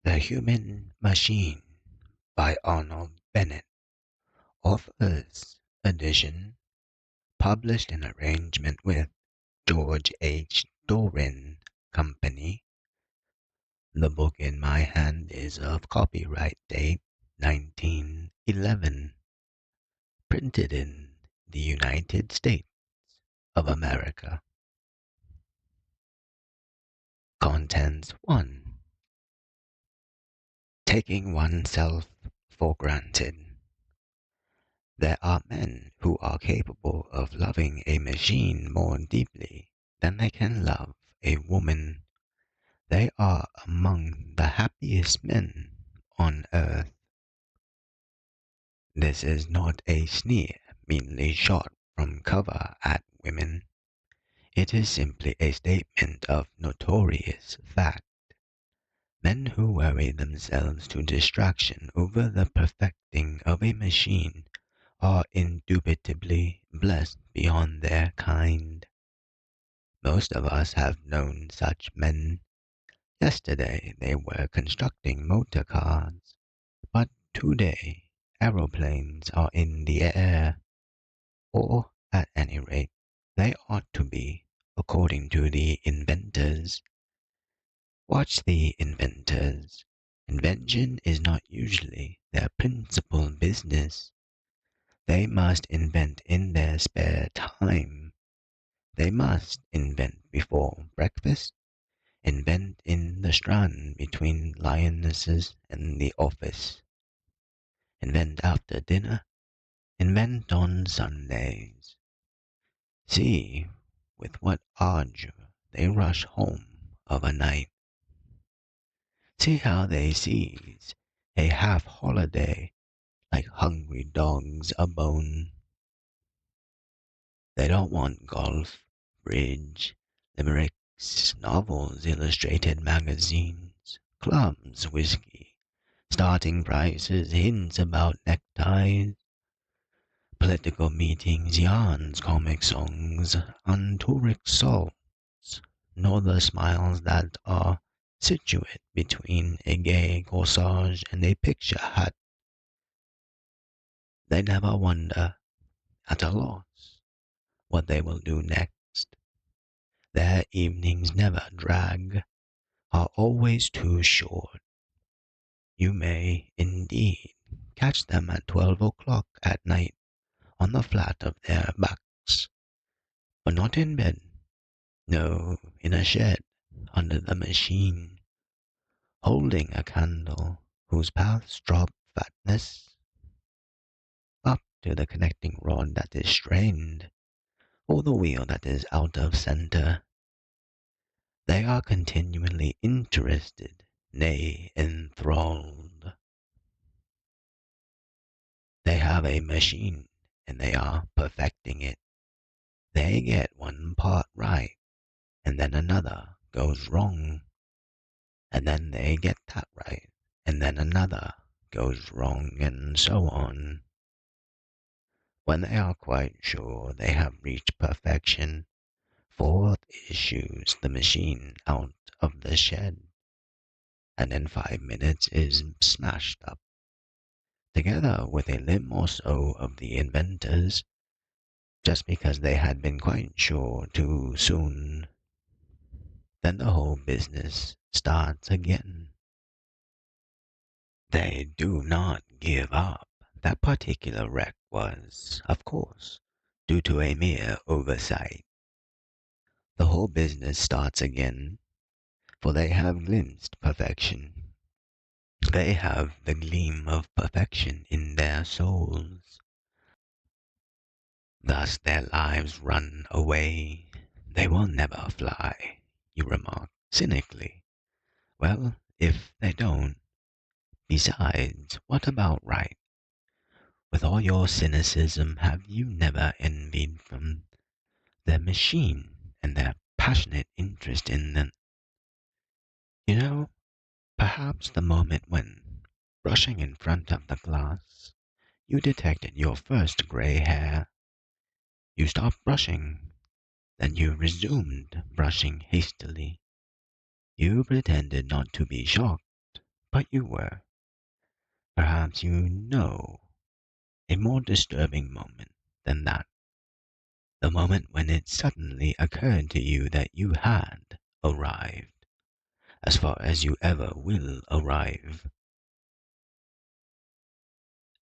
The Human Machine by Arnold Bennett, Author's Edition, published in arrangement with George H. Doran Company. The book in my hand is of copyright date 1911, printed in the United States of America. Contents 1. Taking oneself for granted. There are men who are capable of loving a machine more deeply than they can love a woman. They are among the happiest men on earth. This is not a sneer meanly shot from cover at women. It is simply a statement of notorious fact. Men who worry themselves to distraction over the perfecting of a machine are indubitably blessed beyond their kind. Most of us have known such men. Yesterday they were constructing motor cars, but today aeroplanes are in the air, or at any rate they ought to be, according to the inventors. Watch the inventors. Invention is not usually their principal business. They must invent in their spare time. They must invent before breakfast, invent in the Strand between Lionesses and the office, invent after dinner, invent on Sundays. See with what ardor they rush home of a night. See how they seize a half holiday like hungry dogs a bone. They don't want golf, bridge, limericks, novels, illustrated magazines, clubs, whiskey, starting prices, hints about neckties, political meetings, yarns, comic songs, antoric salts, nor the smiles that are situate between a gay corsage and a picture hat. They never wonder, at a loss, what they will do next. Their evenings never drag, are always too short. You may, indeed, catch them at 12 o'clock at night on the flat of their backs, but not in bed, no, in a shed under the machine, holding a candle whose paths drop fatness up to the connecting rod that is strained, or the wheel that is out of center. They are continually interested, nay, enthralled. They have a machine, and they are perfecting it. They get one part right, and then another goes wrong. And then they get that right, and then another goes wrong, and so on. When they are quite sure they have reached perfection, forth issues the machine out of the shed, and in 5 minutes is smashed up, together with a limb or so of the inventors, just because they had been quite sure too soon. Then the whole business starts again. They do not give up. That particular wreck was, of course, due to a mere oversight. The whole business starts again, for they have glimpsed perfection. They have the gleam of perfection in their souls. Thus their lives run away. They will never fly, you remark cynically. Well, if they don't, besides, what about right? With all your cynicism, have you never envied from their machine and their passionate interest in them? You know, perhaps the moment when, brushing in front of the glass, you detected your first gray hair, you stopped brushing, then you resumed brushing hastily. You pretended not to be shocked, But you were, perhaps you know, a more disturbing moment than that. The moment when it suddenly occurred to you that you had arrived, as far as you ever will arrive,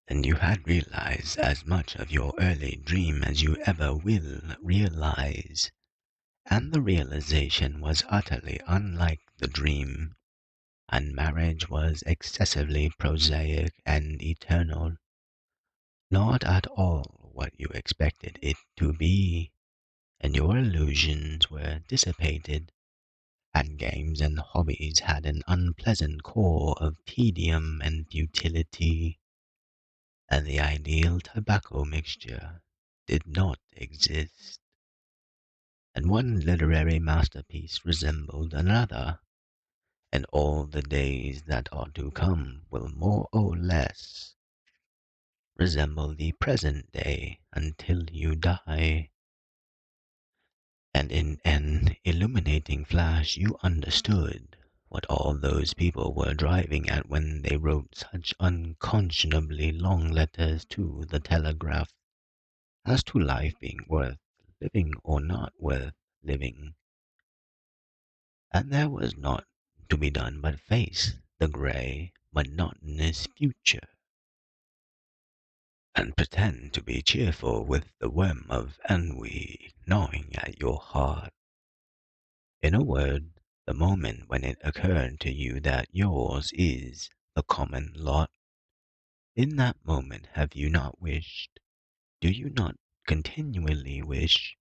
and you had realized as much of your early dream as you ever will realize, and the realization was utterly unlike the dream, and marriage was excessively prosaic and eternal, not at all what you expected it to be, and your illusions were dissipated, and games and hobbies had an unpleasant core of tedium and futility, and the ideal tobacco mixture did not exist, and one literary masterpiece resembled another, and all the days that are to come will more or less resemble the present day until you die. And in an illuminating flash you understood what all those people were driving at when they wrote such unconscionably long letters to the telegraph as to life being worth living or not worth living. And there was naught to be done but face the grey, monotonous future, and pretend to be cheerful with the worm of ennui gnawing at your heart. In a word, the moment when it occurred to you that yours is the common lot, in that moment have you not wished, do you not continually wish,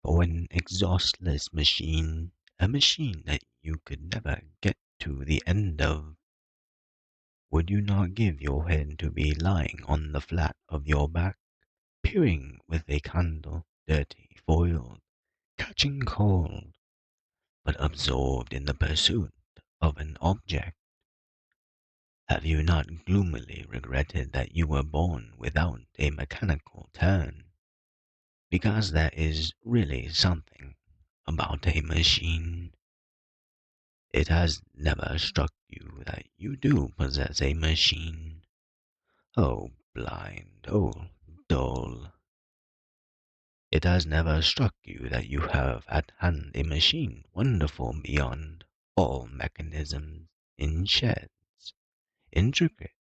for an exhaustless machine, a machine that you could never get to the end of? Would you not give your head to be lying on the flat of your back, peering with a candle, dirty, foiled, catching cold, but absorbed in the pursuit of an object? Have you not gloomily regretted that you were born without a mechanical turn? Because there is really something about a machine. It has never struck you that you do possess a machine. Oh, blind, oh, dull. It has never struck you that you have at hand a machine wonderful beyond all mechanisms, in sheds, intricate,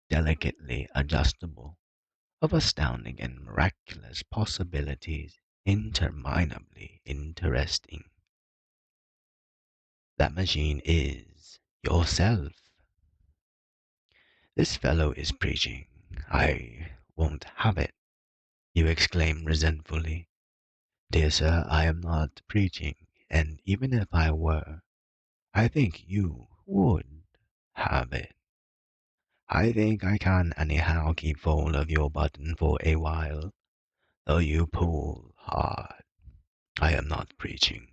delicately adjustable, of astounding and miraculous possibilities, interminably interesting. That machine is yourself. This fellow is preaching. I won't have it, you exclaim resentfully. Dear sir, I am not preaching, and even if I were, I think you would have it. I think I can anyhow keep hold of your button for a while, though you pull hard. I am not preaching.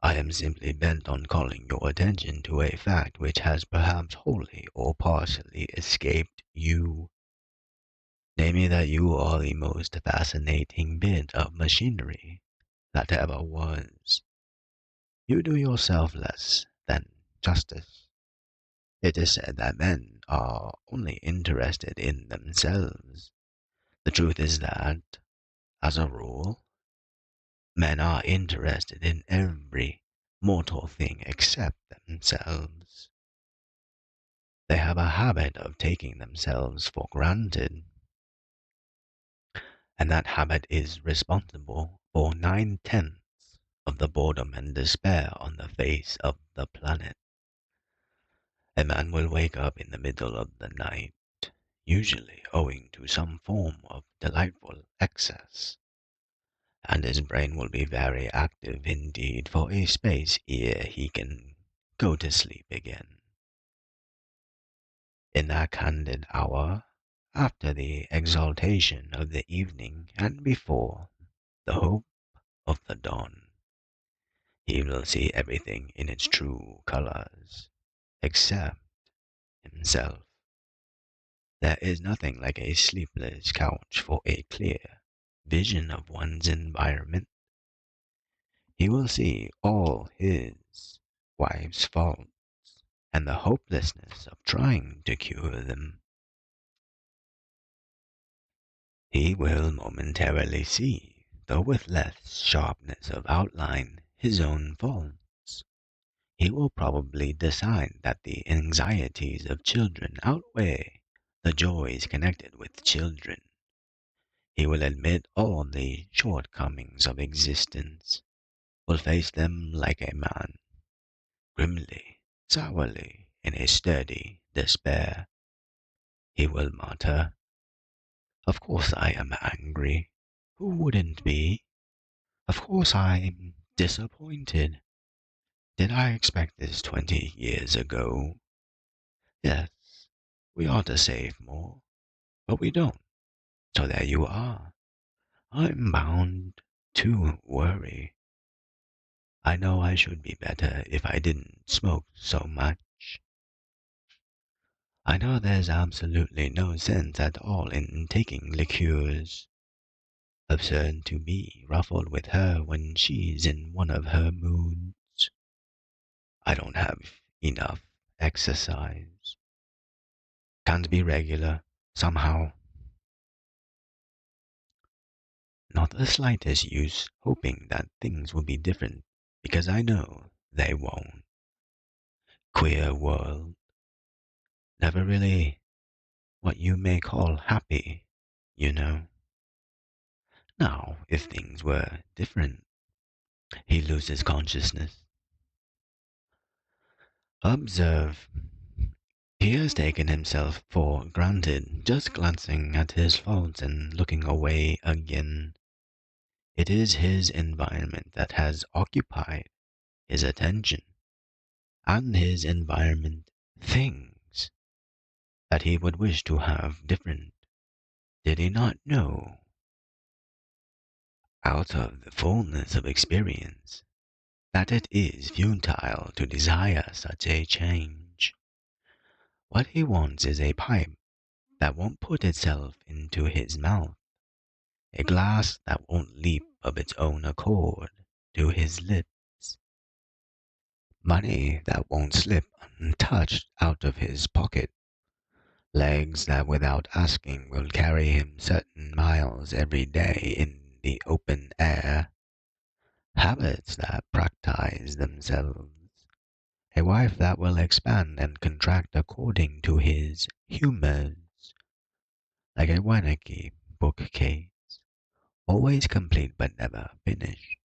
I am simply bent on calling your attention to a fact which has perhaps wholly or partially escaped you, namely that you are the most fascinating bit of machinery that ever was. You do yourself less than justice. It is said that men are only interested in themselves. The truth is that, as a rule, men are interested in every mortal thing except themselves. They have a habit of taking themselves for granted, and that habit is responsible for 9/10 of the boredom and despair on the face of the planet. A man will wake up in the middle of the night, usually owing to some form of delightful excess, and his brain will be very active indeed for a space ere he can go to sleep again. In that candid hour, after the exaltation of the evening and before the hope of the dawn, he will see everything in its true colors, except himself. There is nothing like a sleepless couch for a clear vision of one's environment. He will see all his wife's faults, and the hopelessness of trying to cure them. He will momentarily see, though with less sharpness of outline, his own faults. He will probably decide that the anxieties of children outweigh the joys connected with children. He will admit all the shortcomings of existence, will face them like a man, grimly, sourly, in a sturdy despair. He will mutter, "Of course I am angry. Who wouldn't be? Of course I'm disappointed. Did I expect this 20 years ago? Yes, we ought to save more, but we don't. So there you are. I'm bound to worry. I know I should be better if I didn't smoke so much. I know there's absolutely no sense at all in taking liqueurs. Absurd to be ruffled with her when she's in one of her moods. I don't have enough exercise. Can't be regular, somehow. Not the slightest use hoping that things will be different, because I know they won't. Queer world. Never really what you may call happy, you know. Now, if things were different, he loses consciousness. Observe. He has taken himself for granted, just glancing at his faults and looking away again. It is his environment that has occupied his attention, and his environment things that he would wish to have different. Did he not know, out of the fullness of experience, that it is futile to desire such a change? What he wants is a pipe that won't put itself into his mouth, a glass that won't leap of its own accord to his lips, money that won't slip untouched out of his pocket, legs that without asking will carry him certain miles every day in the open air, habits that practice themselves, a wife that will expand and contract according to his humors, like a Wernicke bookcase, always complete but never finished.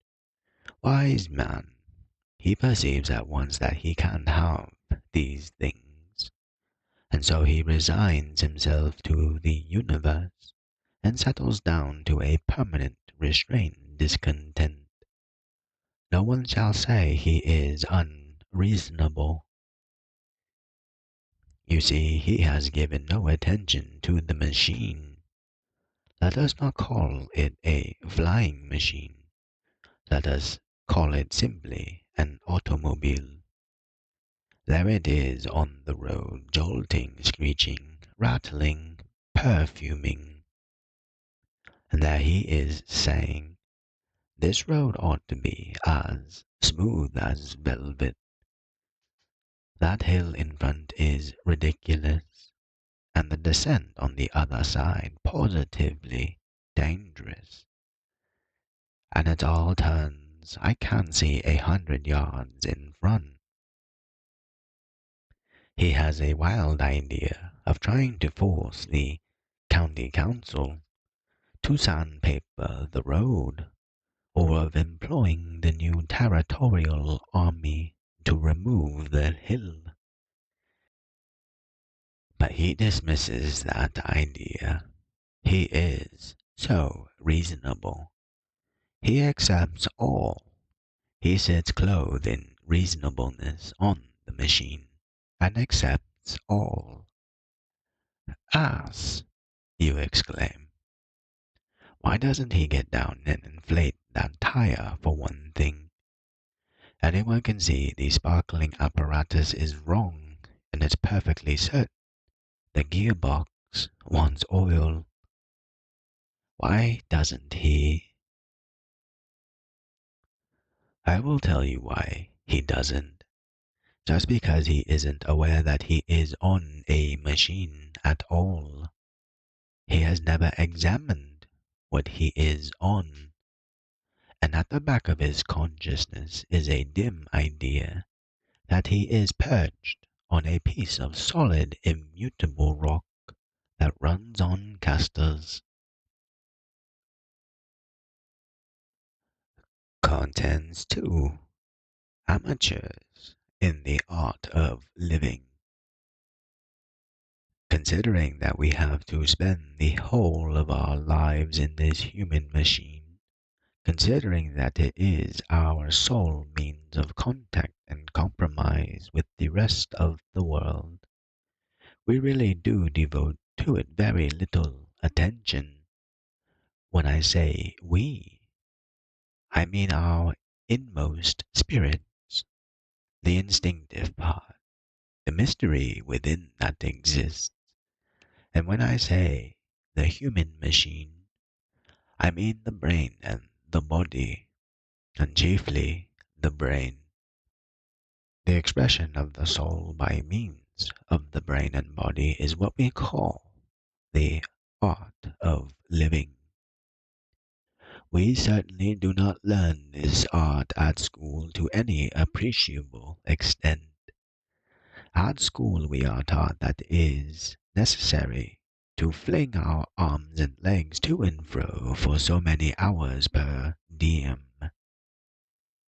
Wise man, he perceives at once that he can't have these things, and so he resigns himself to the universe and settles down to a permanent restrained discontent. No one shall say he is unreasonable. You see, he has given no attention to the machine. Let us not call it a flying machine. Let us call it simply an automobile. There it is on the road, jolting, screeching, rattling, perfuming. And there he is saying, "This road ought to be as smooth as velvet. That hill in front is ridiculous, and the descent on the other side positively dangerous. And at all turns I can't see 100 yards in front." He has a wild idea of trying to force the county council to sandpaper the road, or of employing the new territorial army to remove the hill. But he dismisses that idea. He is so reasonable. He accepts all. He sits clothed in reasonableness on the machine and accepts all. "Ass!" you exclaim. Why doesn't he get down and inflate that tire for one thing? Anyone can see the sparkling apparatus is wrong, and it's perfectly certain the gearbox wants oil. Why doesn't he? I will tell you why he doesn't. just because he isn't aware that he is on a machine at all. He has never examined what he is on, and at the back of his consciousness is a dim idea that he is perched on a piece of solid, immutable rock that runs on casters. Contents 2. Amateurs in the art of living. Considering that we have to spend the whole of our lives in this human machine, considering that it is our sole means of contact and compromise with the rest of the world, we really do devote to it very little attention. When I say we, I mean our inmost spirits, the instinctive part, the mystery within that exists. And when I say the human machine, I mean the brain and the body, and chiefly the brain. The expression of the soul by means of the brain and body is what we call the art of living. We certainly do not learn this art at school to any appreciable extent. At school we are taught that it is necessary to fling our arms and legs to and fro for so many hours per diem.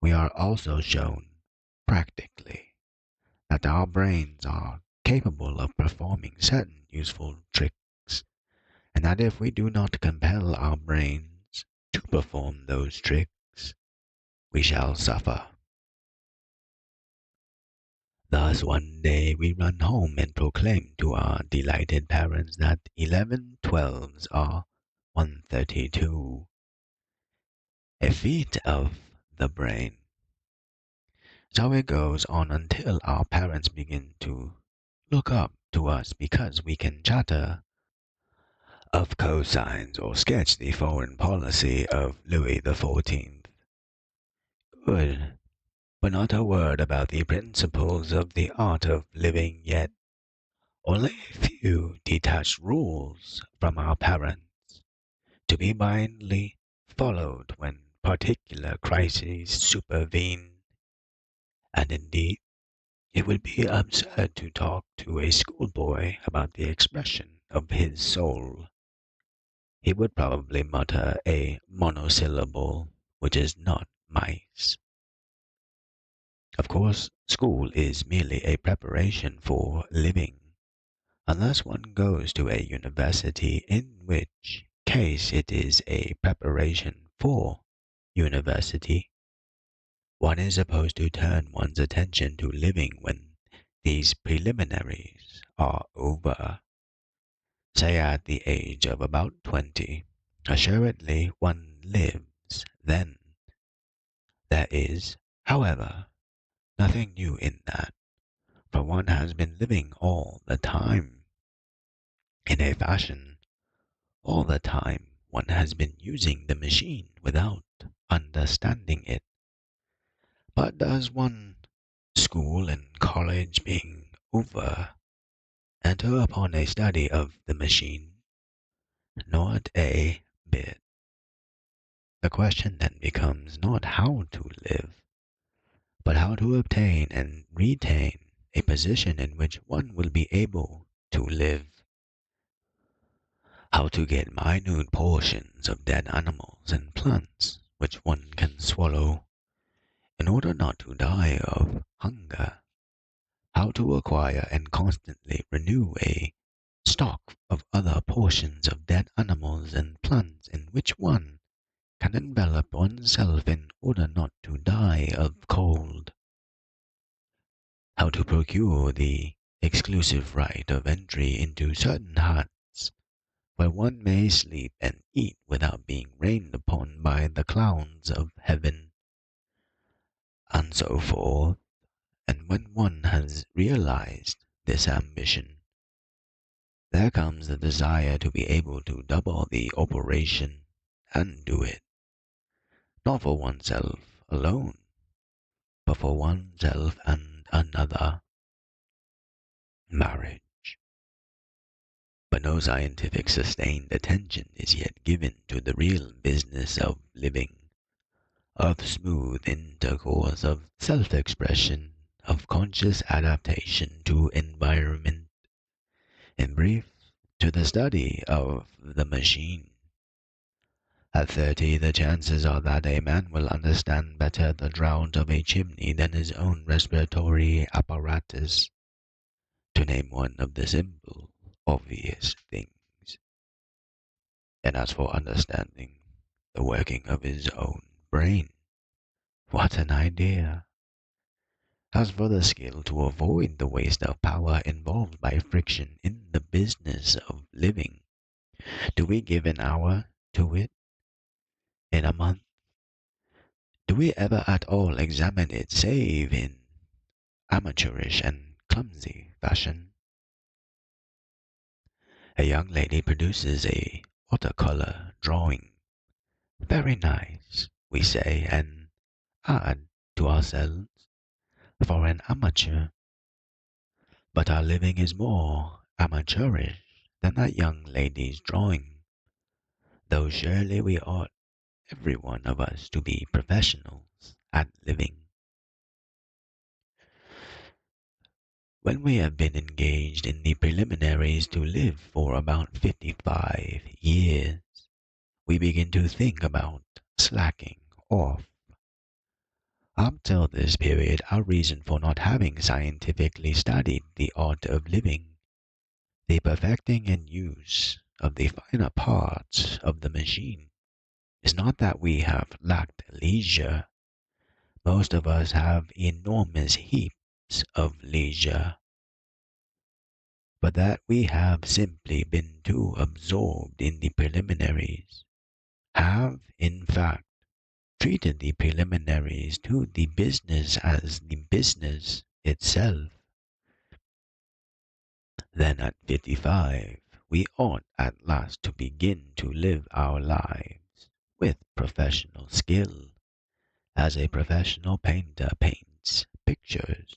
We are also shown, practically, that our brains are capable of performing certain useful tricks, and that if we do not compel our brains to perform those tricks, we shall suffer. Thus one day we run home and proclaim to our delighted parents that 11 12s are 132, a feat of the brain. So it goes on until our parents begin to look up to us because we can chatter of cosines or sketch the foreign policy of Louis XIV. Good, but not a word about the principles of the art of living yet. Only a few detached rules from our parents, to be blindly followed when particular crises supervene. And indeed, it would be absurd to talk to a schoolboy about the expression of his soul. He would probably mutter a monosyllable, which is not mice. Of course, school is merely a preparation for living, unless one goes to a university, in which case it is a preparation for university. One is supposed to turn one's attention to living when these preliminaries are over. Say at the age of about 20, assuredly one lives then. There is, however, nothing new in that, for one has been living all the time. In a fashion, all the time one has been using the machine without understanding it. But does one, school and college being over, enter upon a study of the machine? Not a bit. The question then becomes not how to live, but how to obtain and retain a position in which one will be able to live. How to get minute portions of dead animals and plants which one can swallow in order not to die of hunger. How to acquire and constantly renew a stock of other portions of dead animals and plants in which one can envelop oneself in order not to die of cold. How to procure the exclusive right of entry into certain huts where one may sleep and eat without being rained upon by the clouds of heaven, and so forth. And when one has realized this ambition, there comes the desire to be able to double the operation and do it, not for oneself alone, but for oneself and another, marriage. But no scientific sustained attention is yet given to the real business of living, of smooth intercourse, of self-expression, of conscious adaptation to environment, in brief, to the study of the machine. At 30, the chances are that a man will understand better the draught of a chimney than his own respiratory apparatus, to name one of the simple, obvious things. And as for understanding the working of his own brain, what an idea! As for the skill to avoid the waste of power involved by friction in the business of living, do we give an hour to it in a month? Do we ever at all examine it save in amateurish and clumsy fashion? A young lady produces a watercolor drawing. Very nice, we say, and add to ourselves, for an amateur. But our living is more amateurish than that young lady's drawing, though surely we ought, every one of us, to be professionals at living. When we have been engaged in the preliminaries to live for about 55 years, we begin to think about slacking off. Up till this period, our reason for not having scientifically studied the art of living, the perfecting and use of the finer parts of the machine, is not that we have lacked leisure. Most of us have enormous heaps of leisure, but that we have simply been too absorbed in the preliminaries, have, in fact, treated the preliminaries to the business as the business itself. Then at 55, we ought at last to begin to live our lives with professional skill, as a professional painter paints pictures.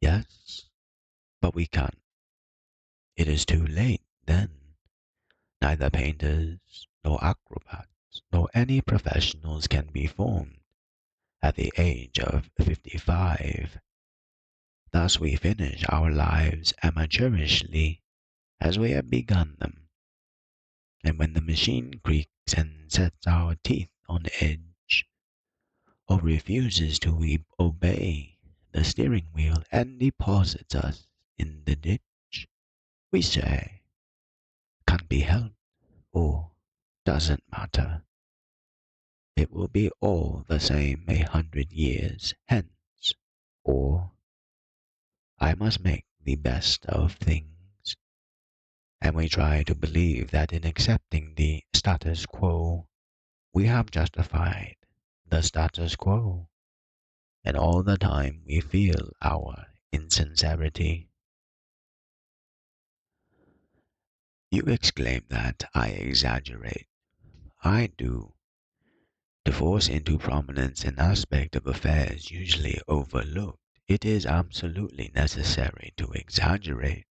Yes, but we can't. It is too late then. Neither painters, nor acrobats, nor any professionals can be formed at the age of 55. Thus we finish our lives amateurishly as we have begun them, and when the machine creaks and sets our teeth on edge, or refuses to obey the steering wheel and deposits us in the ditch, we say, can't be helped, or doesn't matter. It will be all the same 100 years hence, or I must make the best of things. And we try to believe that in accepting the status quo, we have justified the status quo, and all the time we feel our insincerity. You exclaim that I exaggerate. I do. To force into prominence an aspect of affairs usually overlooked, it is absolutely necessary to exaggerate.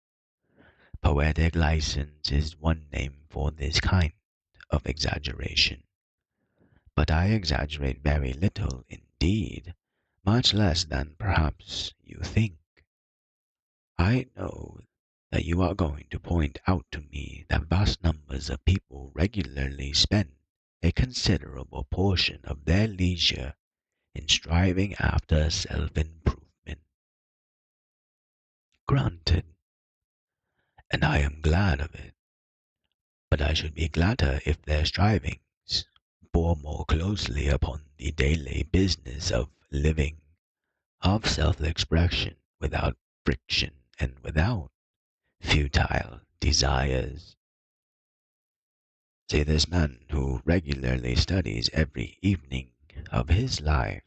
Poetic license is one name for this kind of exaggeration. But I exaggerate very little indeed, much less than perhaps you think. I know that you are going to point out to me that vast numbers of people regularly spend a considerable portion of their leisure in striving after self-improvement. Granted, and I am glad of it, but I should be gladder if their strivings bore more closely upon the daily business of living, of self-expression without friction and without futile desires. See this man who regularly studies every evening of his life.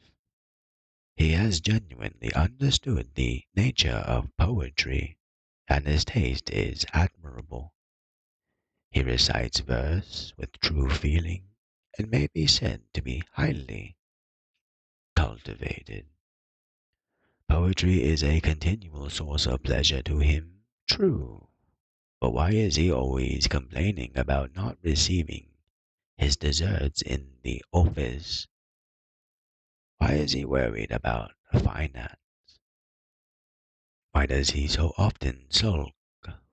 He has genuinely understood the nature of poetry, and his taste is admirable. He recites verse with true feeling, and may be said to be highly cultivated. Poetry is a continual source of pleasure to him, true, but why is he always complaining about not receiving his deserts in the office? Why is he worried about finance? Why does he so often sulk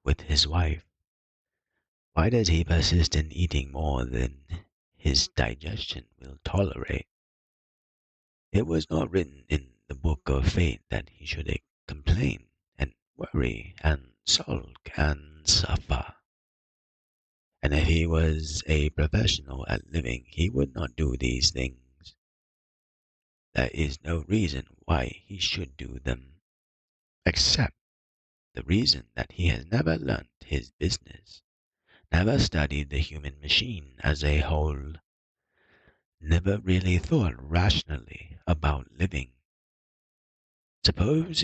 with his wife? Why does he persist in eating more than his digestion will tolerate? It was not written in the book of fate that he should complain and worry and sulk and suffer. And if he was a professional at living, he would not do these things. There is no reason why he should do them, except the reason that he has never learnt his business, never studied the human machine as a whole, never really thought rationally about living. Suppose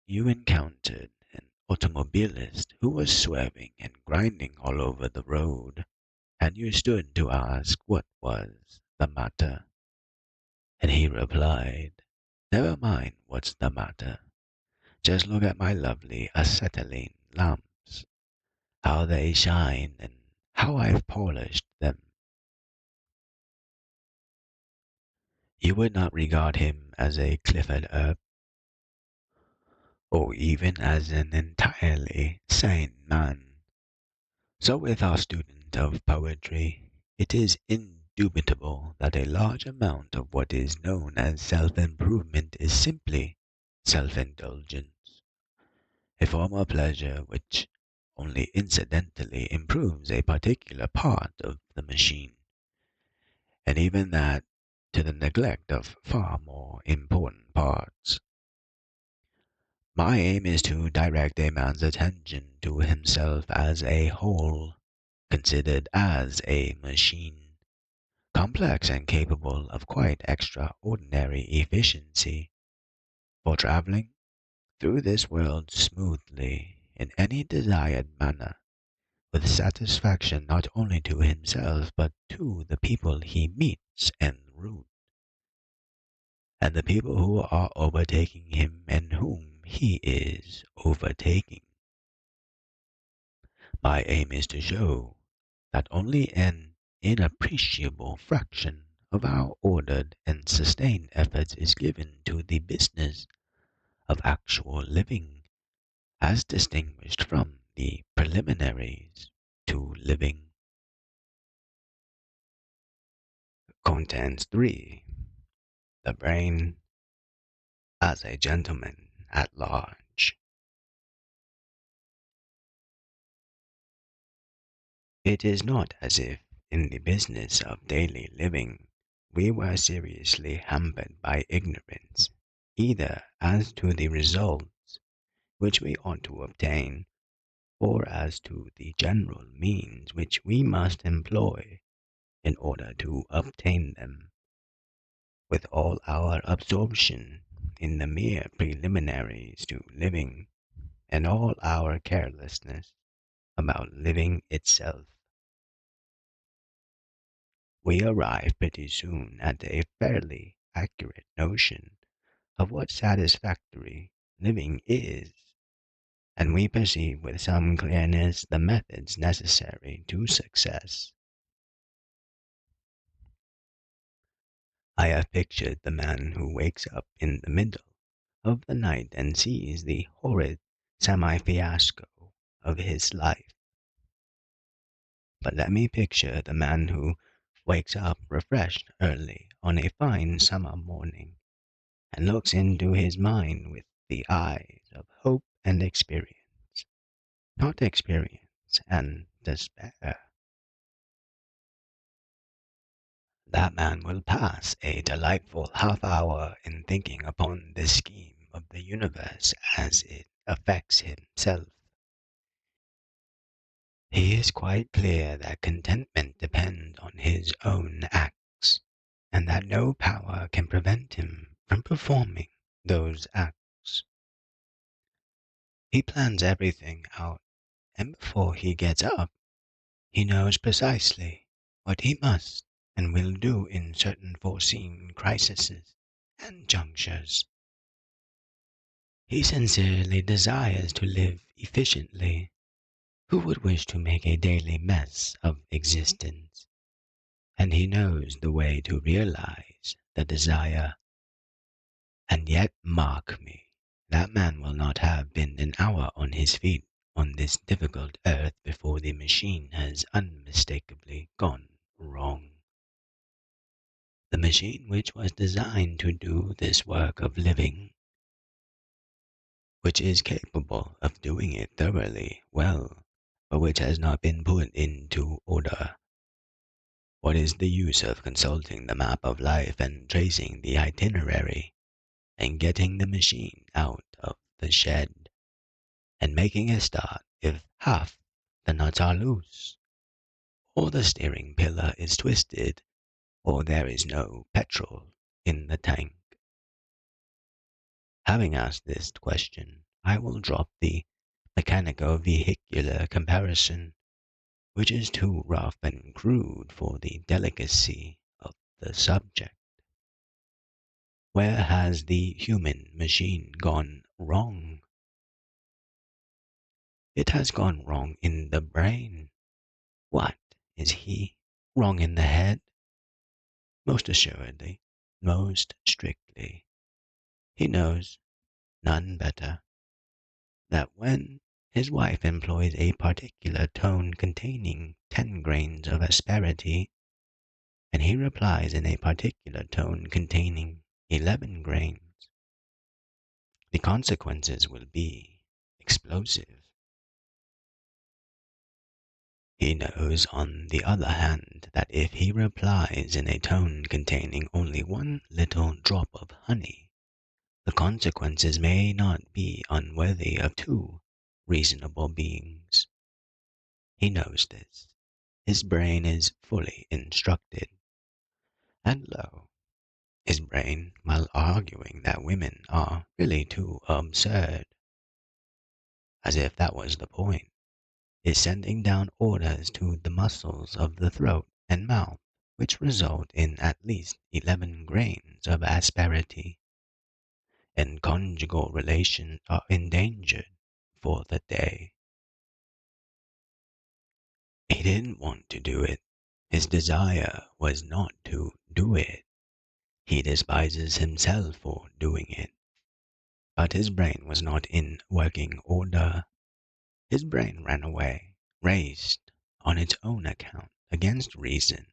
you encountered an automobilist who was swerving and grinding all over the road, and you stood to ask what was the matter. And he replied, "Never mind what's the matter. Just look at my lovely acetylene lamps, how they shine and how I've polished them." You would not regard him as a Clifford Earp, or even as an entirely sane man. So with our student of poetry, it is indubitable that a large amount of what is known as self-improvement is simply self-indulgence, a form of pleasure which only incidentally improves a particular part of the machine, and even that to the neglect of far more important parts. My aim is to direct a man's attention to himself as a whole, considered as a machine, complex and capable of quite extraordinary efficiency, for traveling through this world smoothly in any desired manner, with satisfaction not only to himself but to the people he meets en route, and the people who are overtaking him and whom he is overtaking. My aim is to show that only an inappreciable fraction of our ordered and sustained efforts is given to the business of actual living, as distinguished from the preliminaries to living. Contents 3. The brain as a gentleman at large. It is not as if in the business of daily living we were seriously hampered by ignorance, either as to the results which we ought to obtain, or as to the general means which we must employ in order to obtain them. With all our absorption in the mere preliminaries to living, and all our carelessness about living itself, we arrive pretty soon at a fairly accurate notion of what satisfactory living is, and we perceive with some clearness the methods necessary to success. I have pictured the man who wakes up in the middle of the night and sees the horrid semi-fiasco of his life. But let me picture the man who wakes up refreshed early on a fine summer morning and looks into his mind with the eyes of hope and experience, not experience and despair. That man will pass a delightful half hour in thinking upon the scheme of the universe as it affects himself. He is quite clear that contentment depends on his own acts, and that no power can prevent him from performing those acts. He plans everything out, and before he gets up, he knows precisely what he must and will do in certain foreseen crises and junctures. He sincerely desires to live efficiently. Who would wish to make a daily mess of existence? And he knows the way to realize the desire. And yet, mark me, that man will not have been an hour on his feet on this difficult earth before the machine has unmistakably gone wrong. The machine which was designed to do this work of living, which is capable of doing it thoroughly well, but which has not been put into order. What is the use of consulting the map of life and tracing the itinerary and getting the machine out of the shed and making a start if half the nuts are loose, or the steering pillar is twisted, or there is no petrol in the tank? Having asked this question, I will drop the mechanico-vehicular comparison, which is too rough and crude for the delicacy of the subject. Where has the human machine gone wrong? It has gone wrong in the brain. What? Is he wrong in the head? Most assuredly, most strictly. He knows, none better, that when his wife employs a particular tone containing 10 grains of asperity, and he replies in a particular tone containing 11 grains, the consequences will be explosive. He knows, on the other hand, that if he replies in a tone containing only one little drop of honey, the consequences may not be unworthy of two reasonable beings. He knows this. His brain is fully instructed. And lo, his brain, while arguing that women are really too absurd, as if that was the point, is sending down orders to the muscles of the throat and mouth, which result in at least 11 grains of asperity, and conjugal relations are endangered for the day. He didn't want to do it. His desire was not to do it. He despises himself for doing it. But his brain was not in working order. His brain ran away, raced on its own account, against reason,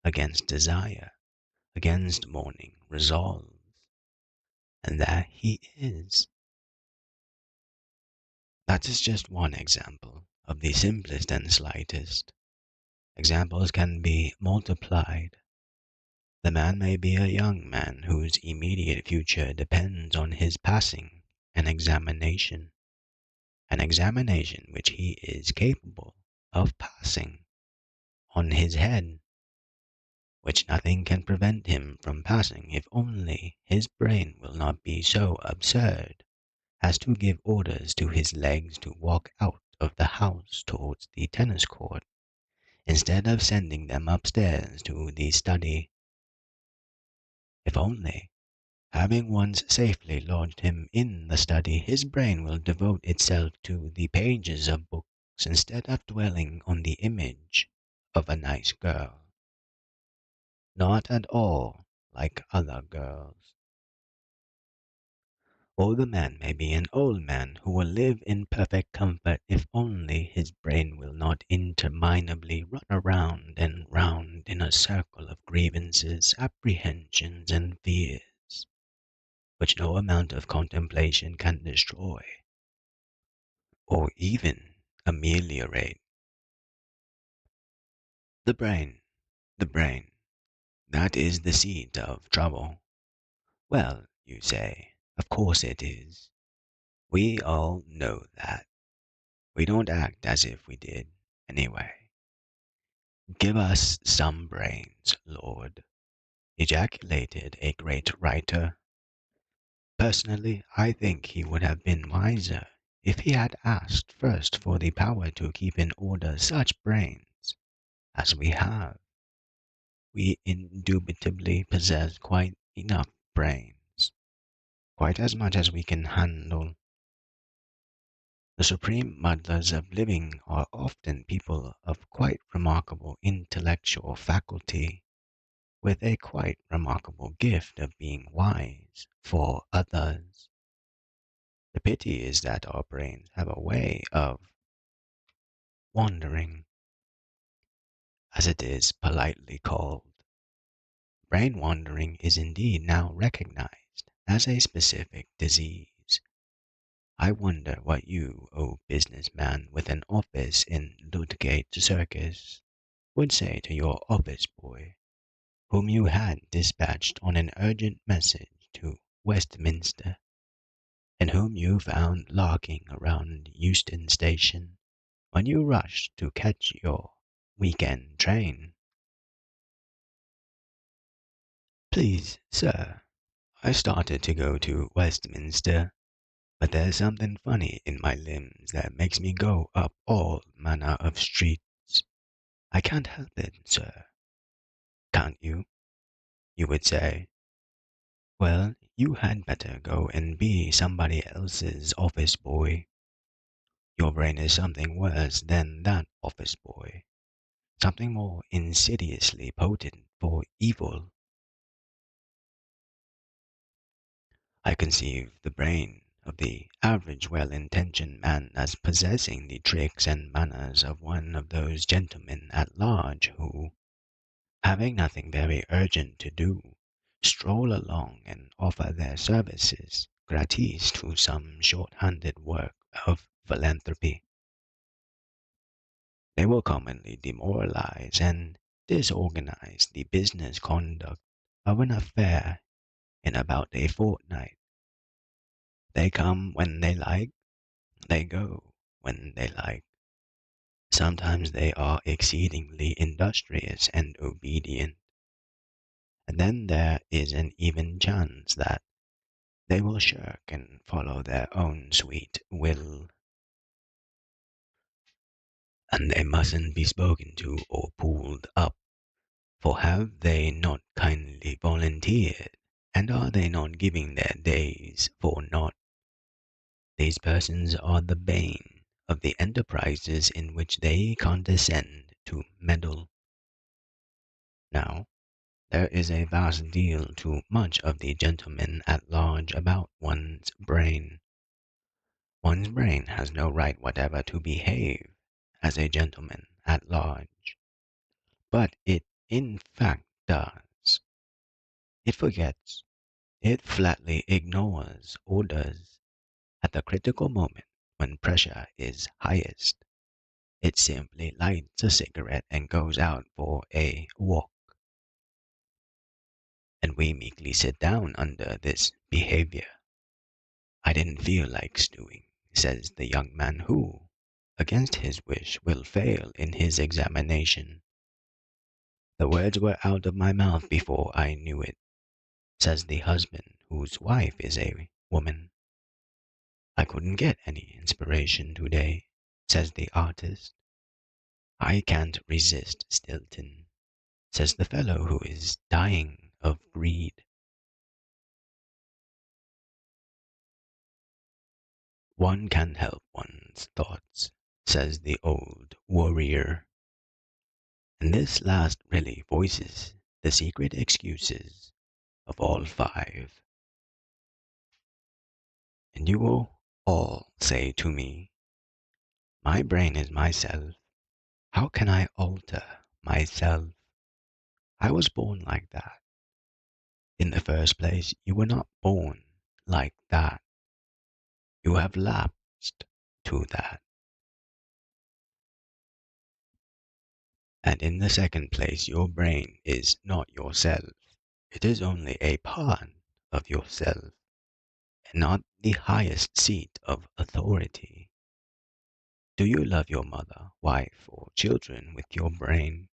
against desire, against morning resolves. And there he is. That is just one example of the simplest and slightest. Examples can be multiplied. The man may be a young man whose immediate future depends on his passing an examination which he is capable of passing, on his head, which nothing can prevent him from passing if only his brain will not be so absurd as to give orders to his legs to walk out of the house towards the tennis court, instead of sending them upstairs to the study. If only, having once safely lodged him in the study, his brain will devote itself to the pages of books instead of dwelling on the image of a nice girl. Not at all like other girls. Or the man may be an old man who will live in perfect comfort if only his brain will not interminably run around and round in a circle of grievances, apprehensions, and fears, which no amount of contemplation can destroy, or even ameliorate. The brain, the brain, that is the seat of trouble. Well, you say, of course it is. We all know that. We don't act as if we did, anyway. Give us some brains, Lord, ejaculated a great writer. Personally, I think he would have been wiser if he had asked first for the power to keep in order such brains as we have. We indubitably possess quite enough brains, quite as much as we can handle. The supreme muddlers of living are often people of quite remarkable intellectual faculty, with a quite remarkable gift of being wise for others. The pity is that our brains have a way of wandering, as it is politely called. Brain wandering is indeed now recognized as a specific disease. I wonder what you, O businessman with an office in Ludgate Circus, would say to your office boy, whom you had dispatched on an urgent message to Westminster, and whom you found larking around Euston Station when you rushed to catch your weekend train. Please, sir, I started to go to Westminster, but there's something funny in my limbs that makes me go up all manner of streets. I can't help it, sir. Can't you? You would say. Well, you had better go and be somebody else's office boy. Your brain is something worse than that office boy, something more insidiously potent for evil. I conceive the brain of the average well-intentioned man as possessing the tricks and manners of one of those gentlemen at large who, having nothing very urgent to do, stroll along and offer their services gratis to some short-handed work of philanthropy. They will commonly demoralize and disorganize the business conduct of an affair in about a fortnight. They come when they like, they go when they like. Sometimes they are exceedingly industrious and obedient, and then there is an even chance that they will shirk and follow their own sweet will, and they mustn't be spoken to or pulled up, for have they not kindly volunteered, and are they not giving their days for naught? These persons are the bane of the enterprises in which they condescend to meddle. Now, there is a vast deal too much of the gentleman at large about one's brain. One's brain has no right whatever to behave as a gentleman at large, but it in fact does. It forgets, it flatly ignores orders. At the critical moment when pressure is highest, it simply lights a cigarette and goes out for a walk. And we meekly sit down under this behavior. I didn't feel like stewing, says the young man who, against his wish, will fail in his examination. The words were out of my mouth before I knew it, says the husband whose wife is a woman. I couldn't get any inspiration today, says the artist. I can't resist Stilton, says the fellow who is dying of greed. One can't help one's thoughts, says the old warrior. And this last really voices the secret excuses of all five. And you will all say to me, my brain is myself. How can I alter myself? I was born like that. In the first place, you were not born like that. You have lapsed to that. And in the second place, your brain is not yourself. It is only a part of yourself, and not the highest seat of authority. Do you love your mother, wife, or children with your brain?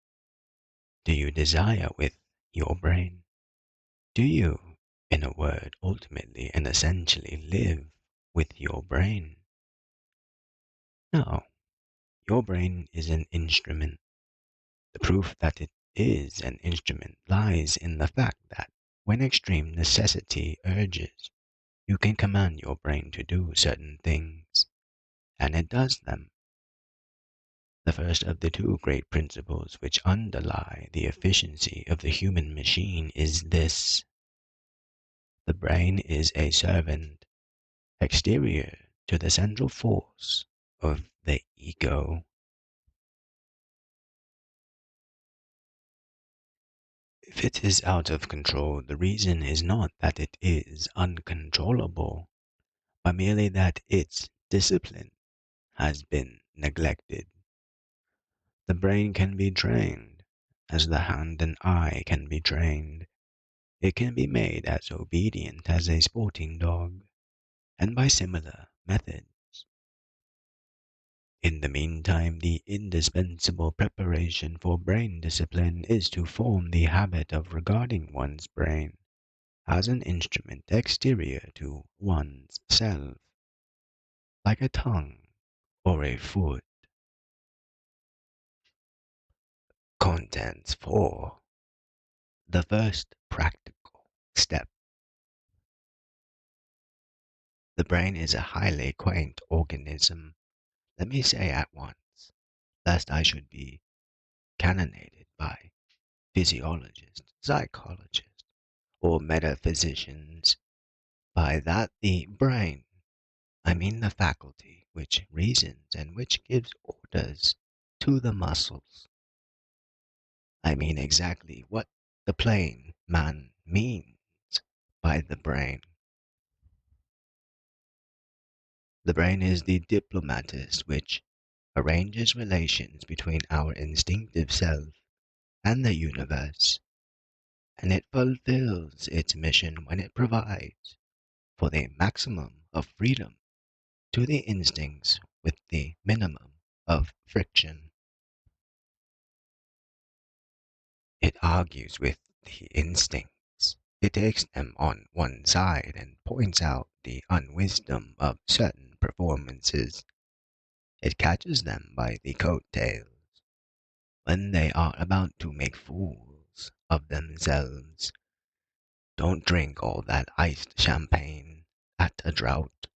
Do you desire with your brain? Do you, in a word, ultimately and essentially live with your brain? No, your brain is an instrument. The proof that it is an instrument lies in the fact that when extreme necessity urges, you can command your brain to do certain things, and it does them. The first of the two great principles which underlie the efficiency of the human machine is this: the brain is a servant exterior to the central force of the ego. If it is out of control, the reason is not that it is uncontrollable, but merely that its discipline has been neglected. The brain can be trained, as the hand and eye can be trained. It can be made as obedient as a sporting dog, and by similar methods. In the meantime, the indispensable preparation for brain discipline is to form the habit of regarding one's brain as an instrument exterior to one's self, like a tongue or a foot. Contents 4. The first practical step. The brain is a highly quaint organism. Let me say at once, lest I should be cannonaded by physiologists, psychologists, or metaphysicians, by that the brain, I mean the faculty which reasons and which gives orders to the muscles. I mean exactly what the plain man means by the brain. The brain is the diplomatist which arranges relations between our instinctive self and the universe, and it fulfills its mission when it provides for the maximum of freedom to the instincts with the minimum of friction. It argues with the instincts. It takes them on one side and points out the unwisdom of certain performances. It catches them by the coat tails when they are about to make fools of themselves. Don't drink all that iced champagne at a draught.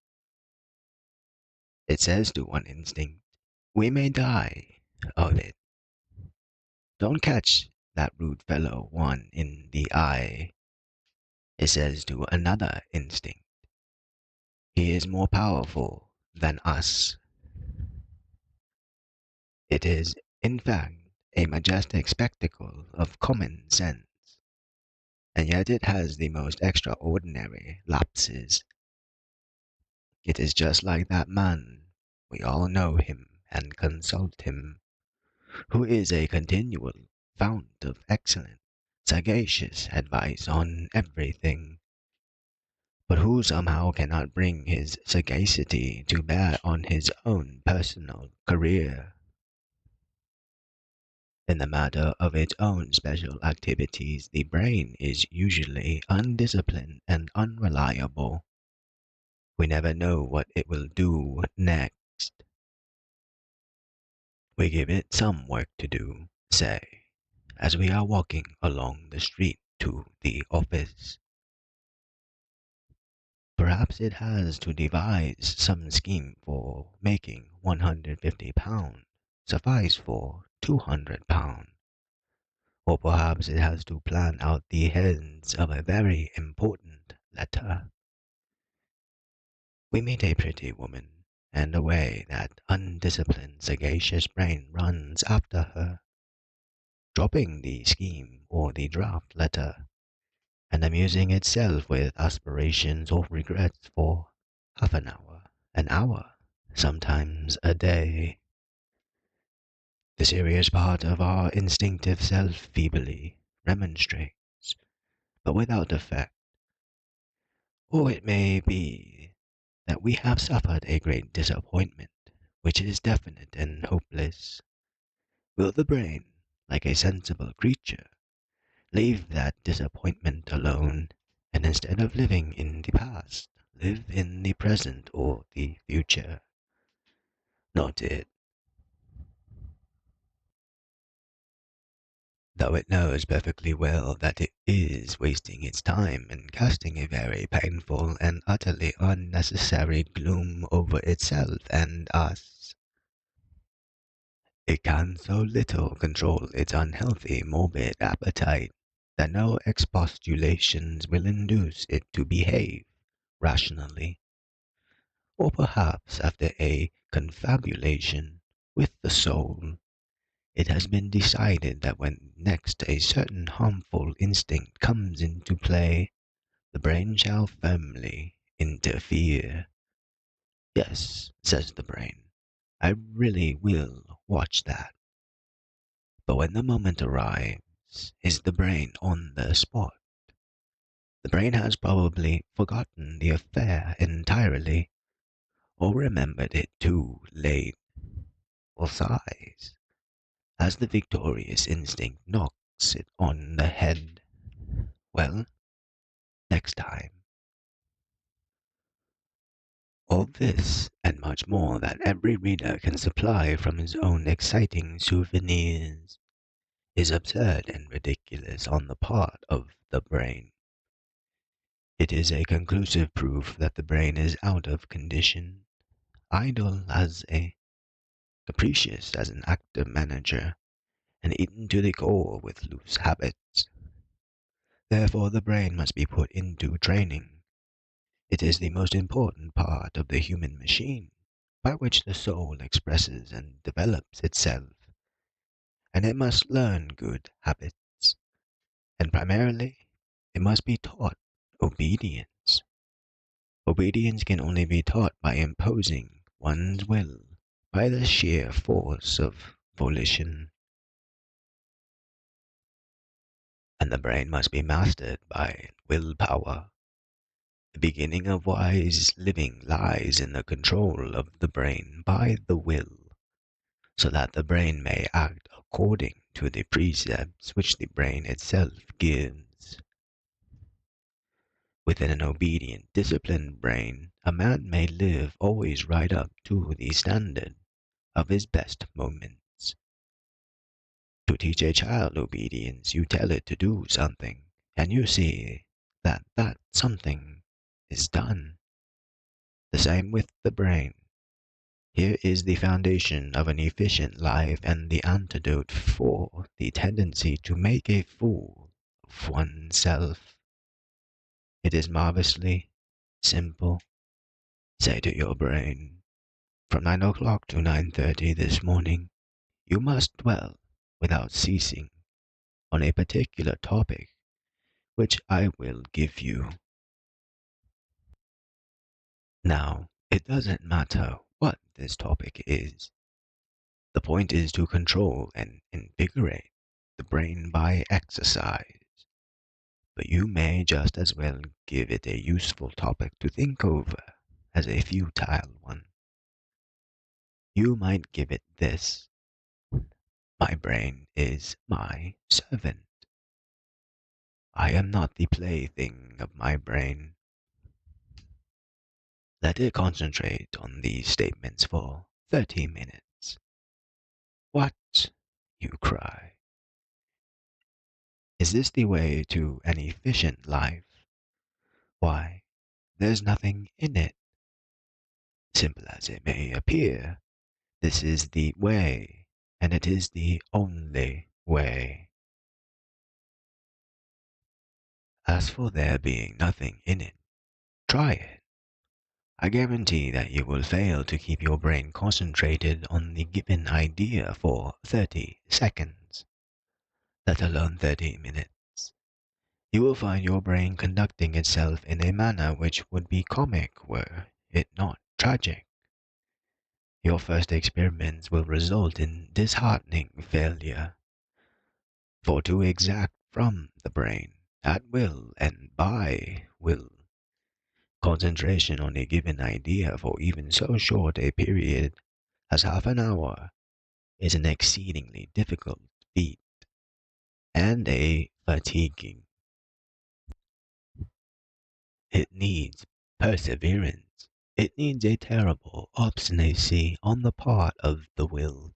It says to one instinct, we may die of it. Don't catch that rude fellow one in the eye. It says to another instinct, he is more powerful than us. It is, in fact, a majestic spectacle of common sense, and yet it has the most extraordinary lapses. It is just like that man, we all know him and consult him, who is a continual fount of excellent, sagacious advice on everything, but who somehow cannot bring his sagacity to bear on his own personal career. In the matter of its own special activities, the brain is usually undisciplined and unreliable. We never know what it will do next. We give it some work to do, say, as we are walking along the street to the office. Perhaps it has to devise some scheme for making £150 suffice for £200, or perhaps it has to plan out the heads of a very important letter. We meet a pretty woman, and away that undisciplined, sagacious brain runs after her, dropping the scheme or the draft letter, and amusing itself with aspirations or regrets for half an hour, sometimes a day. The serious part of our instinctive self feebly remonstrates, but without effect. Or it may be that we have suffered a great disappointment, which is definite and hopeless. Will the brain, like a sensible creature, leave that disappointment alone, and instead of living in the past, live in the present or the future? Not it. though it knows perfectly well that it is wasting its time and casting a very painful and utterly unnecessary gloom over itself and us. It can so little control its unhealthy, morbid appetite that no expostulations will induce it to behave rationally, or perhaps after a confabulation with the soul, it has been decided that when next a certain harmful instinct comes into play, the brain shall firmly interfere. Yes, says the brain, I really will watch that. But when the moment arrives, is the brain on the spot? The brain has probably forgotten the affair entirely, or remembered it too late, or sighs as the victorious instinct knocks it on the head. Well, next time. All this, and much more that every reader can supply from his own exciting souvenirs, is absurd and ridiculous on the part of the brain. It is a conclusive proof that the brain is out of condition, idle as a capricious as an active manager, and eaten to the core with loose habits. Therefore the brain must be put into training. It is the most important part of the human machine, by which the soul expresses and develops itself, and it must learn good habits, and primarily it must be taught obedience. Obedience can only be taught by imposing one's will by the sheer force of volition, and the brain must be mastered by willpower. The beginning of wise living lies in the control of the brain by the will, so that the brain may act according to the precepts which the brain itself gives. Within an obedient, disciplined brain, a man may live always right up to the standard of his best moments. To teach a child obedience, you tell it to do something, and you see that that something is done. The same with the brain. Here is the foundation of an efficient life and the antidote for the tendency to make a fool of oneself. It is marvelously simple. Say to your brain, from 9 o'clock to 9:30 this morning, you must dwell without ceasing on a particular topic which I will give you. Now, it doesn't matter what this topic is. The point is to control and invigorate the brain by exercise. But you may just as well give it a useful topic to think over as a futile one. You might give it this: my brain is my servant. I am not the plaything of my brain. Let it concentrate on these statements for 30 minutes. What? You cry. Is this the way to an efficient life? Why, there's nothing in it. Simple as it may appear, this is the way, and it is the only way. As for there being nothing in it, try it. I guarantee that you will fail to keep your brain concentrated on the given idea for 30 seconds, let alone 30 minutes. You will find your brain conducting itself in a manner which would be comic were it not tragic. Your first experiments will result in disheartening failure, for to exact from the brain, at will and by will, concentration on a given idea for even so short a period as half an hour is an exceedingly difficult feat, and a fatiguing. It needs perseverance. It needs a terrible obstinacy on the part of the will.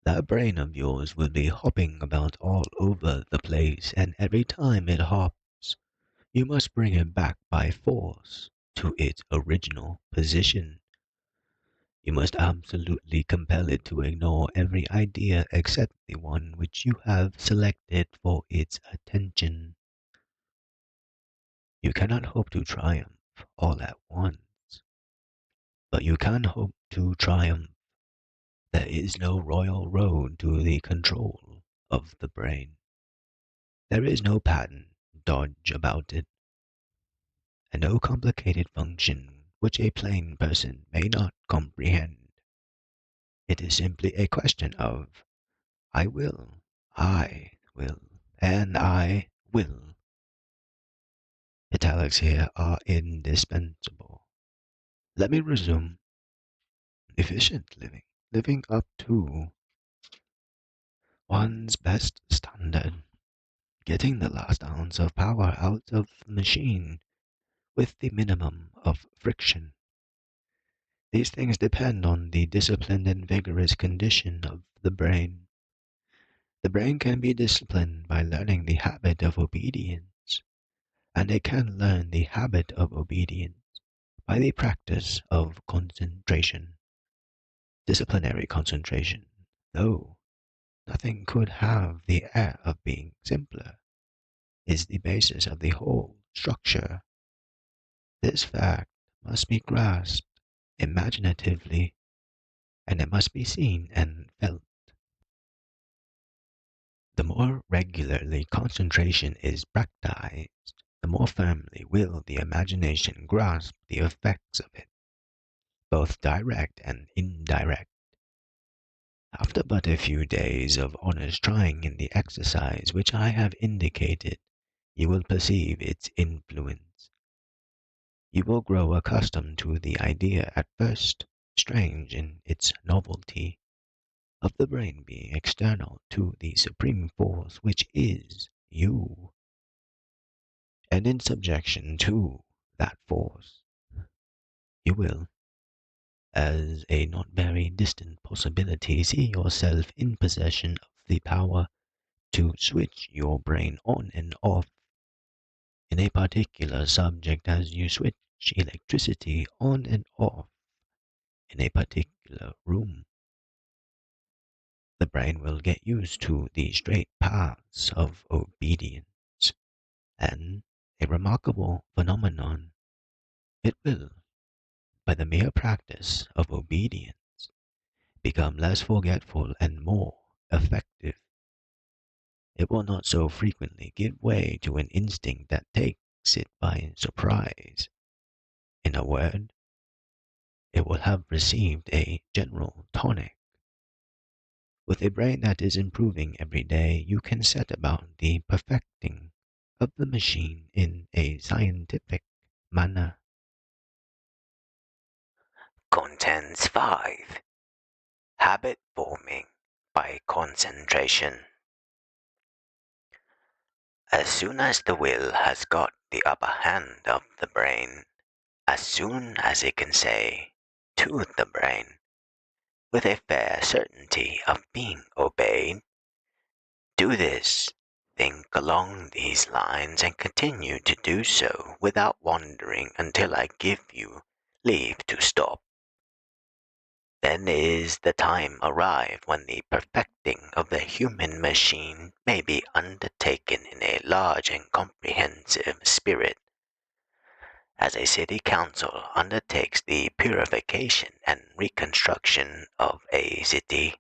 That brain of yours will be hopping about all over the place, and every time it hops, you must bring it back by force to its original position. You must absolutely compel it to ignore every idea except the one which you have selected for its attention. You cannot hope to triumph all at once, but you can hope to triumph. There is no royal road to the control of the brain. There is no patent dodge about it, and no complicated function which a plain person may not comprehend. It is simply a question of I will, and I will. Italics here are indispensable. Let me resume. Efficient living, living up to one's best standard, getting the last ounce of power out of the machine with the minimum of friction. These things depend on the disciplined and vigorous condition of the brain. The brain can be disciplined by learning the habit of obedience, and it can learn the habit of obedience by the practice of concentration. Disciplinary concentration, though nothing could have the air of being simpler, is the basis of the whole structure. This fact must be grasped imaginatively, and it must be seen and felt. The more regularly concentration is practiced, the more firmly will the imagination grasp the effects of it, both direct and indirect. After but a few days of honest trying in the exercise which I have indicated, you will perceive its influence. You will grow accustomed to the idea at first, strange in its novelty, of the brain being external to the supreme force which is you, and in subjection to that force. You will, as a not very distant possibility, see yourself in possession of the power to switch your brain on and off in a particular subject as you switch electricity on and off in a particular room. The brain will get used to the straight paths of obedience, and a remarkable phenomenon, it will, by the mere practice of obedience, become less forgetful and more effective. It will not so frequently give way to an instinct that takes it by surprise. In a word, it will have received a general tonic. With a brain that is improving every day, you can set about the perfecting of the machine in a scientific manner. Contents 5. Habit forming by concentration. As soon as the will has got the upper hand of the brain, as soon as it can say to the brain, with a fair certainty of being obeyed, do this, think along these lines, and continue to do so without wandering until I give you leave to stop. Then is the time arrived when the perfecting of the human machine may be undertaken in a large and comprehensive spirit, as a city council undertakes the purification and reconstruction of a city.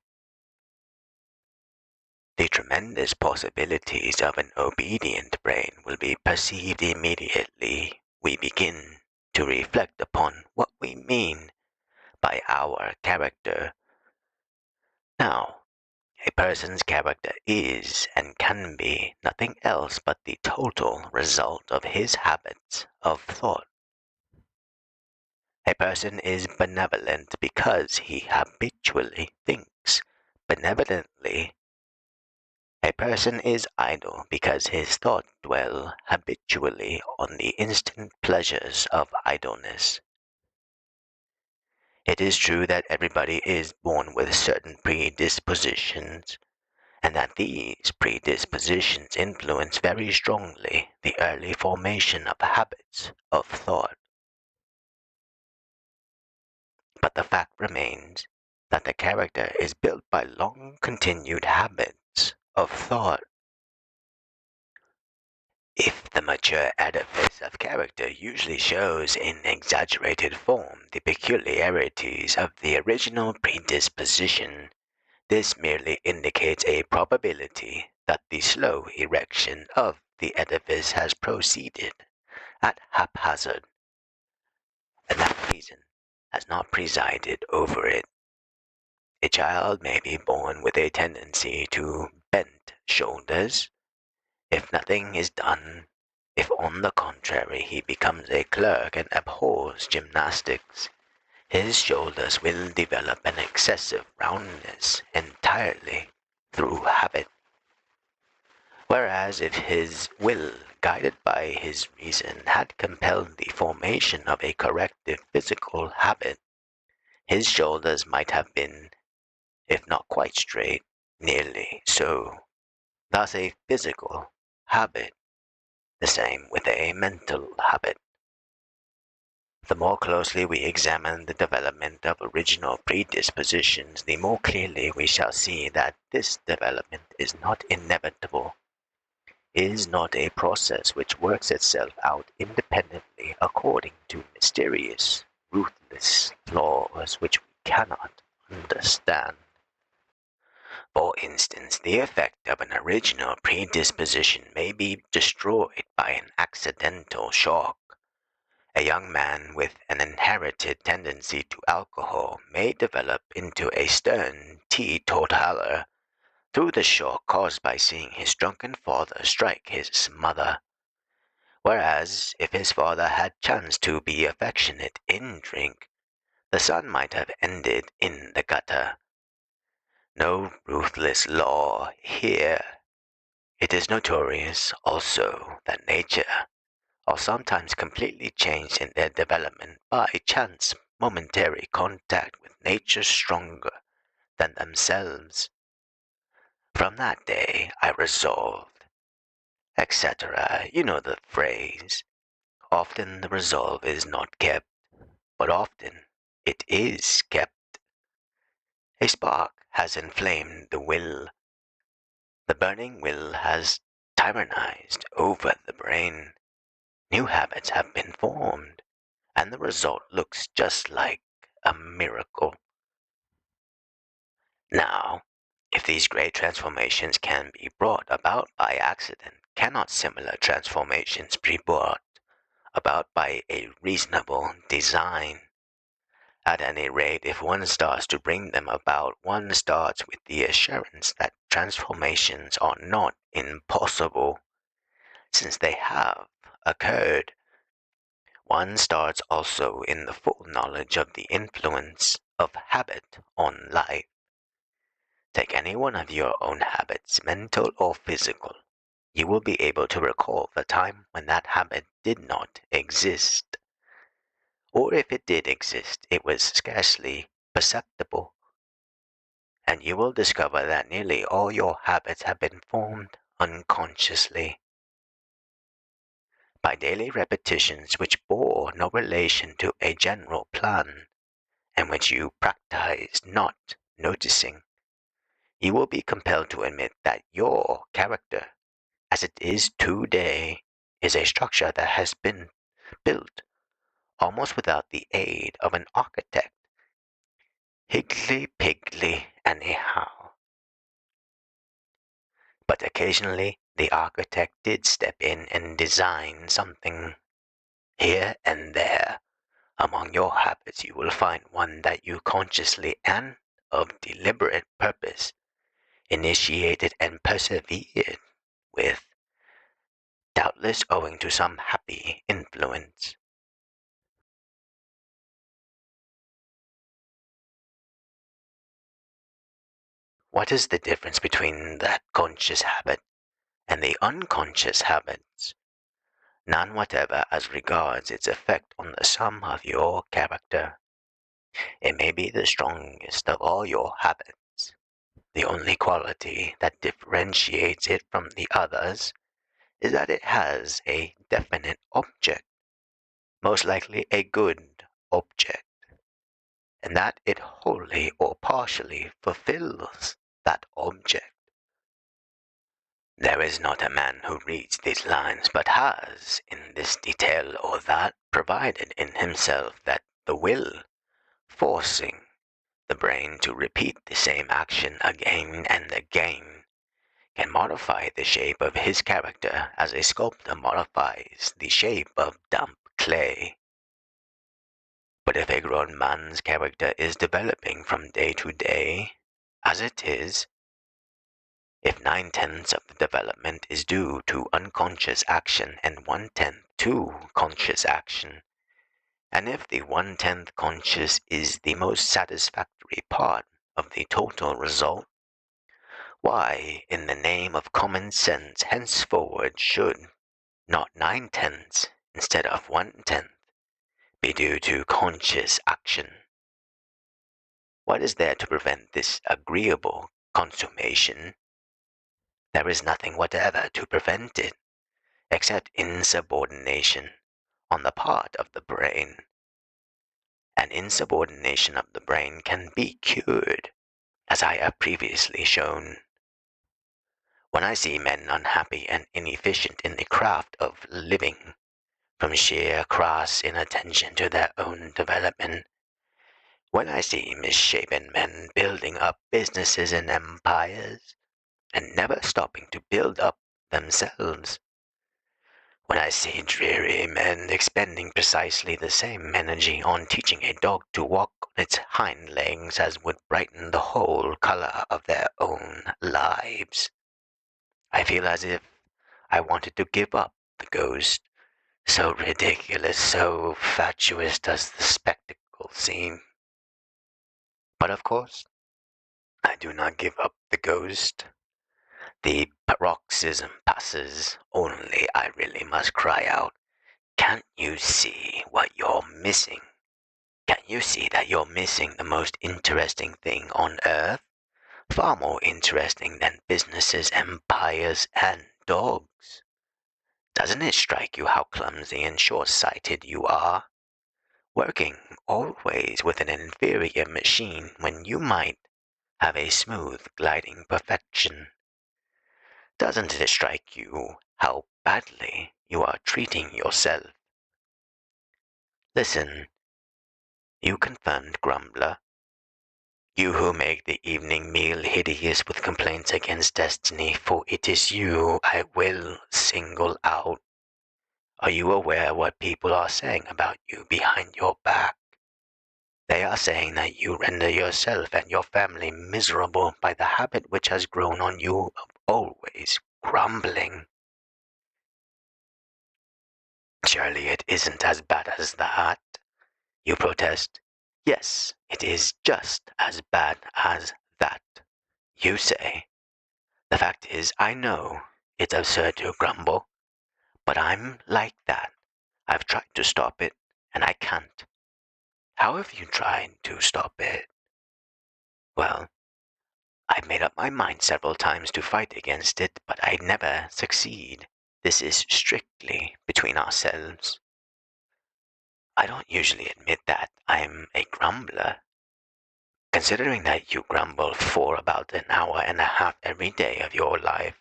The tremendous possibilities of an obedient brain will be perceived immediately we begin to reflect upon what we mean by our character. Now, a person's character is and can be nothing else but the total result of his habits of thought. A person is benevolent because he habitually thinks benevolently. A person is idle because his thoughts dwell habitually on the instant pleasures of idleness. It is true that everybody is born with certain predispositions, and that these predispositions influence very strongly the early formation of habits of thought. But the fact remains that the character is built by long continued habits of thought. If the mature edifice of character usually shows in exaggerated form the peculiarities of the original predisposition, this merely indicates a probability that the slow erection of the edifice has proceeded at haphazard, and that reason has not presided over it. A child may be born with a tendency to bent shoulders if nothing is done. If on the contrary he becomes a clerk and abhors gymnastics, his shoulders will develop an excessive roundness entirely through habit. Whereas if his will, guided by his reason, had compelled the formation of a corrective physical habit, his shoulders might have been, if not quite straight, nearly so. Thus a physical habit, the same with a mental habit. The more closely we examine the development of original predispositions, the more clearly we shall see that this development is not inevitable, is not a process which works itself out independently according to mysterious, ruthless laws which we cannot understand. For instance, the effect of an original predisposition may be destroyed by an accidental shock. A young man with an inherited tendency to alcohol may develop into a stern teetotaler through the shock caused by seeing his drunken father strike his mother. Whereas, if his father had chanced to be affectionate in drink, the son might have ended in the gutter. No ruthless law here. It is notorious, also, that nature are sometimes completely changed in their development by chance momentary contact with nature stronger than themselves. From that day I resolved, etc. You know the phrase. Often the resolve is not kept, but often it is kept. A spark has inflamed the will. The burning will has tyrannized over the brain. New habits have been formed, and the result looks just like a miracle. Now, if these great transformations can be brought about by accident, cannot similar transformations be brought about by a reasonable design? At any rate, if one starts to bring them about, one starts with the assurance that transformations are not impossible, since they have occurred. One starts also in the full knowledge of the influence of habit on life. Take any one of your own habits, mental or physical. You will be able to recall the time when that habit did not exist. Or if it did exist, it was scarcely perceptible. And you will discover that nearly all your habits have been formed unconsciously by daily repetitions which bore no relation to a general plan, and which you practiced not noticing. You will be compelled to admit that your character, as it is today, is a structure that has been built almost without the aid of an architect. Higgly-piggly anyhow. But occasionally the architect did step in and design something. Here and there among your habits you will find one that you consciously and of deliberate purpose initiated and persevered with, doubtless owing to some happy influence. What is the difference between that conscious habit and the unconscious habits? None whatever as regards its effect on the sum of your character. It may be the strongest of all your habits. The only quality that differentiates it from the others is that it has a definite object, most likely a good object, and that it wholly or partially fulfills that object. There is not a man who reads these lines but has, in this detail or that, provided in himself that the will, forcing the brain to repeat the same action again and again, can modify the shape of his character as a sculptor modifies the shape of damp clay. But if a grown man's character is developing from day to day, as it is, if 9/10 of the development is due to unconscious action and 1/10 to conscious action, and if the 1/10 conscious is the most satisfactory part of the total result, why, in the name of common sense, henceforward should not 9/10 instead of 1/10 be due to conscious action? What is there to prevent this agreeable consummation? There is nothing whatever to prevent it, except insubordination on the part of the brain. And insubordination of the brain can be cured, as I have previously shown. When I see men unhappy and inefficient in the craft of living, from sheer crass inattention to their own development, when I see misshapen men building up businesses and empires, and never stopping to build up themselves, when I see dreary men expending precisely the same energy on teaching a dog to walk on its hind legs as would brighten the whole color of their own lives, I feel as if I wanted to give up the ghost. So ridiculous, so fatuous does the spectacle seem. But of course, I do not give up the ghost. The paroxysm passes, only I really must cry out, "Can't you see what you're missing? Can't you see that you're missing the most interesting thing on earth? Far more interesting than businesses, empires, and dogs. Doesn't it strike you how clumsy and short-sighted you are? Working always with an inferior machine when you might have a smooth gliding perfection. Doesn't it strike you how badly you are treating yourself? Listen, you confirmed grumbler, you who make the evening meal hideous with complaints against destiny, for it is you I will single out. Are you aware what people are saying about you behind your back? They are saying that you render yourself and your family miserable by the habit which has grown on you of always grumbling. Surely it isn't as bad as that, you protest. Yes, it is just as bad as that, you say. The fact is, I know it's absurd to grumble, but I'm like that. I've tried to stop it, and I can't. How have you tried to stop it? Well, I've made up my mind several times to fight against it, but I never succeed. This is strictly between ourselves. I don't usually admit that I'm a grumbler, considering that you grumble for about an hour and a half every day of your life.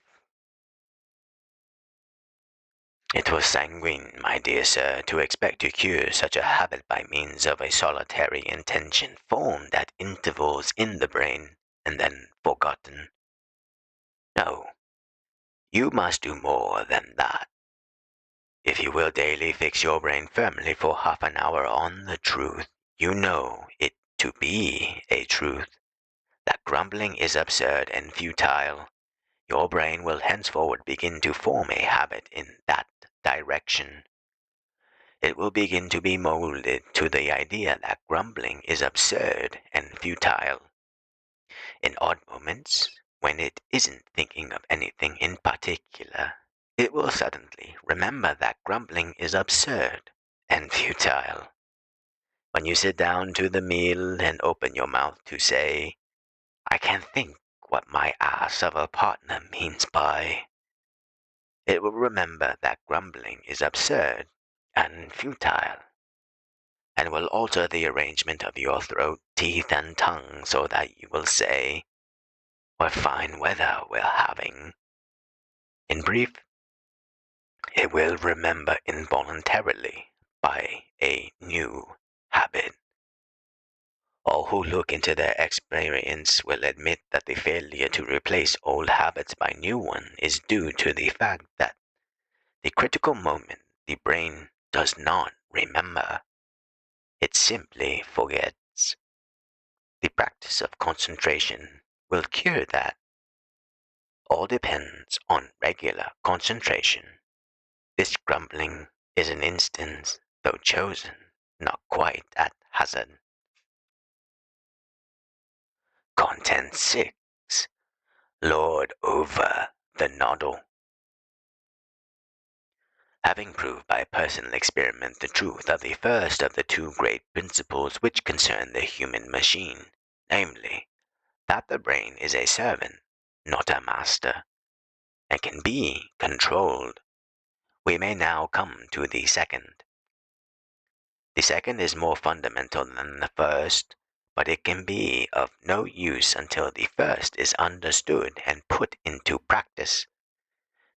It was sanguine, my dear sir, to expect to cure such a habit by means of a solitary intention formed at intervals in the brain, and then forgotten. No, you must do more than that. If you will daily fix your brain firmly for half an hour on the truth, you know it to be a truth, that grumbling is absurd and futile, your brain will henceforward begin to form a habit in that direction. It will begin to be molded to the idea that grumbling is absurd and futile. In odd moments, when it isn't thinking of anything in particular, it will suddenly remember that grumbling is absurd and futile. When you sit down to the meal and open your mouth to say, I can't think what my ass of a partner means by, it will remember that grumbling is absurd and futile, and will alter the arrangement of your throat, teeth, and tongue so that you will say, what fine weather we're having. In brief, it will remember involuntarily by a new habit. All who look into their experience will admit that the failure to replace old habits by new ones is due to the fact that the critical moment the brain does not remember. It simply forgets. The practice of concentration will cure that. All depends on regular concentration. This grumbling is an instance, though chosen, not quite at hazard. Content 6. Lord Over the Noddle. Having proved by personal experiment the truth of the first of the two great principles which concern the human machine, namely, that the brain is a servant, not a master, and can be controlled, we may now come to the second. The second is more fundamental than the first, but it can be of no use until the first is understood and put into practice.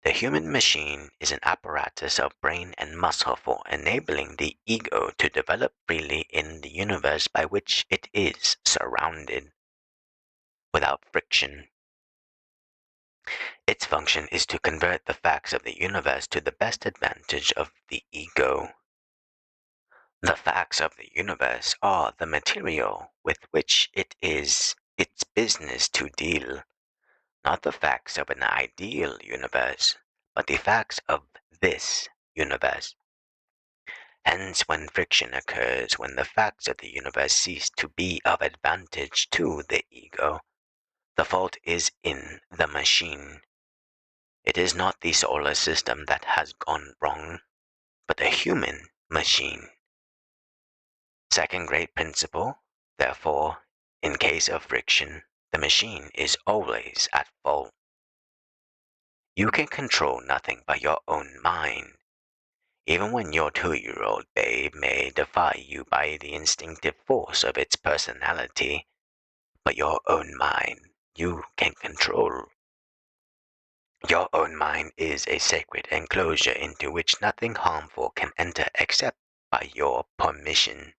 The human machine is an apparatus of brain and muscle for enabling the ego to develop freely in the universe by which it is surrounded, without friction. Its function is to convert the facts of the universe to the best advantage of the ego. The facts of the universe are the material with which it is its business to deal, not the facts of an ideal universe, but the facts of this universe. Hence, when friction occurs, when the facts of the universe cease to be of advantage to the ego, the fault is in the machine. It is not the solar system that has gone wrong, but the human machine. Second great principle, therefore, in case of friction, the machine is always at fault. You can control nothing but your own mind, even when your 2-year-old babe may defy you by the instinctive force of its personality, but your own mind you can control. Your own mind is a sacred enclosure into which nothing harmful can enter except by your permission.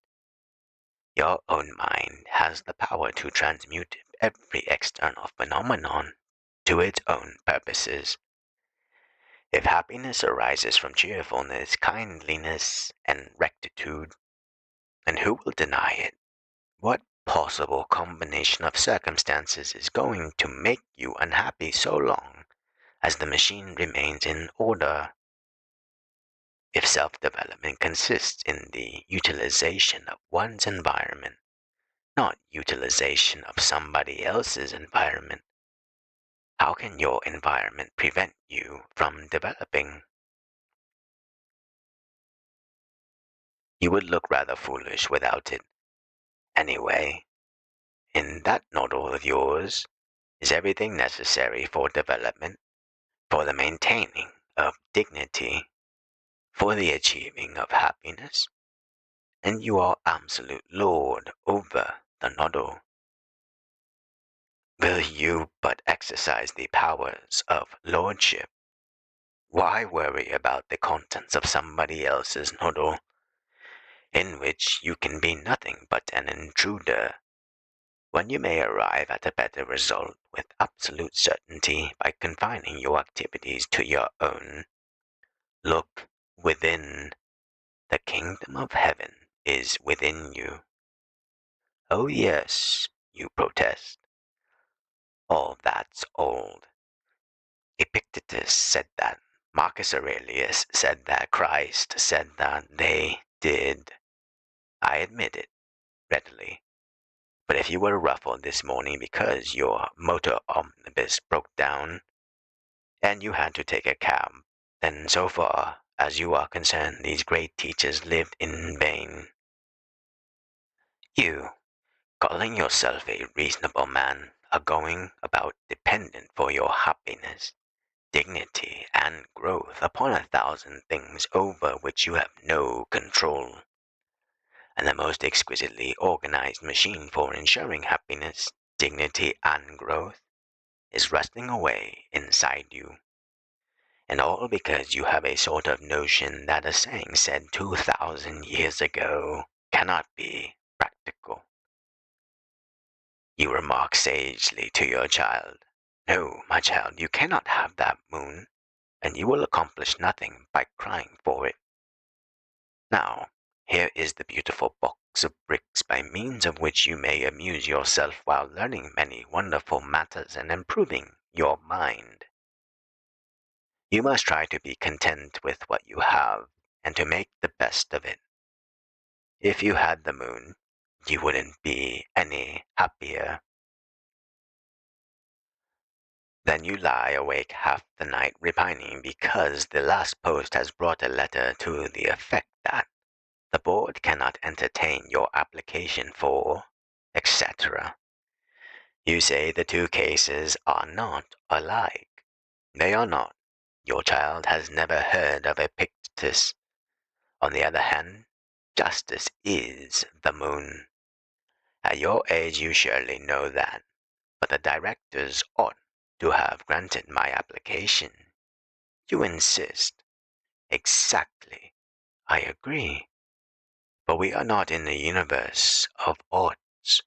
Your own mind has the power to transmute every external phenomenon to its own purposes. If happiness arises from cheerfulness, kindliness, and rectitude, and who will deny it? What possible combination of circumstances is going to make you unhappy so long as the machine remains in order? If self-development consists in the utilization of one's environment, not utilization of somebody else's environment, how can your environment prevent you from developing? You would look rather foolish without it. Anyway, in that noddle of yours is everything necessary for development, for the maintaining of dignity, for the achieving of happiness, and you are absolute lord over the noddle. Will you but exercise the powers of lordship? Why worry about the contents of somebody else's noddle, in which you can be nothing but an intruder, when you may arrive at a better result with absolute certainty by confining your activities to your own? Look within. The kingdom of heaven is within you. Oh yes, you protest. All that's old. Epictetus said that. Marcus Aurelius said that. Christ said that. They did. I admit it readily. But if you were ruffled this morning because your motor omnibus broke down and you had to take a cab, then so far as you are concerned, these great teachers lived in vain. calling yourself a reasonable man are going about dependent for your happiness, dignity, and growth upon 1,000 things over which you have no control. And the most exquisitely organized machine for ensuring happiness, dignity, and growth is rusting away inside you. And all because you have a sort of notion that a saying said 2,000 years ago cannot be practical. You remark sagely to your child, "No, my child, you cannot have that moon, and you will accomplish nothing by crying for it. Now, here is the beautiful box of bricks by means of which you may amuse yourself while learning many wonderful matters and improving your mind. You must try to be content with what you have and to make the best of it. If you had the moon, you wouldn't be any happier. Then you lie awake half the night repining because the last post has brought a letter to the effect that the board cannot entertain your application for, etc. You say the two cases are not alike. They are not. Your child has never heard of Epictetus. On the other hand, justice is the moon. At your age you surely know that, but the directors ought to have granted my application. You insist. Exactly. I agree. But we are not in the universe of oughts.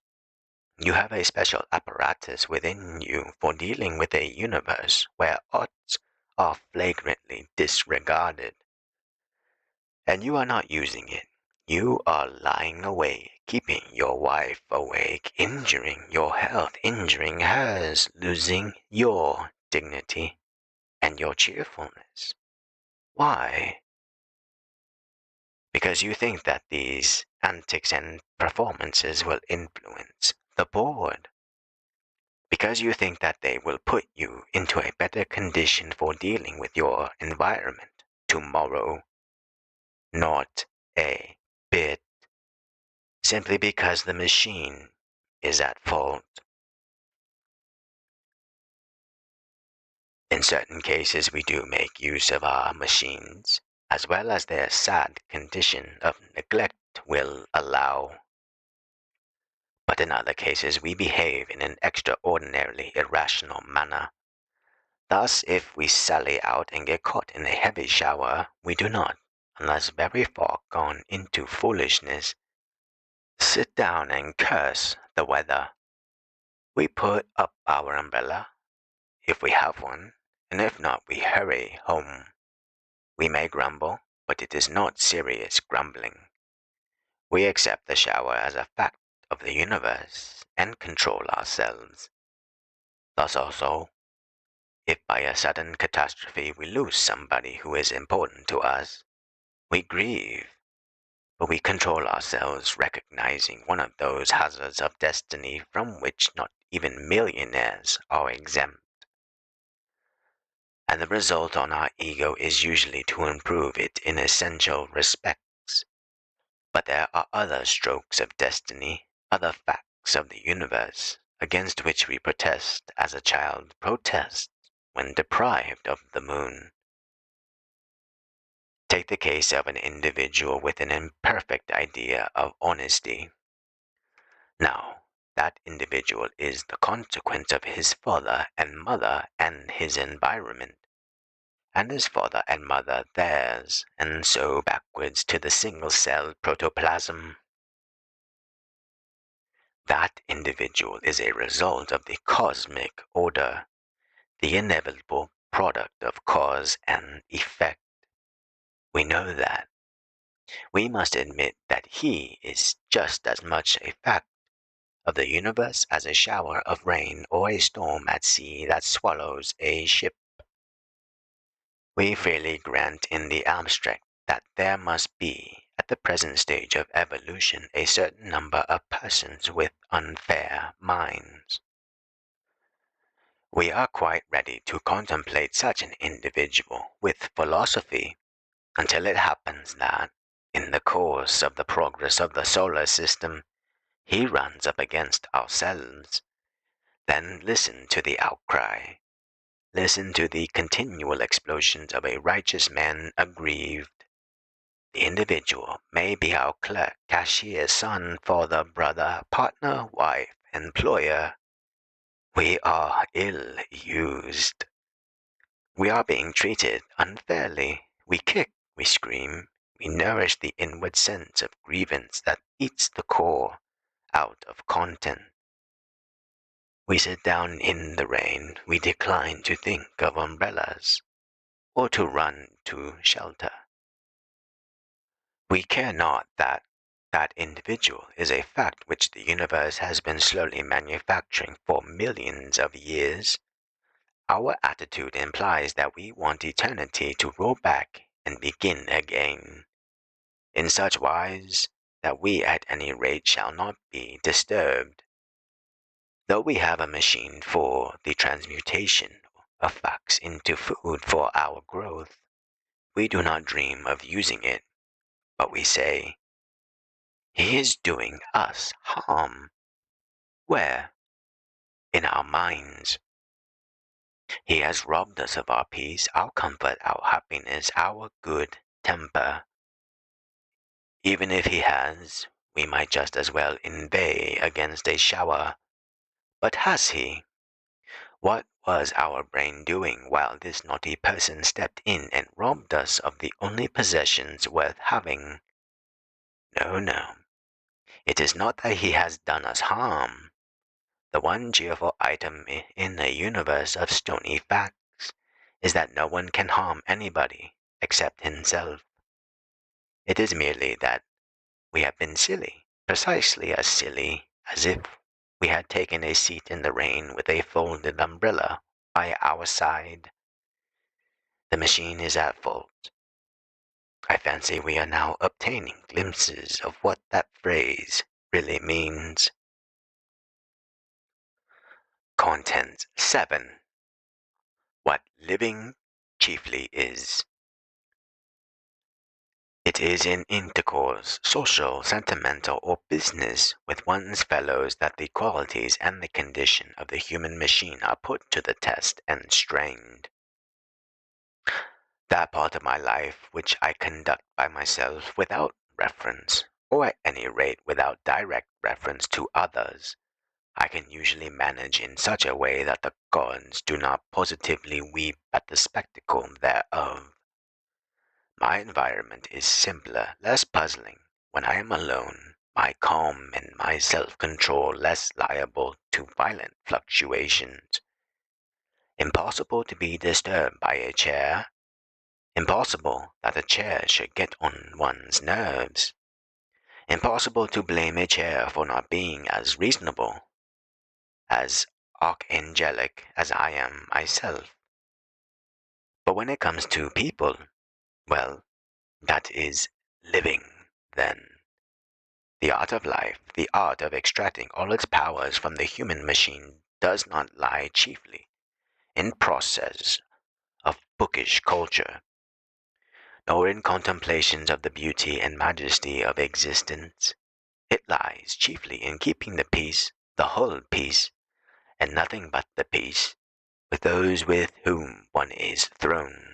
You have a special apparatus within you for dealing with a universe where oughts are flagrantly disregarded. And you are not using it. You are lying awake, keeping your wife awake, injuring your health, injuring hers, losing your dignity and your cheerfulness. Why? Because you think that these antics and performances will influence the board. Because you think that they will put you into a better condition for dealing with your environment tomorrow. Not a bit. Simply because the machine is at fault. In certain cases, we do make use of our machines, as well as their sad condition of neglect will allow. But in other cases, we behave in an extraordinarily irrational manner. Thus, if we sally out and get caught in a heavy shower, we do not, unless very far gone into foolishness, sit down and curse the weather. We put up our umbrella, if we have one, and if not, we hurry home. We may grumble, but it is not serious grumbling. We accept the shower as a fact of the universe and control ourselves. Thus also, if by a sudden catastrophe we lose somebody who is important to us, we grieve, but we control ourselves, recognizing one of those hazards of destiny from which not even millionaires are exempt. And the result on our ego is usually to improve it in essential respects. But there are other strokes of destiny, other facts of the universe, against which we protest as a child protests when deprived of the moon. Take the case of an individual with an imperfect idea of honesty. Now, that individual is the consequence of his father and mother and his environment, and his father and mother theirs, and so backwards to the single-celled protoplasm. That individual is a result of the cosmic order, the inevitable product of cause and effect. We know that. We must admit that he is just as much a fact of the universe as a shower of rain or a storm at sea that swallows a ship. We freely grant in the abstract that there must be, at the present stage of evolution, a certain number of persons with unfair minds. We are quite ready to contemplate such an individual with philosophy until it happens that, in the course of the progress of the solar system, he runs up against ourselves. Then listen to the outcry. Listen to the continual explosions of a righteous man aggrieved. The individual may be our clerk, cashier, son, father, brother, partner, wife, employer. We are ill-used. We are being treated unfairly. We kick, we scream, we nourish the inward sense of grievance that eats the core out of content. We sit down in the rain, we decline to think of umbrellas, or to run to shelter. We care not that that individual is a fact which the universe has been slowly manufacturing for millions of years. Our attitude implies that we want eternity to roll back and begin again, in such wise that we at any rate shall not be disturbed. Though we have a machine for the transmutation of facts into food for our growth, we do not dream of using it, but we say, "He is doing us harm." Where? In our minds. He has robbed us of our peace, our comfort, our happiness, our good temper. Even if he has, we might just as well inveigh against a shower. But has he? What was our brain doing while this naughty person stepped in and robbed us of the only possessions worth having? No, no. It is not that he has done us harm. The one cheerful item in a universe of stony facts is that no one can harm anybody except himself. It is merely that we have been silly, precisely as silly as if we had taken a seat in the rain with a folded umbrella by our side. The machine is at fault. I fancy we are now obtaining glimpses of what that phrase really means. Content 7. What living chiefly is. It is in intercourse, social, sentimental, or business with one's fellows that the qualities and the condition of the human machine are put to the test and strained. That part of my life which I conduct by myself without reference, or at any rate without direct reference to others, I can usually manage in such a way that the gods do not positively weep at the spectacle thereof. My environment is simpler, less puzzling. When I am alone, my calm and my self-control less liable to violent fluctuations. Impossible to be disturbed by a chair. Impossible that a chair should get on one's nerves. Impossible to blame a chair for not being as reasonable, as archangelic as I am myself. But when it comes to people, well, that is living, then. The art of life, the art of extracting all its powers from the human machine, does not lie chiefly in process of bookish culture, nor in contemplations of the beauty and majesty of existence. It lies chiefly in keeping the peace, the whole peace, and nothing but the peace, with those with whom one is thrown.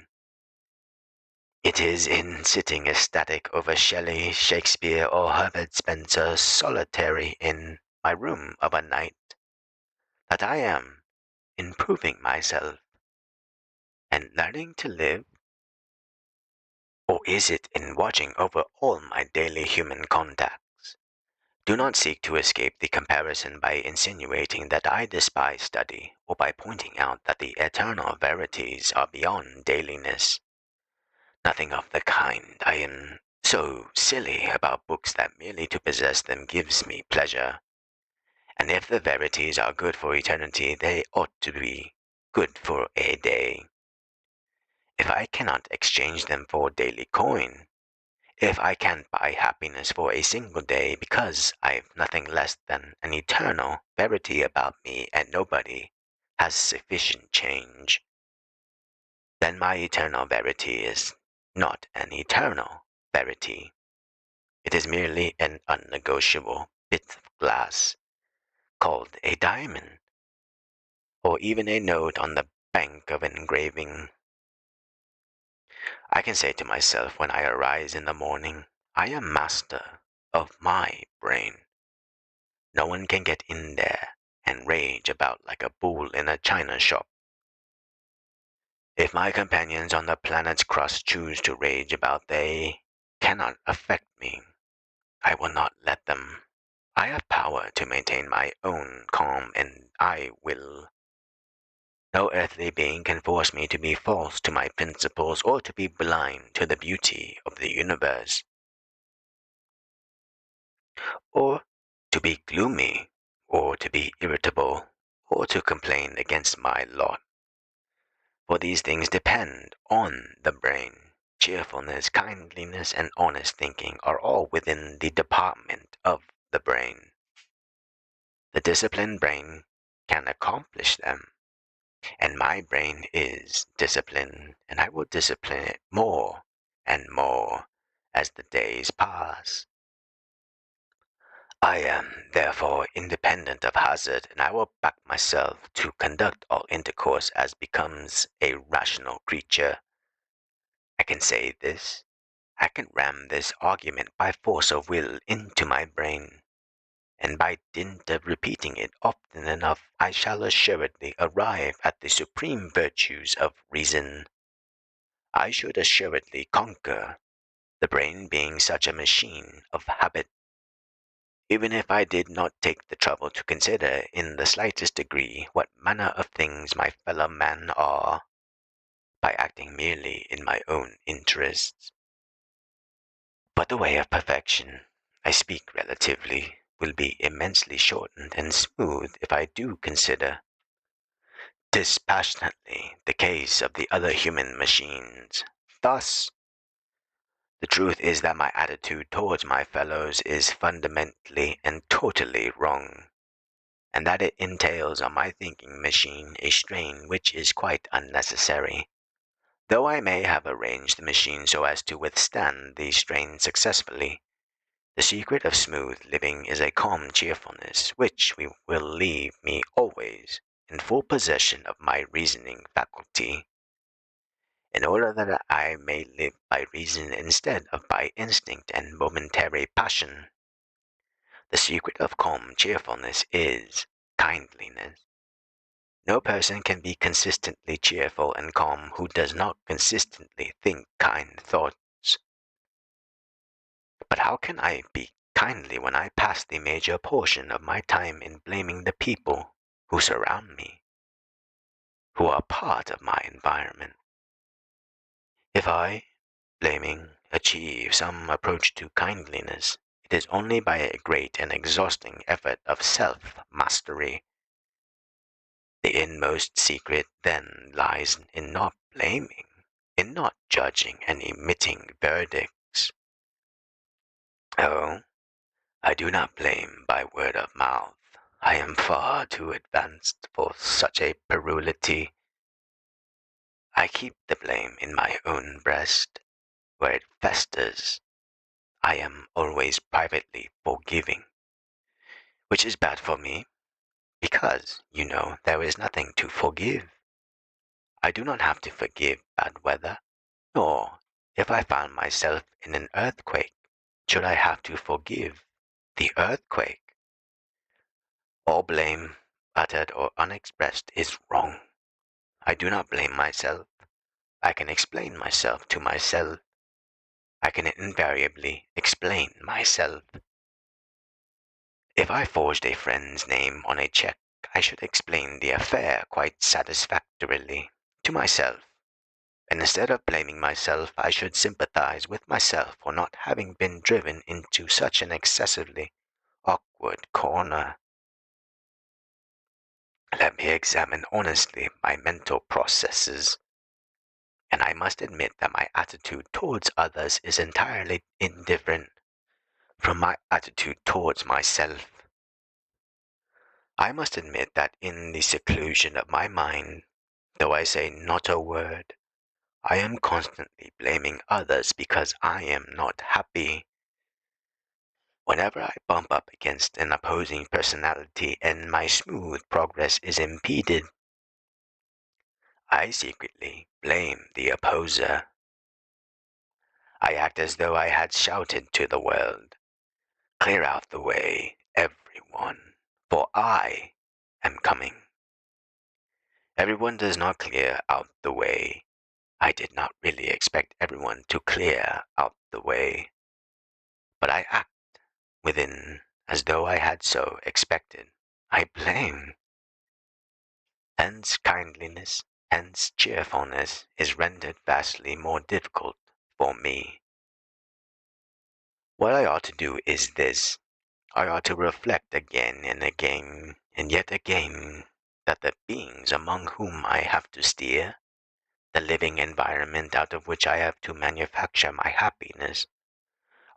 It is in sitting ecstatic over Shelley, Shakespeare, or Herbert Spencer solitary in my room of a night that I am improving myself and learning to live? Or is it in watching over all my daily human contacts? Do not seek to escape the comparison by insinuating that I despise study, or by pointing out that the eternal verities are beyond dailiness. Nothing of the kind. I am so silly about books that merely to possess them gives me pleasure. And if the verities are good for eternity, they ought to be good for a day. If I cannot exchange them for daily coin, if I can't buy happiness for a single day because I've nothing less than an eternal verity about me and nobody has sufficient change, then my eternal verity is not an eternal verity. It is merely an unnegotiable bit of glass called a diamond, or even a note on the bank of an engraving. I can say to myself when I arise in the morning, I am master of my brain. No one can get in there and rage about like a bull in a china shop. If my companions on the planet's crust choose to rage about, they cannot affect me. I will not let them. I have power to maintain my own calm, and I will. No earthly being can force me to be false to my principles or to be blind to the beauty of the universe, or to be gloomy, or to be irritable, or to complain against my lot. For these things depend on the brain. Cheerfulness, kindliness, and honest thinking are all within the department of the brain. The disciplined brain can accomplish them, and my brain is disciplined, and I will discipline it more and more as the days pass. I am therefore independent of hazard, and I will back myself to conduct all intercourse as becomes a rational creature. I can say this. I can ram this argument by force of will into my brain, and by dint of repeating it often enough I shall assuredly arrive at the supreme virtues of reason. I should assuredly conquer, the brain being such a machine of habit. Even if I did not take the trouble to consider in the slightest degree what manner of things my fellow men are, by acting merely in my own interests. But the way of perfection, I speak relatively, will be immensely shortened and smooth if I do consider dispassionately the case of the other human machines. Thus, the truth is that my attitude towards my fellows is fundamentally and totally wrong, and that it entails on my thinking machine a strain which is quite unnecessary, though I may have arranged the machine so as to withstand the strain successfully. The secret of smooth living is a calm cheerfulness which will leave me always in full possession of my reasoning faculty, in order that I may live by reason instead of by instinct and momentary passion. The secret of calm cheerfulness is kindliness. No person can be consistently cheerful and calm who does not consistently think kind thoughts. But how can I be kindly when I pass the major portion of my time in blaming the people who surround me, who are part of my environment? If I, blaming, achieve some approach to kindliness, it is only by a great and exhausting effort of self-mastery. The inmost secret then lies in not blaming, in not judging and emitting verdicts. Oh, I do not blame by word of mouth. I am far too advanced for such a puerility. I keep the blame in my own breast, where it festers. I am always privately forgiving, which is bad for me, because, there is nothing to forgive. I do not have to forgive bad weather, nor, if I found myself in an earthquake, should I have to forgive the earthquake. All blame, uttered or unexpressed, is wrong. I do not blame myself. I can explain myself to myself. I can invariably explain myself. If I forged a friend's name on a check, I should explain the affair quite satisfactorily to myself, and instead of blaming myself, I should sympathize with myself for not having been driven into such an excessively awkward corner. Let me examine honestly my mental processes, and I must admit that my attitude towards others is entirely indifferent from my attitude towards myself. I must admit that in the seclusion of my mind, though I say not a word, I am constantly blaming others because I am not happy. Whenever I bump up against an opposing personality and my smooth progress is impeded, I secretly blame the opposer. I act as though I had shouted to the world, "Clear out the way, everyone, for I am coming." Everyone does not clear out the way. I did not really expect everyone to clear out the way, but I act within as though I had so expected. I blame. Hence kindliness, hence cheerfulness is rendered vastly more difficult for me. What I ought to do is this. I ought to reflect again and again and yet again that the beings among whom I have to steer, the living environment out of which I have to manufacture my happiness,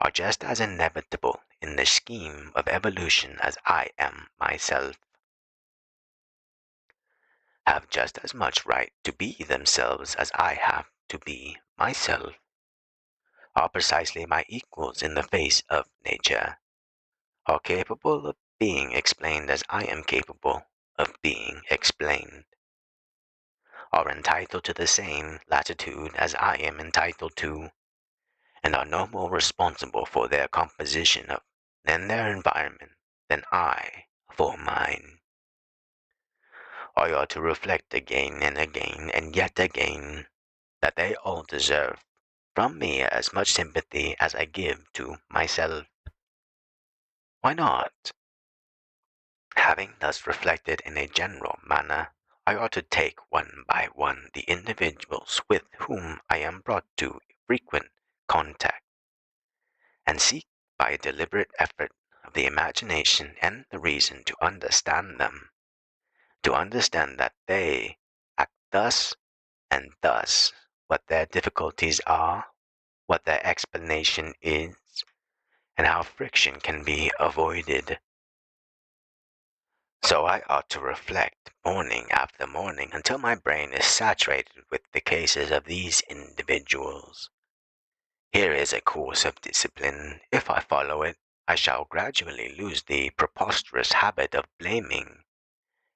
are just as inevitable in the scheme of evolution as I am myself, have just as much right to be themselves as I have to be myself, are precisely my equals in the face of nature, are capable of being explained as I am capable of being explained, are entitled to the same latitude as I am entitled to, and are no more responsible for their composition of than their environment than I for mine. I ought to reflect again and again and yet again that they all deserve from me as much sympathy as I give to myself. Why not? Having thus reflected in a general manner, I ought to take one by one the individuals with whom I am brought to frequent contact, and seek by a deliberate effort of the imagination and the reason to understand them, to understand that they act thus and thus, what their difficulties are, what their explanation is, and how friction can be avoided. So I ought to reflect morning after morning until my brain is saturated with the cases of these individuals. Here is a course of discipline. If I follow it, I shall gradually lose the preposterous habit of blaming,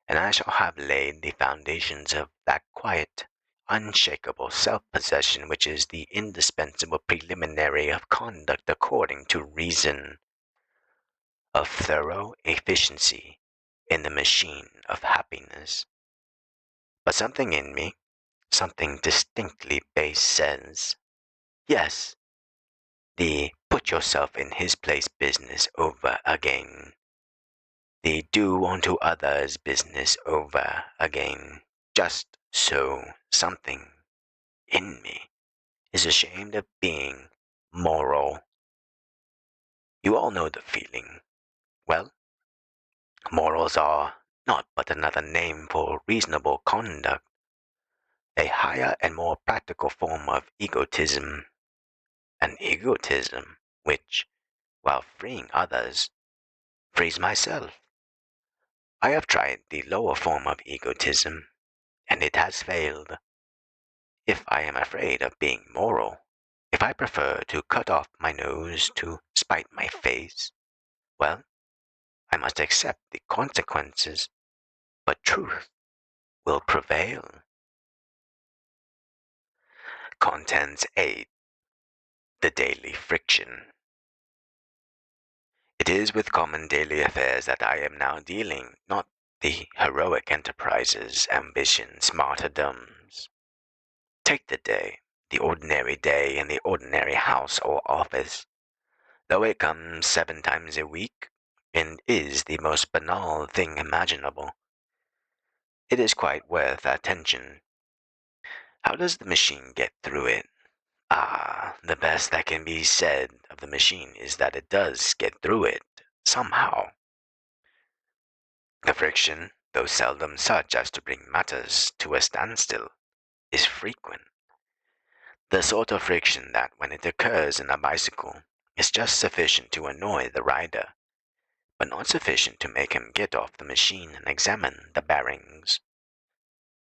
and I shall have laid the foundations of that quiet, unshakable self-possession which is the indispensable preliminary of conduct according to reason, of thorough efficiency in the machine of happiness. But something in me, something distinctly base says, yes, the put yourself in his place business over again, the do unto others business over again. Just so something in me is ashamed of being moral. You all know the feeling. Well, morals are not but another name for reasonable conduct, a higher and more practical form of egotism, an egotism which, while freeing others, frees myself. I have tried the lower form of egotism, and it has failed. If I am afraid of being moral, if I prefer to cut off my nose to spite my face, well, I must accept the consequences, but truth will prevail. Contents 8. The daily friction. It is with common daily affairs that I am now dealing, not the heroic enterprises, ambitions, martyrdoms. Take the ordinary day in the ordinary house or office, though it comes 7 times a week, and is the most banal thing imaginable. It is quite worth attention. How does the machine get through it? Ah, the best that can be said of the machine is that it does get through it, somehow. The friction, though seldom such as to bring matters to a standstill, is frequent. The sort of friction that, when it occurs in a bicycle, is just sufficient to annoy the rider, but not sufficient to make him get off the machine and examine the bearings.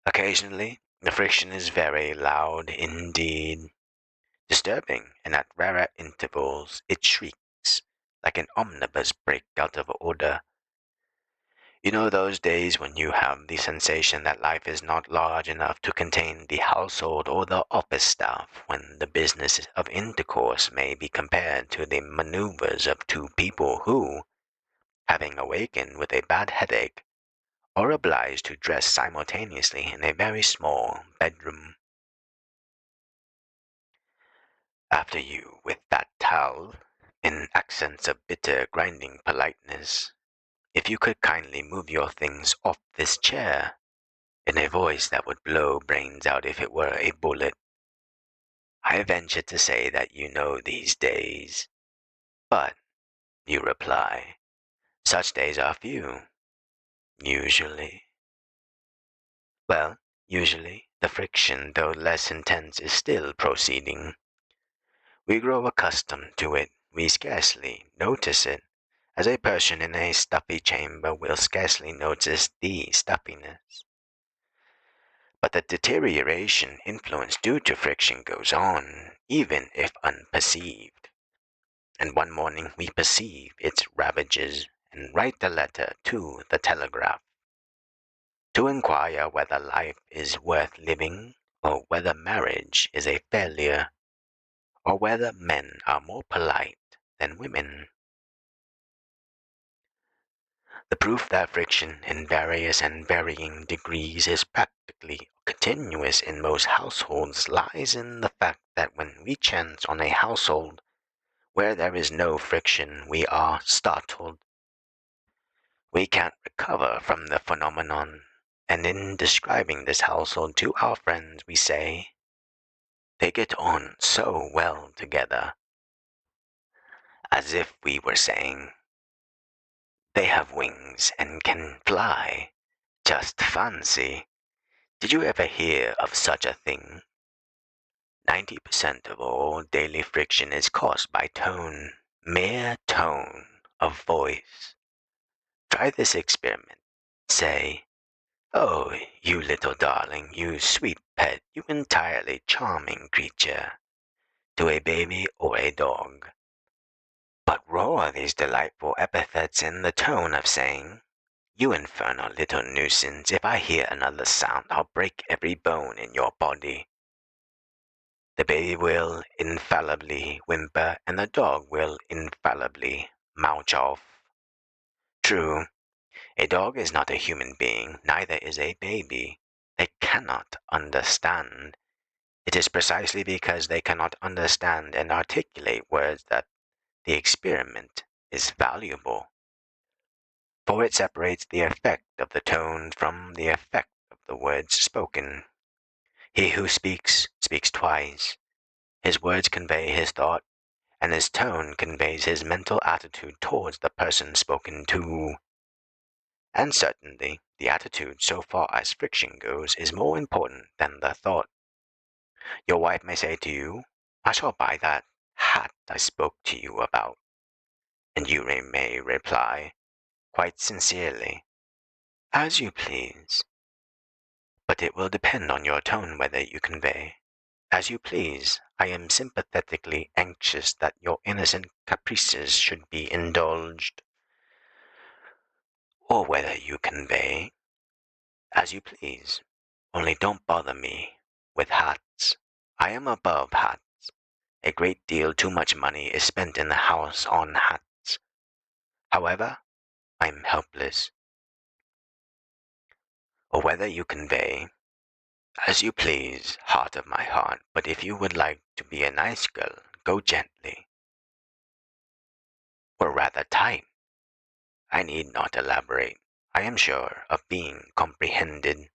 Occasionally, the friction is very loud indeed, disturbing, and at rarer intervals it shrieks, like an omnibus brake out of order. You know those days when you have the sensation that life is not large enough to contain the household or the office staff, when the business of intercourse may be compared to the maneuvers of two people who, having awakened with a bad headache, are obliged to dress simultaneously in a very small bedroom. After you, with that towel, in accents of bitter grinding politeness, if you could kindly move your things off this chair, in a voice that would blow brains out if it were a bullet. I venture to say that you know these days. But, you reply, such days are few. Usually. Well, usually, the friction, though less intense, is still proceeding. We grow accustomed to it. We scarcely notice it, as a person in a stuffy chamber will scarcely notice the stuffiness. But the deterioration influence due to friction goes on, even if unperceived. And one morning we perceive its ravages and write a letter to the telegraph to inquire whether life is worth living, or whether marriage is a failure, or whether men are more polite than women. The proof that friction in various and varying degrees is practically continuous in most households lies in the fact that when we chance on a household where there is no friction, we are startled. We can't recover from the phenomenon, and in describing this household to our friends, we say, "They get on so well together," as if we were saying, "They have wings and can fly. Just fancy. Did you ever hear of such a thing?" 90% of all daily friction is caused by tone, mere tone of voice. Try this experiment. Say, "Oh, you little darling, you sweet pet, you entirely charming creature," to a baby or a dog. But roar these delightful epithets in the tone of saying, "You infernal little nuisance, if I hear another sound, I'll break every bone in your body." The baby will infallibly whimper, and the dog will infallibly mouch off. True, a dog is not a human being, neither is a baby. They cannot understand. It is precisely because they cannot understand and articulate words that the experiment is valuable. For it separates the effect of the tone from the effect of the words spoken. He who speaks, speaks twice. His words convey his thought, and his tone conveys his mental attitude towards the person spoken to. And certainly, the attitude, so far as friction goes, is more important than the thought. Your wife may say to you, "I shall buy that hat I spoke to you about," and you may reply, quite sincerely, "As you please." But it will depend on your tone whether you convey, "As you please, I am sympathetically anxious that your innocent caprices should be indulged," or whether you convey, "As you please, only don't bother me with hats. I am above hats. A great deal too much money is spent in the house on hats. However, I'm helpless." Or whether you convey, "As you please, heart of my heart, but if you would like to be a nice girl, go gently." Or rather tight. I need not elaborate. I am sure of being comprehended.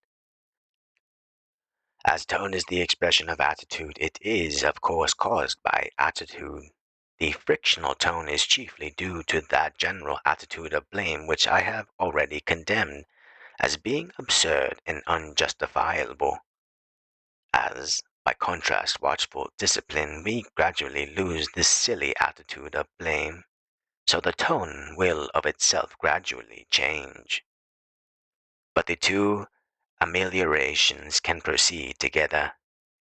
As tone is the expression of attitude, it is, of course, caused by attitude. The frictional tone is chiefly due to that general attitude of blame which I have already condemned as being absurd and unjustifiable. As, by contrast, watchful discipline, we gradually lose this silly attitude of blame, so the tone will of itself gradually change. But the two ameliorations can proceed together,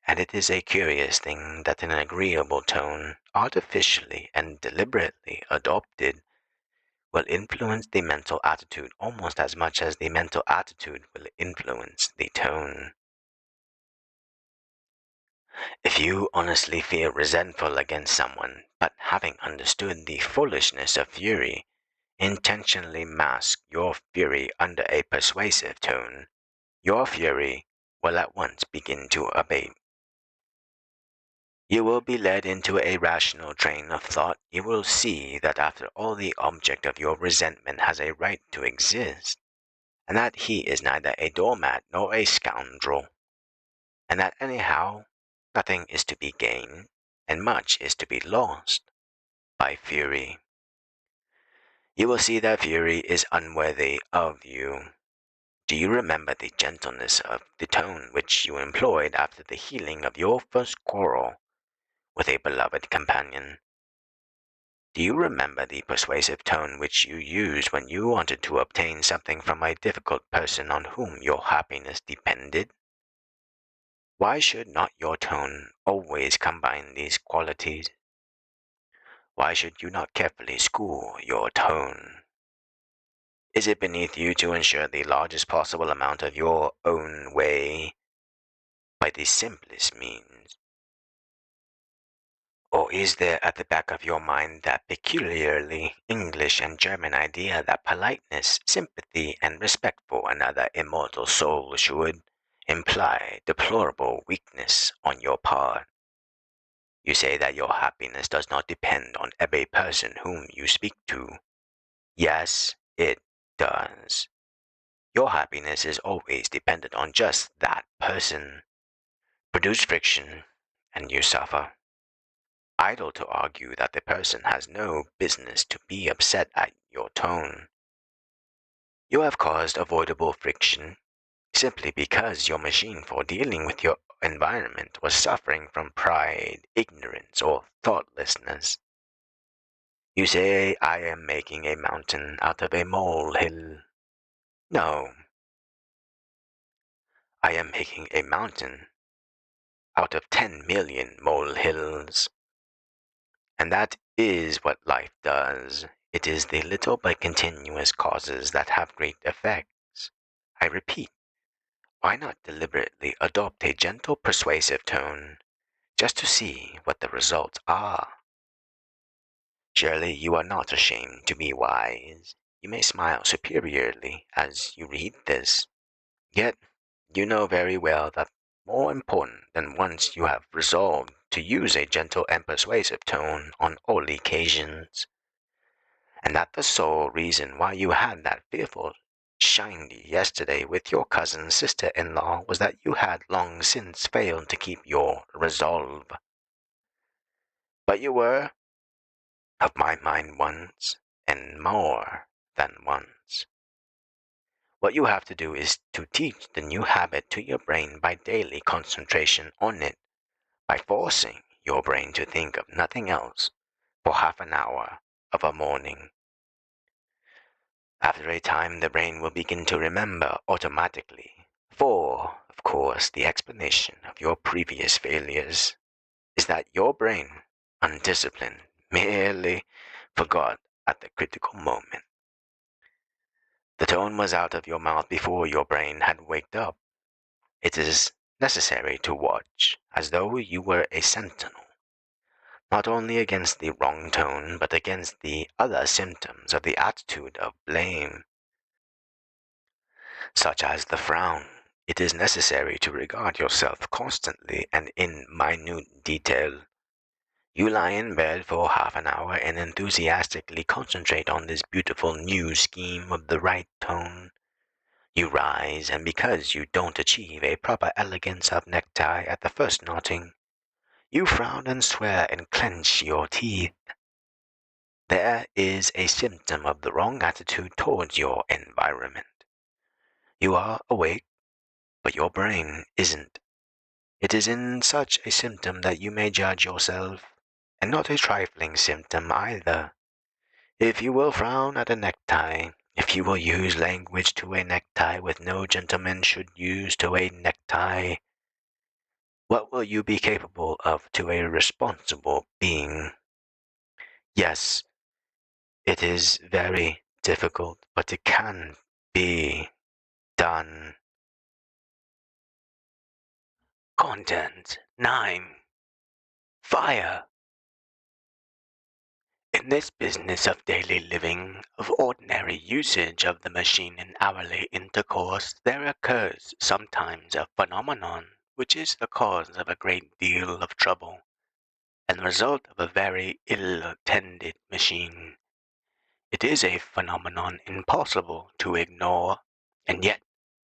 And it is a curious thing that an agreeable tone, artificially and deliberately adopted, will influence the mental attitude almost as much as the mental attitude will influence the tone. If you honestly feel resentful against someone, but having understood the foolishness of fury, intentionally mask your fury under a persuasive tone, your fury will at once begin to abate. You will be led into a rational train of thought. You will see that after all, the object of your resentment has a right to exist, and that he is neither a doormat nor a scoundrel, and that anyhow nothing is to be gained, and much is to be lost, by fury. You will see that fury is unworthy of you. Do you remember the gentleness of the tone which you employed after the healing of your first quarrel with a beloved companion? Do you remember the persuasive tone which you used when you wanted to obtain something from a difficult person on whom your happiness depended? Why should not your tone always combine these qualities? Why should you not carefully school your tone? Is it beneath you to ensure the largest possible amount of your own way by the simplest means? Or is there at the back of your mind that peculiarly English and German idea that politeness, sympathy, and respect for another immortal soul should imply deplorable weakness on your part? You say that your happiness does not depend on every person whom you speak to. Yes, it does. Your happiness is always dependent on just that person. Produce friction, and you suffer. Idle to argue that the person has no business to be upset at your tone. You have caused avoidable friction simply because your machine for dealing with your environment was suffering from pride, ignorance, or thoughtlessness. You say I am making a mountain out of a molehill. No, I am making a mountain out of 10 million molehills. And that is what life does. It is the little but continuous causes that have great effects. I repeat, why not deliberately adopt a gentle persuasive tone, just to see what the results are? Surely you are not ashamed to be wise. You may smile superiorly as you read this. Yet you know very well that more important than once you have resolved to use a gentle and persuasive tone on all occasions, and that the sole reason why you had that fearful shindy yesterday with your cousin's sister-in-law was that you had long since failed to keep your resolve. But you were of my mind once, and more than once. What you have to do is to teach the new habit to your brain by daily concentration on it, by forcing your brain to think of nothing else for half an hour of a morning. After a time, the brain will begin to remember automatically, for, of course, the explanation of your previous failures is that your brain, undisciplined, merely forgot at the critical moment. The tone was out of your mouth before your brain had waked up. It is necessary to watch as though you were a sentinel, not only against the wrong tone, but against the other symptoms of the attitude of blame, such as the frown. It is necessary to regard yourself constantly and in minute detail. You lie in bed for half an hour and enthusiastically concentrate on this beautiful new scheme of the right tone. You rise, and because you don't achieve a proper elegance of necktie at the first knotting, you frown and swear and clench your teeth. There is a symptom of the wrong attitude towards your environment. You are awake, but your brain isn't. It is in such a symptom that you may judge yourself, and not a trifling symptom either. If you will frown at a necktie, if you will use language to a necktie which no gentleman should use to a necktie, What will you be capable of to a responsible being? Yes, it is very difficult, but it can be done. Content 9. Fire. In this business of daily living, of ordinary usage of the machine in hourly intercourse, there occurs sometimes a phenomenon which is the cause of a great deal of trouble, and the result of a very ill-tended machine. It is a phenomenon impossible to ignore, and yet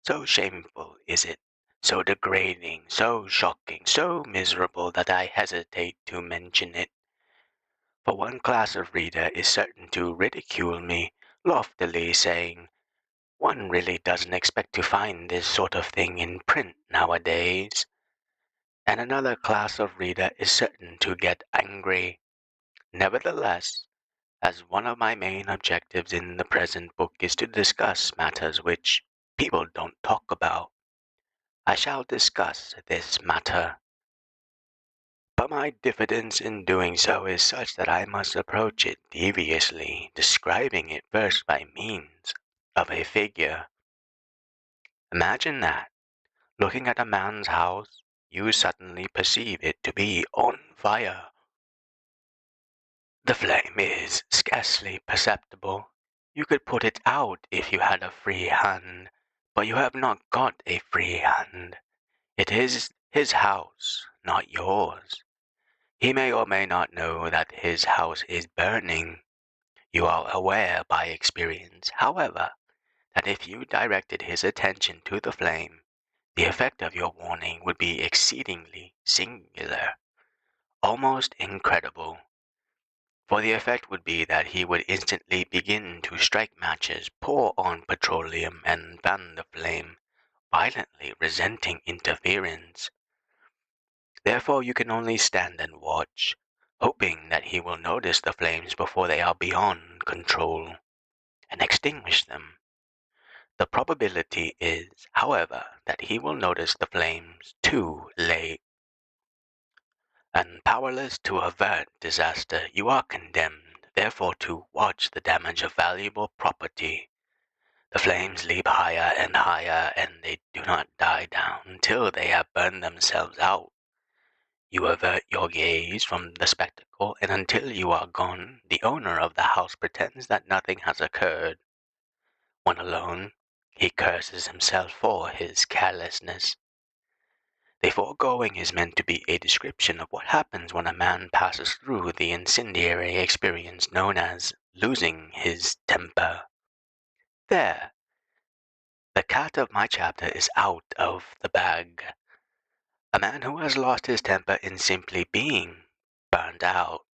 so shameful is it, so degrading, so shocking, so miserable that I hesitate to mention it. For one class of reader is certain to ridicule me, loftily saying, "One really doesn't expect to find this sort of thing in print nowadays." And another class of reader is certain to get angry. Nevertheless, as one of my main objectives in the present book is to discuss matters which people don't talk about, I shall discuss this matter. But my diffidence in doing so is such that I must approach it deviously, describing it first by means of a figure. Imagine that, looking at a man's house, you suddenly perceive it to be on fire. The flame is scarcely perceptible. You could put it out if you had a free hand, but you have not got a free hand. It is his house, not yours. He may or may not know that his house is burning. You are aware by experience, however, that if you directed his attention to the flame, the effect of your warning would be exceedingly singular, almost incredible. For the effect would be that he would instantly begin to strike matches, pour on petroleum, and fan the flame, violently resenting interference. Therefore you can only stand and watch, hoping that he will notice the flames before they are beyond control, and extinguish them. The probability is, however, that he will notice the flames too late. And powerless to avert disaster, you are condemned, therefore, to watch the damage of valuable property. The flames leap higher and higher, and they do not die down until they have burned themselves out. You avert your gaze from the spectacle, and until you are gone, the owner of the house pretends that nothing has occurred. When alone, he curses himself for his carelessness. The foregoing is meant to be a description of what happens when a man passes through the incendiary experience known as losing his temper. There, the cat of my chapter is out of the bag. A man who has lost his temper in simply being burned out.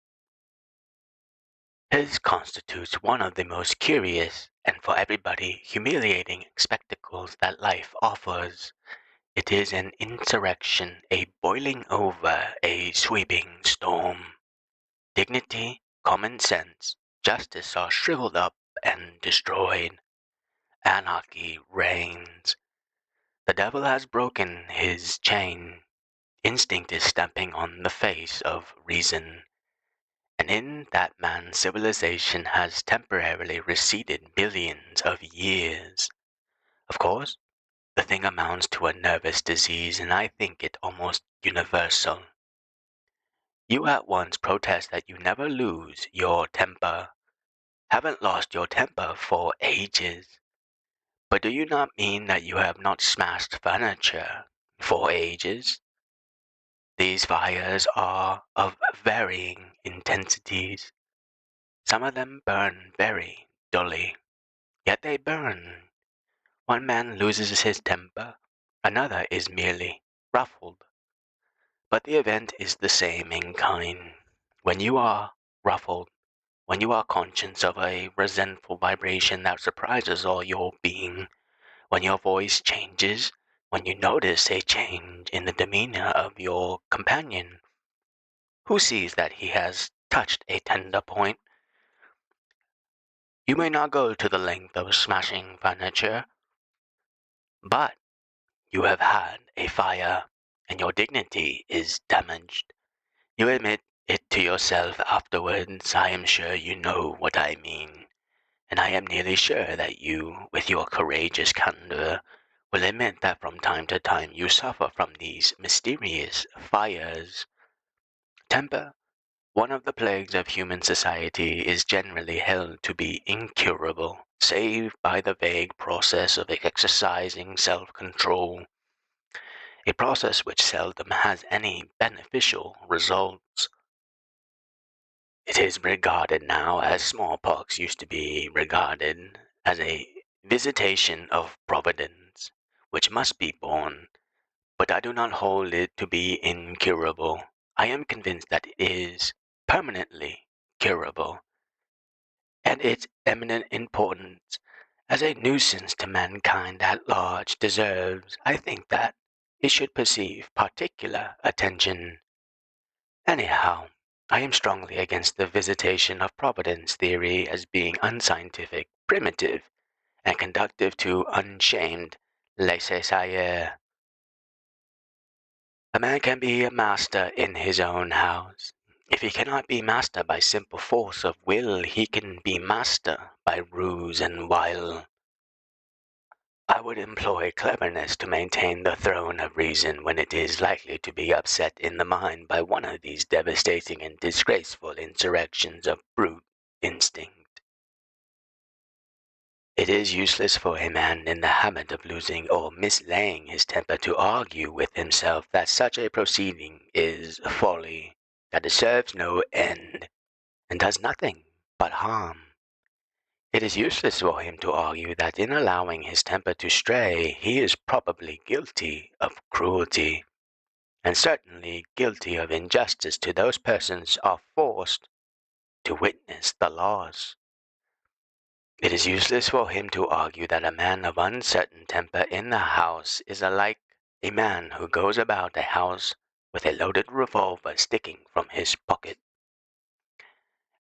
His constitutes one of the most curious and for everybody humiliating spectacles that life offers. It is an insurrection, a boiling over, a sweeping storm. Dignity, common sense, justice are shriveled up and destroyed. Anarchy reigns. The devil has broken his chain. Instinct is stamping on the face of reason. And in that man civilization has temporarily receded billions of years. Of course, the thing amounts to a nervous disease, and I think it almost universal. You at once protest that you never lose your temper. Haven't lost your temper for ages. But do you not mean that you have not smashed furniture for ages? These fires are of varying intensities. Some of them burn very dully, yet they burn. One man loses his temper, another is merely ruffled. But the event is the same in kind. When you are ruffled, when you are conscious of a resentful vibration that surprises all your being, when your voice changes, when you notice a change in the demeanor of your companion, who sees that he has touched a tender point, you may not go to the length of smashing furniture, but you have had a fire, and your dignity is damaged. You admit it to yourself afterwards. I am sure you know what I mean, and I am nearly sure that you, with your courageous candor, will admit that from time to time you suffer from these mysterious fires. Temper, one of the plagues of human society, is generally held to be incurable, save by the vague process of exercising self-control, a process which seldom has any beneficial results. It is regarded now as smallpox used to be regarded, as a visitation of Providence, which must be borne, but I do not hold it to be incurable. I am convinced that it is permanently curable, and its eminent importance as a nuisance to mankind at large deserves, I think, that it should perceive particular attention. Anyhow, I am strongly against the visitation of Providence theory as being unscientific, primitive, and conducive to unshamed laissez-faire. A man can be a master in his own house. If he cannot be master by simple force of will, he can be master by ruse and wile. I would employ cleverness to maintain the throne of reason when it is likely to be upset in the mind by one of these devastating and disgraceful insurrections of brute instinct. It is useless for a man in the habit of losing or mislaying his temper to argue with himself that such a proceeding is folly, that it serves no end, and does nothing but harm. It is useless for him to argue that in allowing his temper to stray, he is probably guilty of cruelty, and certainly guilty of injustice to those persons who are forced to witness the loss. It is useless for him to argue that a man of uncertain temper in the house is alike a man who goes about a house with a loaded revolver sticking from his pocket,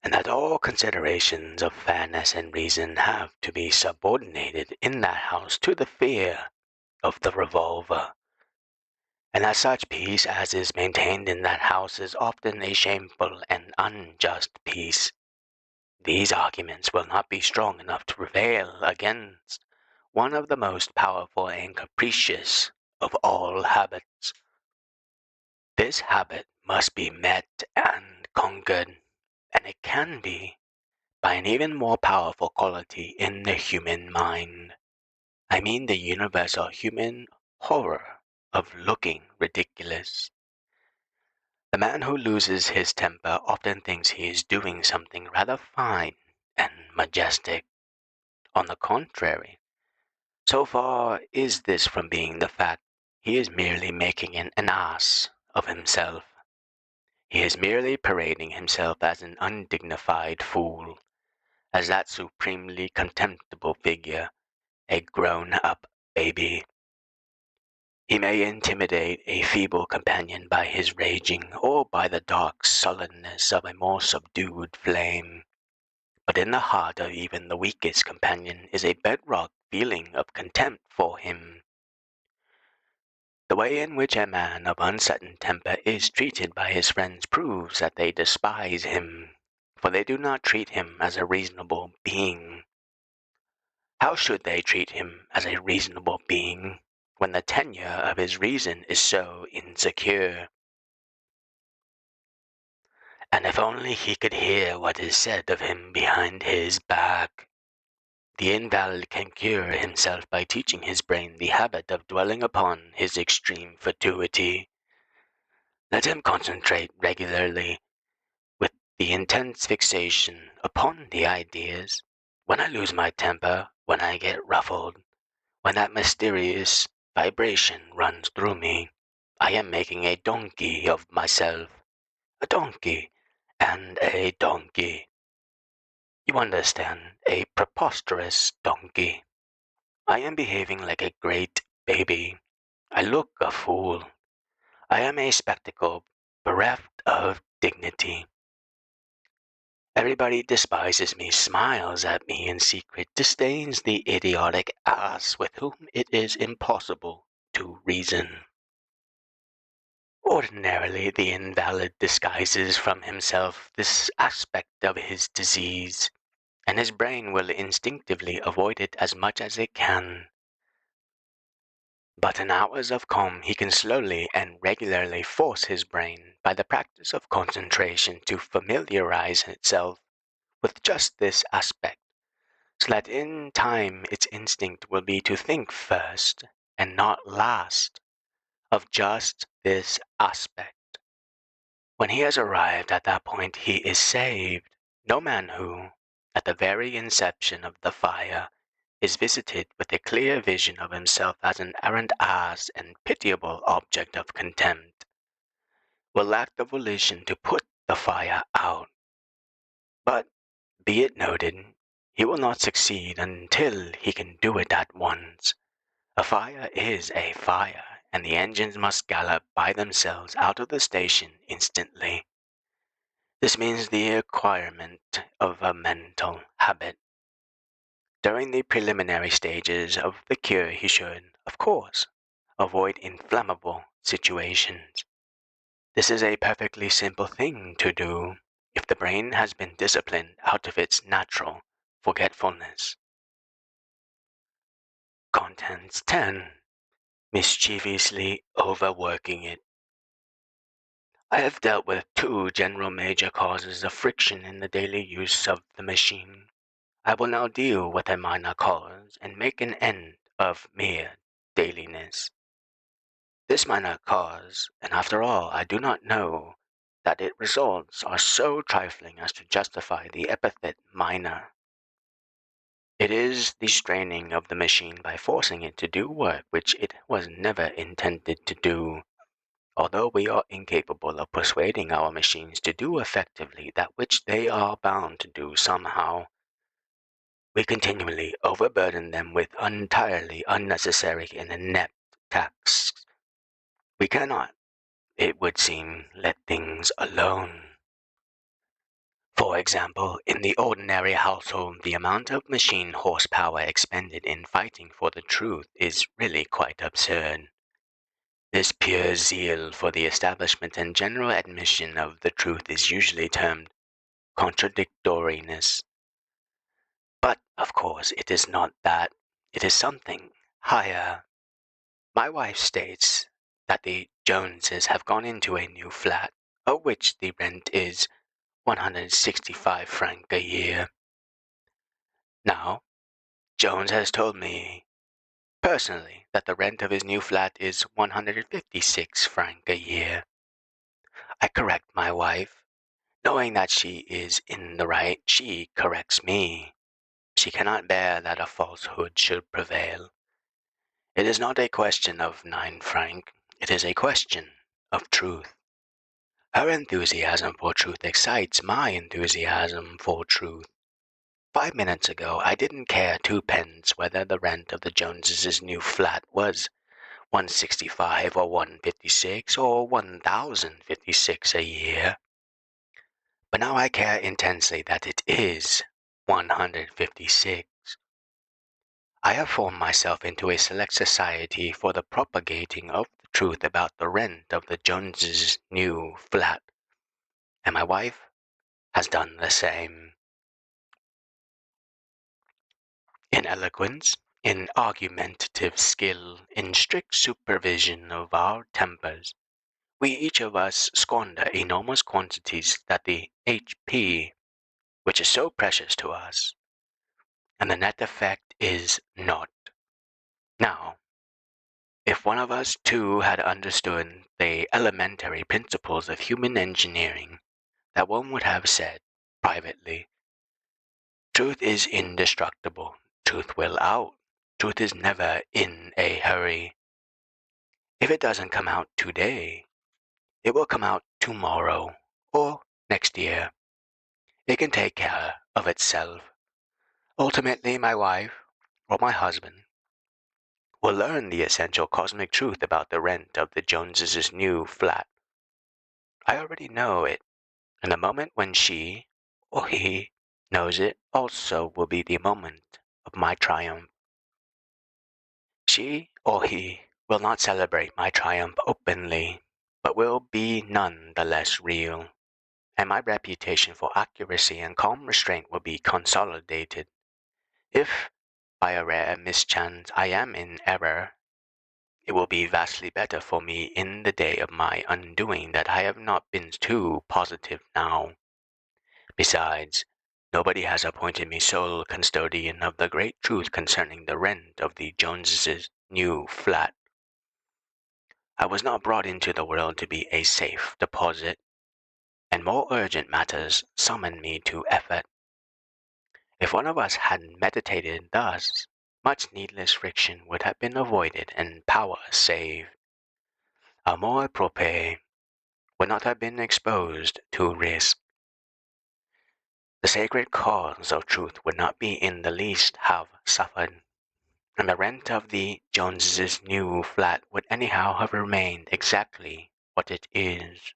and that all considerations of fairness and reason have to be subordinated in that house to the fear of the revolver, and that such peace as is maintained in that house is often a shameful and unjust peace. These arguments will not be strong enough to prevail against one of the most powerful and capricious of all habits. This habit must be met and conquered, and it can be by an even more powerful quality in the human mind. I mean the universal human horror of looking ridiculous. The man who loses his temper often thinks he is doing something rather fine and majestic. On the contrary, so far is this from being the fact, he is merely making an ass of himself. He is merely parading himself as an undignified fool, as that supremely contemptible figure, a grown-up baby. He may intimidate a feeble companion by his raging, or by the dark sullenness of a more subdued flame. But in the heart of even the weakest companion is a bedrock feeling of contempt for him. The way in which a man of uncertain temper is treated by his friends proves that they despise him, for they do not treat him as a reasonable being. How should they treat him as a reasonable being when the tenure of his reason is so insecure? And if only he could hear what is said of him behind his back! The invalid can cure himself by teaching his brain the habit of dwelling upon his extreme fatuity. Let him concentrate regularly, with the intense fixation upon the ideas. When I lose my temper, when I get ruffled, when that mysterious vibration runs through me, I am making a donkey of myself. A donkey and a donkey. You understand, a preposterous donkey. I am behaving like a great baby. I look a fool. I am a spectacle bereft of dignity. Everybody despises me, smiles at me in secret, disdains the idiotic ass with whom it is impossible to reason. Ordinarily, the invalid disguises from himself this aspect of his disease, and his brain will instinctively avoid it as much as it can. But in hours of calm he can slowly and regularly force his brain by the practice of concentration to familiarize itself with just this aspect, so that in time its instinct will be to think first, and not last, of just this aspect. When he has arrived at that point he is saved. No man who, at the very inception of the fire, is visited with a clear vision of himself as an arrant ass and pitiable object of contempt, will lack the volition to put the fire out. But, be it noted, he will not succeed until he can do it at once. A fire is a fire, and the engines must gallop by themselves out of the station instantly. This means the acquirement of a mental habit. During the preliminary stages of the cure he should, of course, avoid inflammable situations. This is a perfectly simple thing to do if the brain has been disciplined out of its natural forgetfulness. Contents 10. Mischievously overworking it. I have dealt with two general major causes of friction in the daily use of the machine. I will now deal with a minor cause and make an end of mere dailiness. This minor cause, and after all I do not know that its results are so trifling as to justify the epithet minor. It is the straining of the machine by forcing it to do work which it was never intended to do. Although we are incapable of persuading our machines to do effectively that which they are bound to do somehow, we continually overburden them with entirely unnecessary and inept tasks. We cannot, it would seem, let things alone. For example, in the ordinary household, the amount of machine horsepower expended in fighting for the truth is really quite absurd. This pure zeal for the establishment and general admission of the truth is usually termed contradictoriness. But, of course, it is not that. It is something higher. My wife states that the Joneses have gone into a new flat, of which the rent is 165 francs a year. Now, Jones has told me personally that the rent of his new flat is 156 francs a year. I correct my wife. Knowing that she is in the right, she corrects me. She cannot bear that a falsehood should prevail. It is not a question of 9 francs, it is a question of truth. Her enthusiasm for truth excites my enthusiasm for truth. 5 minutes ago I didn't care twopence whether the rent of the Joneses' new flat was 165 or 156 or 1056 a year. But now I care intensely that it is 156. I have formed myself into a select society for the propagating of the truth about the rent of the Joneses' new flat, and my wife has done the same. In eloquence, in argumentative skill, in strict supervision of our tempers, we each of us squander enormous quantities that the HP, which is so precious to us, and the net effect is naught. Now, if one of us too had understood the elementary principles of human engineering, that one would have said, privately, truth is indestructible, truth will out, truth is never in a hurry. If it doesn't come out today, it will come out tomorrow or next year. It can take care of itself. Ultimately, my wife, or my husband, will learn the essential cosmic truth about the rent of the Joneses' new flat. I already know it, and the moment when she, or he, knows it also will be the moment of my triumph. She, or he, will not celebrate my triumph openly. but will be none the less real, and my reputation for accuracy and calm restraint will be consolidated. If, by a rare mischance, I am in error, it will be vastly better for me in the day of my undoing that I have not been too positive now. Besides, nobody has appointed me sole custodian of the great truth concerning the rent of the Joneses' new flat. I was not brought into the world to be a safe deposit, and more urgent matters summoned me to effort. If one of us had meditated thus, much needless friction would have been avoided and power saved. Amour propre would not have been exposed to risk. The sacred cause of truth would not be in the least have suffered, and the rent of the Joneses' new flat would anyhow have remained exactly what it is.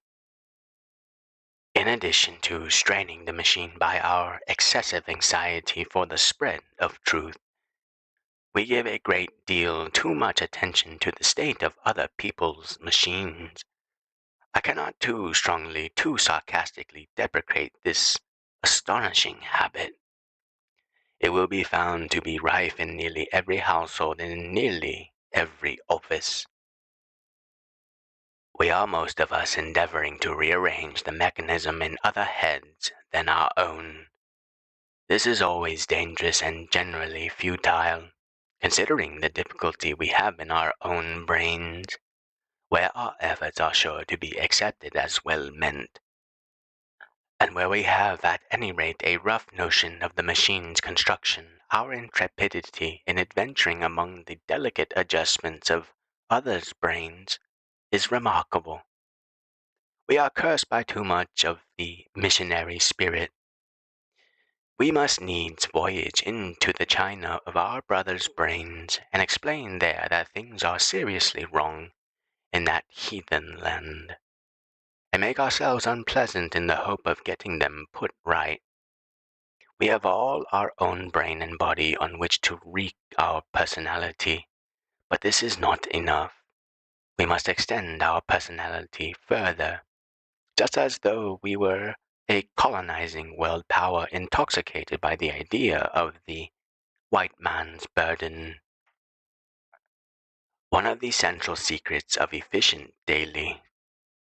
In addition to straining the machine by our excessive anxiety for the spread of truth, we give a great deal too much attention to the state of other people's machines. I cannot too strongly, too sarcastically deprecate this astonishing habit. It will be found to be rife in nearly every household and in nearly every office. We are most of us endeavoring to rearrange the mechanism in other heads than our own. This is always dangerous and generally futile, considering the difficulty we have in our own brains, where our efforts are sure to be accepted as well meant, and where we have at any rate a rough notion of the machine's construction. Our intrepidity in adventuring among the delicate adjustments of others' brains is remarkable. We are cursed by too much of the missionary spirit. We must needs voyage into the China of our brothers' brains, and explain there that things are seriously wrong in that heathen land, and make ourselves unpleasant in the hope of getting them put right. We have all our own brain and body on which to wreak our personality, but this is not enough. We must extend our personality further, just as though we were a colonizing world power intoxicated by the idea of the white man's burden. One of the central secrets of efficient daily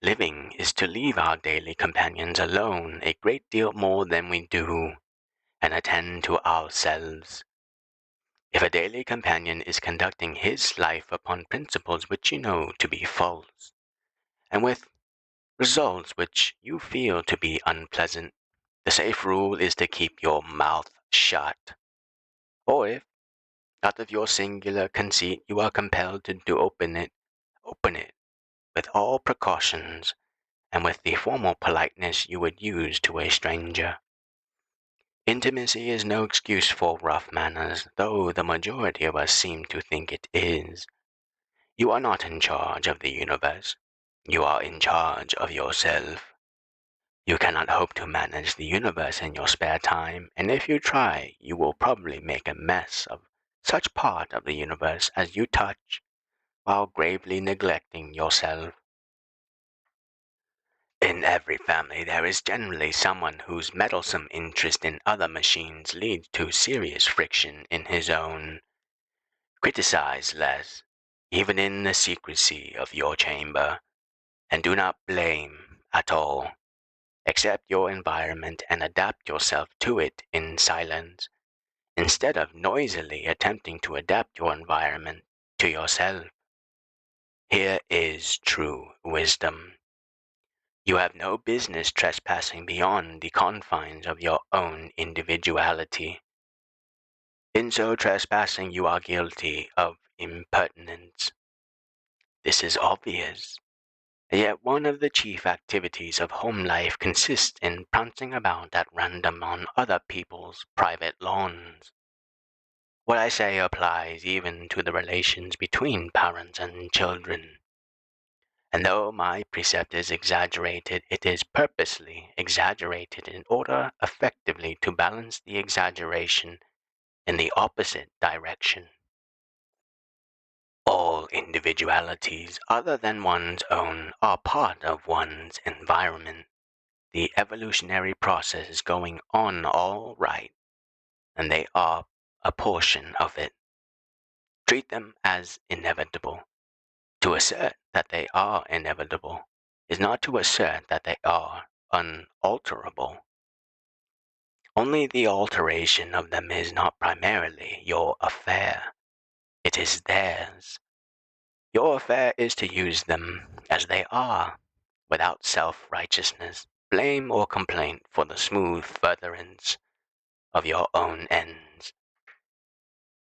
living is to leave our daily companions alone a great deal more than we do, and attend to ourselves. If a daily companion is conducting his life upon principles which you know to be false, and with results which you feel to be unpleasant, the safe rule is to keep your mouth shut. Or if, out of your singular conceit, you are compelled to open it with all precautions, and with the formal politeness you would use to a stranger. Intimacy is no excuse for rough manners, though the majority of us seem to think it is. You are not in charge of the universe. You are in charge of yourself. You cannot hope to manage the universe in your spare time, and if you try, you will probably make a mess of such part of the universe as you touch, while gravely neglecting yourself. In every family there is generally someone whose meddlesome interest in other machines leads to serious friction in his own. Criticize less, even in the secrecy of your chamber, and do not blame at all. Accept your environment and adapt yourself to it in silence, instead of noisily attempting to adapt your environment to yourself. Here is true wisdom. You have no business trespassing beyond the confines of your own individuality. In so trespassing, you are guilty of impertinence. This is obvious. Yet one of the chief activities of home life consists in prancing about at random on other people's private lawns. What I say applies even to the relations between parents and children. And though my precept is exaggerated, it is purposely exaggerated in order effectively to balance the exaggeration in the opposite direction. All individualities other than one's own are part of one's environment. The evolutionary process is going on all right, and they are a portion of it. Treat them as inevitable. To assert that they are inevitable is not to assert that they are unalterable. Only the alteration of them is not primarily your affair. It is theirs. Your affair is to use them as they are, without self-righteousness, blame, or complaint for the smooth furtherance of your own ends.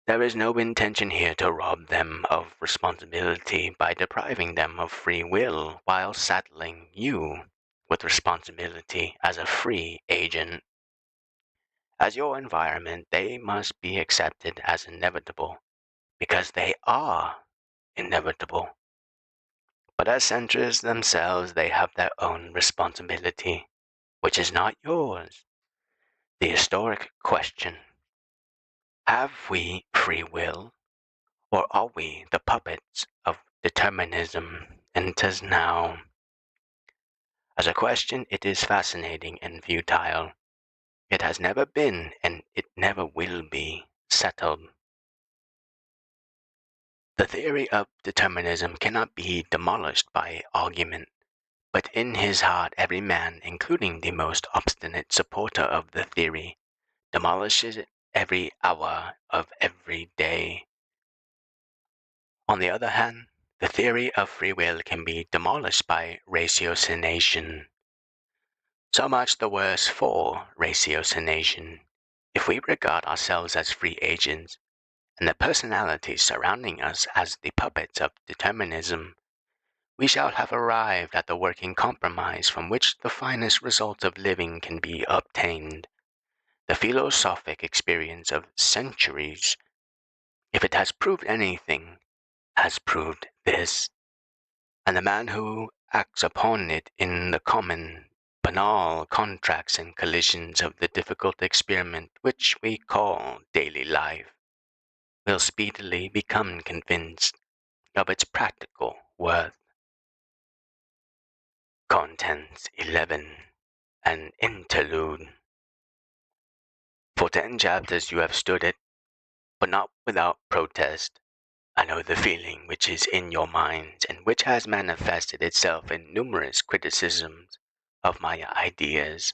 There is no intention here to rob them of responsibility by depriving them of free will while saddling you with responsibility as a free agent. As your environment, they must be accepted as inevitable because they are inevitable. But as centers themselves, they have their own responsibility, which is not yours. The historic question: have we free will, or are we the puppets of determinism, enters now. As a question, it is fascinating and futile. It has never been, and it never will be, settled. The theory of determinism cannot be demolished by argument, but in his heart every man, including the most obstinate supporter of the theory, demolishes it every hour of every day. On the other hand, the theory of free will can be demolished by ratiocination. So much the worse for ratiocination. If we regard ourselves as free agents, and the personalities surrounding us as the puppets of determinism, we shall have arrived at the working compromise from which the finest results of living can be obtained. The philosophic experience of centuries, if it has proved anything, has proved this, and the man who acts upon it in the common, banal contracts and collisions of the difficult experiment which we call daily life will speedily become convinced of its practical worth. Contents 11. An Interlude. For 10 chapters you have stood it, but not without protest. I know the feeling which is in your minds and which has manifested itself in numerous criticisms of my ideas.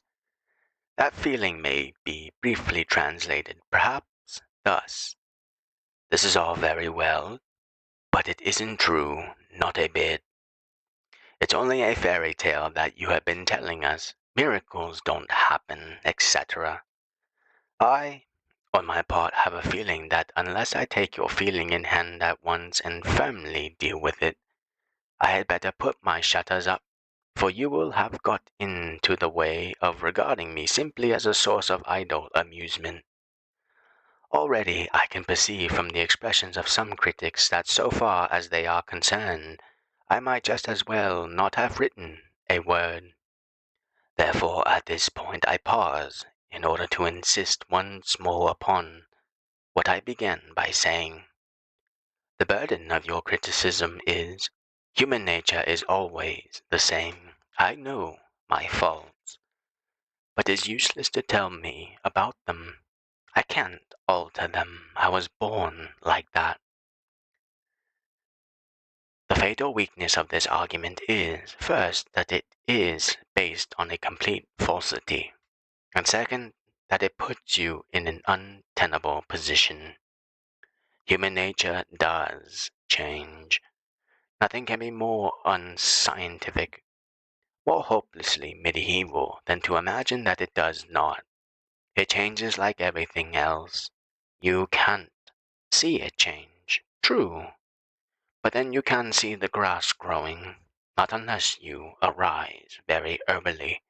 That feeling may be briefly translated, perhaps, thus. This is all very well, but it isn't true, not a bit. It's only a fairy tale that you have been telling us. Miracles don't happen, etc. I, on my part, have a feeling that unless I take your feeling in hand at once and firmly deal with it, I had better put my shutters up, for you will have got into the way of regarding me simply as a source of idle amusement. Already I can perceive from the expressions of some critics that so far as they are concerned, I might just as well not have written a word. Therefore at this point I pause in order to insist once more upon what I began by saying. The burden of your criticism is, human nature is always the same. I know my faults, but it's useless to tell me about them. I can't alter them. I was born like that. The fatal weakness of this argument is, first, that it is based on a complete falsity, and second, that it puts you in an untenable position. Human nature does change. Nothing can be more unscientific, more hopelessly medieval than to imagine that it does not. It changes like everything else. You can't see it change. True. But then you can see the grass growing, not unless you arise very early.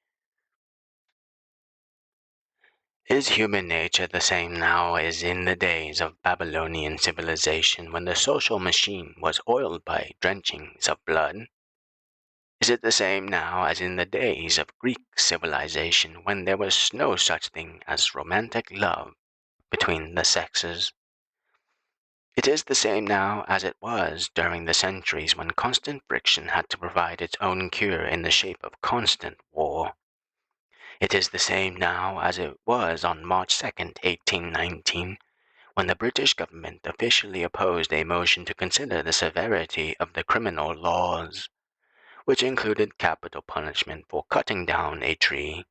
Is human nature the same now as in the days of Babylonian civilization when the social machine was oiled by drenchings of blood? Is it the same now as in the days of Greek civilization when there was no such thing as romantic love between the sexes? It is the same now as it was during the centuries when constant friction had to provide its own cure in the shape of constant war. It is the same now as it was on March 2nd, 1819, when the British government officially opposed a motion to consider the severity of the criminal laws, which included capital punishment for cutting down a tree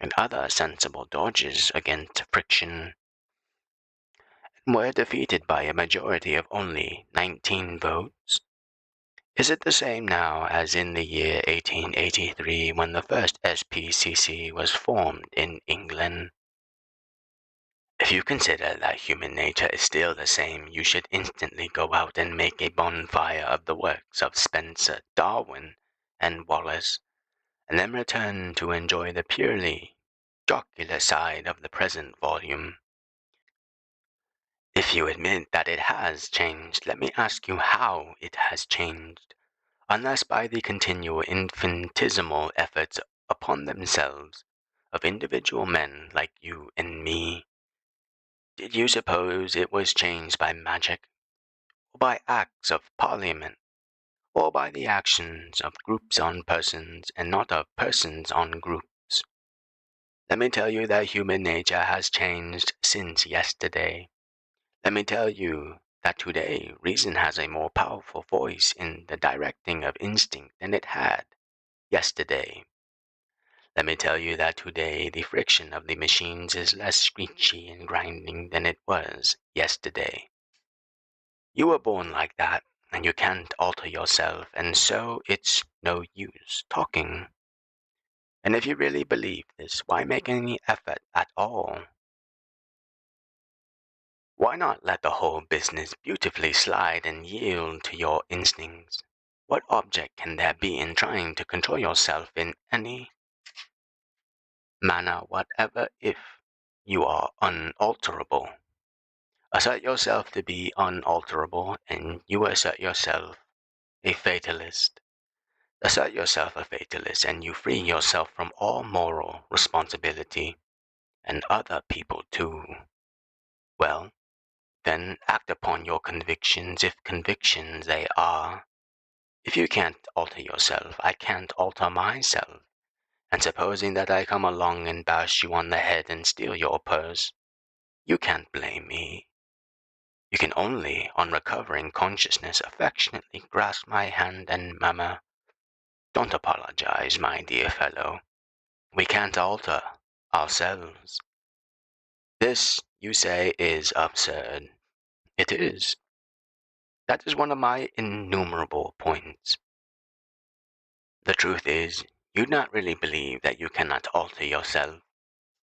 and other sensible dodges against friction, and were defeated by a majority of only 19 votes. Is it the same now as in the year 1883 when the first SPCC was formed in England? If you consider that human nature is still the same, you should instantly go out and make a bonfire of the works of Spencer, Darwin, and Wallace, and then return to enjoy the purely jocular side of the present volume. If you admit that it has changed, let me ask you how it has changed, unless by the continual infinitesimal efforts upon themselves of individual men like you and me. Did you suppose it was changed by magic, or by acts of parliament, or by the actions of groups on persons and not of persons on groups? Let me tell you that human nature has changed since yesterday. Let me tell you that today reason has a more powerful voice in the directing of instinct than it had yesterday. Let me tell you that today the friction of the machines is less screechy and grinding than it was yesterday. You were born like that, and you can't alter yourself, and so it's no use talking. And if you really believe this, why make any effort at all? Why not let the whole business beautifully slide and yield to your instincts? What object can there be in trying to control yourself in any manner whatever if you are unalterable? Assert yourself to be unalterable, and you assert yourself a fatalist. Assert yourself a fatalist, and you free yourself from all moral responsibility, and other people too. Well, then act upon your convictions if convictions they are. If you can't alter yourself, I can't alter myself. And supposing that I come along and bash you on the head and steal your purse, you can't blame me. You can only, on recovering consciousness, affectionately grasp my hand and murmur, "Don't apologize, my dear fellow. We can't alter ourselves." This, you say, is absurd. It is. That is one of my innumerable points. The truth is, you do not really believe that you cannot alter yourself.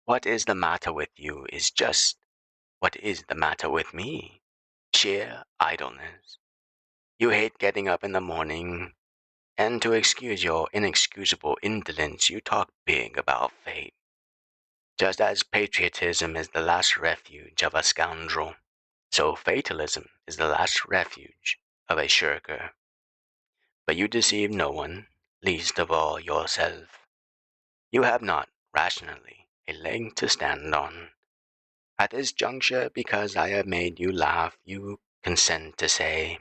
What is the matter with you is just what is the matter with me. Sheer idleness. You hate getting up in the morning, and to excuse your inexcusable indolence, you talk big about fate. Just as patriotism is the last refuge of a scoundrel, so fatalism is the last refuge of a shirker. But you deceive no one, least of all yourself. You have not, rationally, a leg to stand on. At this juncture, because I have made you laugh, you consent to say,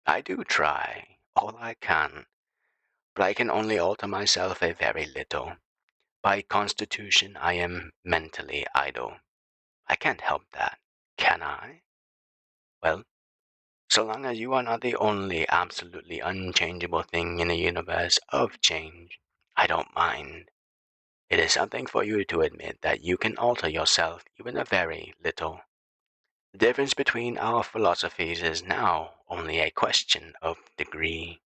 "I do try, all I can, but I can only alter myself a very little. By constitution, I am mentally idle. I can't help that, can I? Well, so long as you are not the only absolutely unchangeable thing in a universe of change, I don't mind. It is something for you to admit that you can alter yourself even a very little. The difference between our philosophies is now only a question of degree.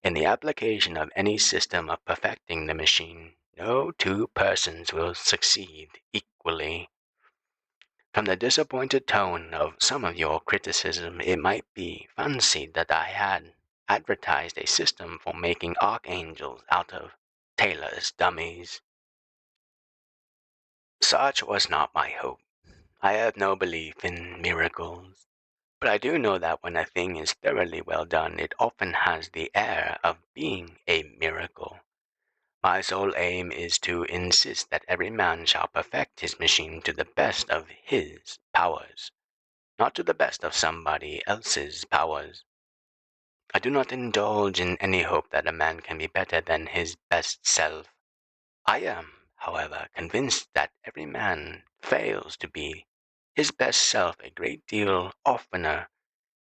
In the application of any system of perfecting the machine, no two persons will succeed equally. From the disappointed tone of some of your criticism, it might be fancied that I had advertised a system for making archangels out of tailor's dummies. Such was not my hope. I have no belief in miracles, but I do know that when a thing is thoroughly well done, it often has the air of being a miracle. My sole aim is to insist that every man shall perfect his machine to the best of his powers. not to the best of somebody else's powers. I do not indulge in any hope that a man can be better than his best self. I am, however, convinced that every man fails to be his best self a great deal oftener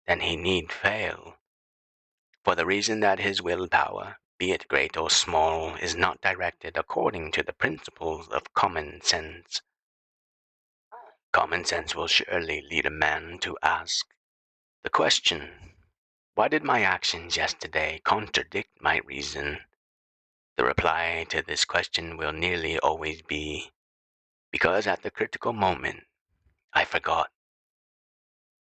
than he need fail, for the reason that his willpower, be it great or small, is not directed according to the principles of common sense. Common sense will surely lead a man to ask the question, why did my actions yesterday contradict my reason? The reply to this question will nearly always be, because at the critical moment I forgot.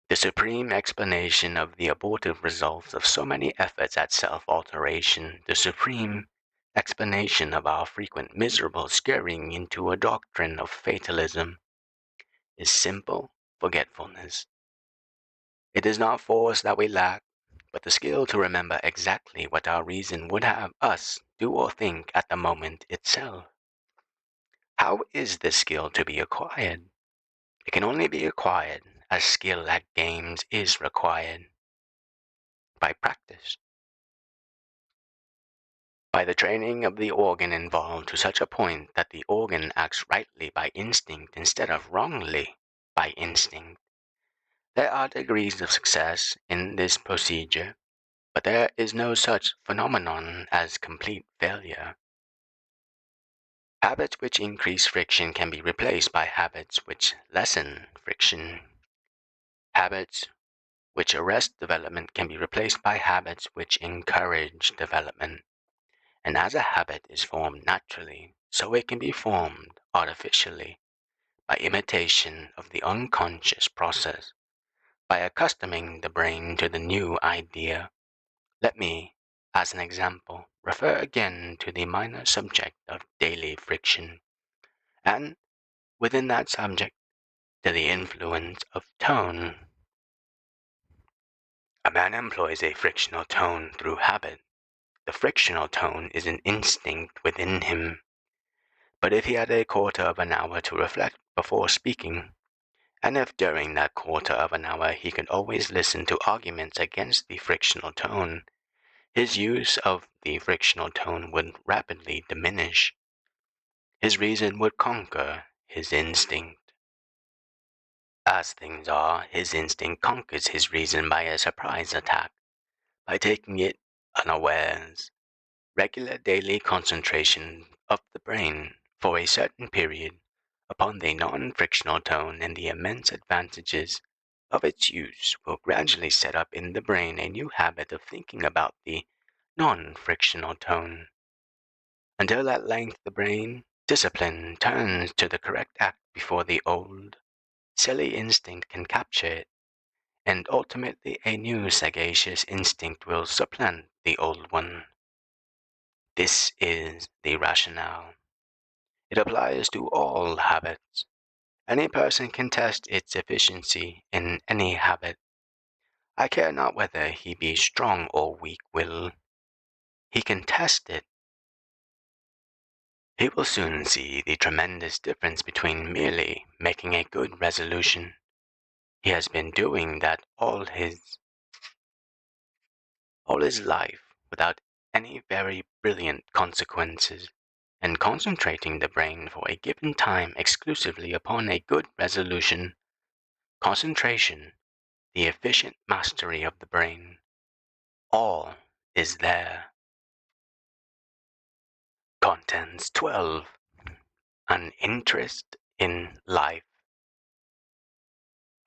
The supreme explanation of the abortive results of so many efforts at self-alteration, the supreme explanation of our frequent miserable scurrying into a doctrine of fatalism, is simple forgetfulness. It is not force that we lack, but the skill to remember exactly what our reason would have us do or think at the moment itself. How is this skill to be acquired? It can only be acquired as skill at games is required, by practice. By the training of the organ involved to such a point that the organ acts rightly by instinct instead of wrongly by instinct. There are degrees of success in this procedure, but there is no such phenomenon as complete failure. Habits which increase friction can be replaced by habits which lessen friction. Habits which arrest development can be replaced by habits which encourage development. And as a habit is formed naturally, so it can be formed artificially by imitation of the unconscious process, by accustoming the brain to the new idea. Let me, as an example, refer again to the minor subject of daily friction, and within that subject, to the influence of tone. A man employs a frictional tone through habit. The frictional tone is an instinct within him. But if he had a quarter of an hour to reflect before speaking, and if during that quarter of an hour he could always listen to arguments against the frictional tone, his use of the frictional tone would rapidly diminish. His reason would conquer his instinct. As things are, his instinct conquers his reason by a surprise attack, by taking it unawares. Regular daily concentration of the brain for a certain period upon the non-frictional tone and the immense advantages of its use will gradually set up in the brain a new habit of thinking about the non-frictional tone, until at length the brain, discipline, turns to the correct act before the old, silly instinct can capture it, and ultimately a new sagacious instinct will supplant the old one. This is the rationale. It applies to all habits. Any person can test its efficiency in any habit. I care not whether he be strong or weak-willed. He can test it. He will soon see the tremendous difference between merely making a good resolution. He has been doing that all his life without any very brilliant consequences, and concentrating the brain for a given time exclusively upon a good resolution. Concentration, the efficient mastery of the brain. All is there. Contents 12. An interest in life.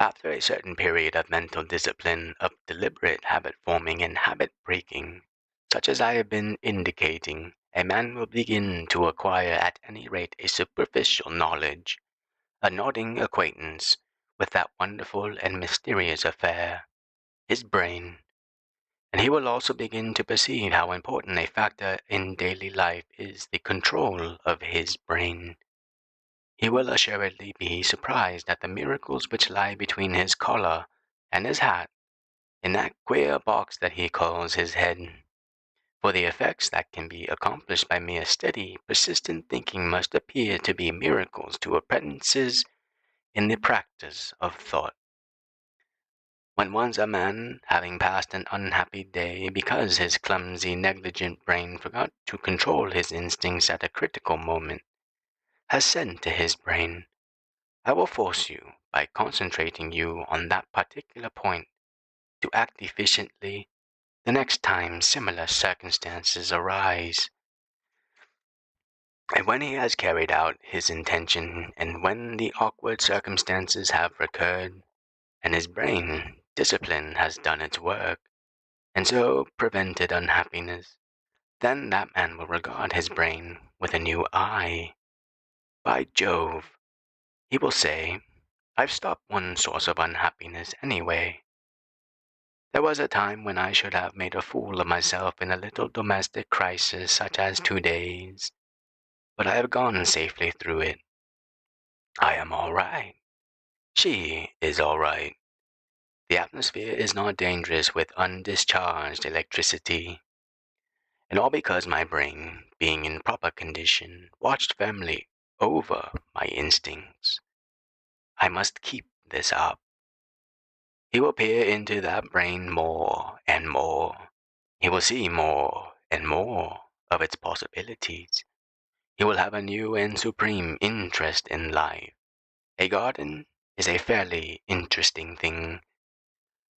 After a certain period of mental discipline, of deliberate habit forming and habit breaking, such as I have been indicating, a man will begin to acquire at any rate a superficial knowledge, a nodding acquaintance with that wonderful and mysterious affair, his brain, and he will also begin to perceive how important a factor in daily life is the control of his brain. He will assuredly be surprised at the miracles which lie between his collar and his hat, in that queer box that he calls his head. For the effects that can be accomplished by mere steady, persistent thinking must appear to be miracles to apprentices in the practice of thought. When once a man, having passed an unhappy day because his clumsy, negligent brain forgot to control his instincts at a critical moment, has said to his brain, I will force you, by concentrating you on that particular point, to act efficiently the next time similar circumstances arise. And when he has carried out his intention, and when the awkward circumstances have recurred, and his brain, discipline, has done its work, and so prevented unhappiness, then that man will regard his brain with a new eye. By Jove, he will say, I've stopped one source of unhappiness anyway. There was a time when I should have made a fool of myself in a little domestic crisis such as 2 days, but I have gone safely through it. I am all right. She is all right. The atmosphere is not dangerous with undischarged electricity. And all because my brain, being in proper condition, watched firmly over my instincts. I must keep this up. He will peer into that brain more and more. He will see more and more of its possibilities. He will have a new and supreme interest in life. A garden is a fairly interesting thing,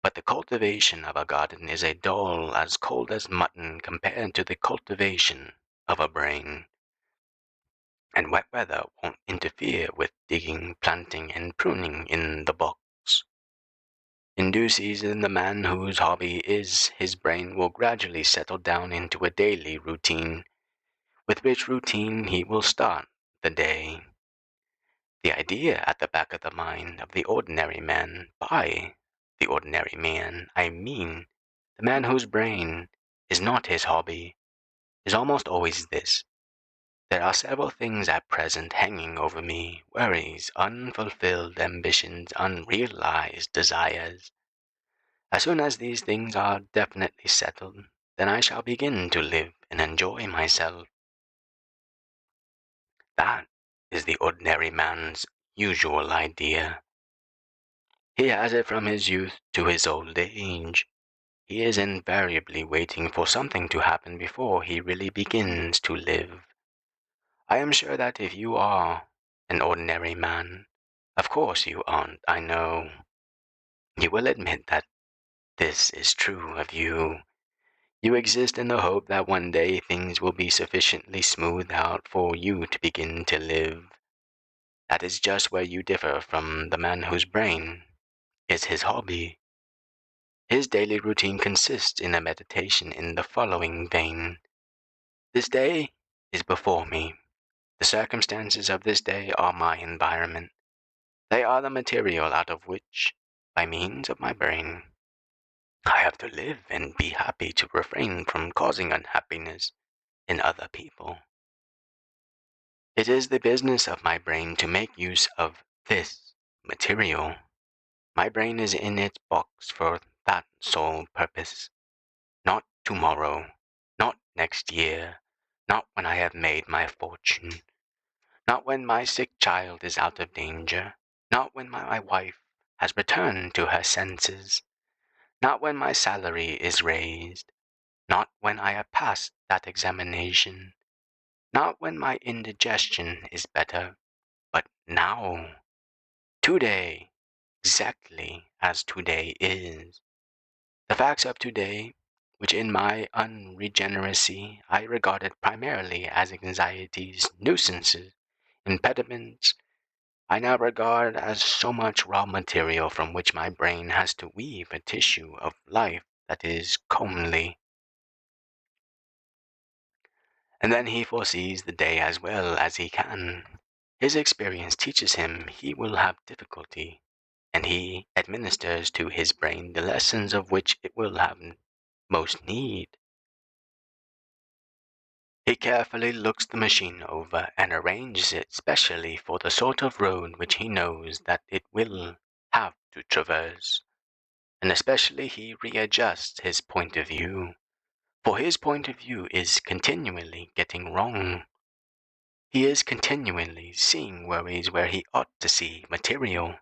but the cultivation of a garden is a dull as cold as mutton compared to the cultivation of a brain. And wet weather won't interfere with digging, planting, and pruning in the box. In due season, the man whose hobby is his brain will gradually settle down into a daily routine, with which routine he will start the day. The idea at the back of the mind of the ordinary man, by the ordinary man, I mean the man whose brain is not his hobby, is almost always this. There are several things at present hanging over me, worries, unfulfilled ambitions, unrealized desires. As soon as these things are definitely settled, then I shall begin to live and enjoy myself. That is the ordinary man's usual idea. He has it from his youth to his old age. He is invariably waiting for something to happen before he really begins to live. I am sure that if you are an ordinary man, of course you aren't, I know, you will admit that this is true of you. You exist in the hope that one day things will be sufficiently smoothed out for you to begin to live. That is just where you differ from the man whose brain is his hobby. His daily routine consists in a meditation in the following vein. This day is before me. The circumstances of this day are my environment. They are the material out of which, by means of my brain, I have to live and be happy to refrain from causing unhappiness in other people. It is the business of my brain to make use of this material. My brain is in its box for that sole purpose. Not tomorrow, not next year, not when I have made my fortune, not when my sick child is out of danger, not when my wife has returned to her senses, not when my salary is raised, not when I have passed that examination, not when my indigestion is better, but now, today, exactly as today is. The facts of today, which in my unregeneracy I regarded primarily as anxieties, nuisances, impediments, I now regard as so much raw material from which my brain has to weave a tissue of life that is comely. And then he foresees the day as well as he can. His experience teaches him he will have difficulty, and he administers to his brain the lessons of which it will have most need. He carefully looks the machine over and arranges it specially for the sort of road which he knows that it will have to traverse. And especially he readjusts his point of view, for his point of view is continually getting wrong. He is continually seeing worries where he ought to see material.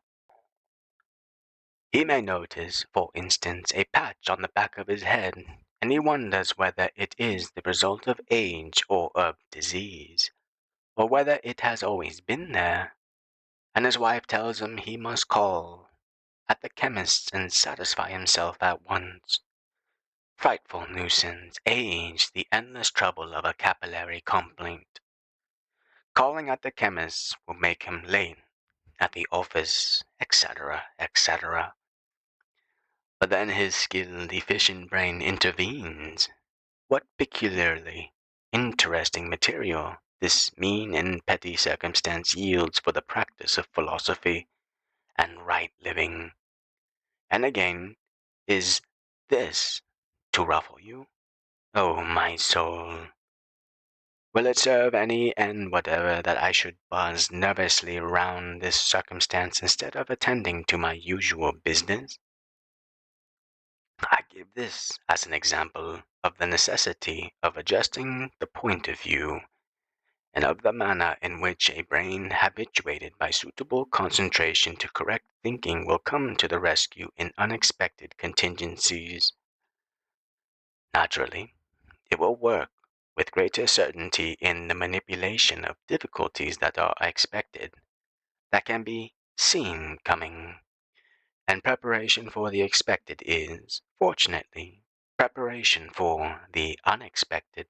He may notice, for instance, a patch on the back of his head, and he wonders whether it is the result of age or of disease, or whether it has always been there, and his wife tells him he must call at the chemist's and satisfy himself at once. Frightful nuisance, age, the endless trouble of a capillary complaint. Calling at the chemist's will make him late at the office, etc., etc. But then his skilled, efficient brain intervenes. What peculiarly interesting material this mean and petty circumstance yields for the practice of philosophy and right living. And again, is this to ruffle you? Oh, my soul! Will it serve any end whatever that I should buzz nervously round this circumstance instead of attending to my usual business? I give this as an example of the necessity of adjusting the point of view, and of the manner in which a brain habituated by suitable concentration to correct thinking will come to the rescue in unexpected contingencies. Naturally, it will work with greater certainty in the manipulation of difficulties that are expected, that can be seen coming. And preparation for the expected is, fortunately, preparation for the unexpected.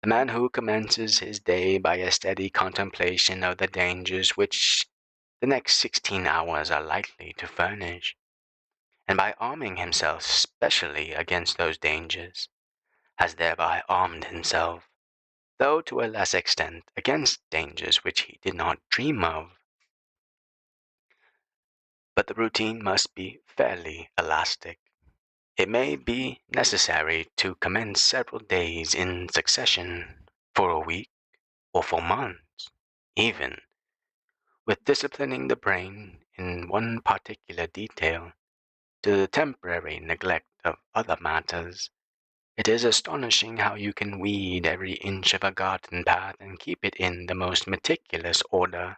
The man who commences his day by a steady contemplation of the dangers which the next 16 hours are likely to furnish, and by arming himself specially against those dangers, has thereby armed himself, though to a less extent, against dangers which he did not dream of. But the routine must be fairly elastic. It may be necessary to commence several days in succession, for a week, or for months, even, with disciplining the brain in one particular detail, to the temporary neglect of other matters. It is astonishing how you can weed every inch of a garden path and keep it in the most meticulous order,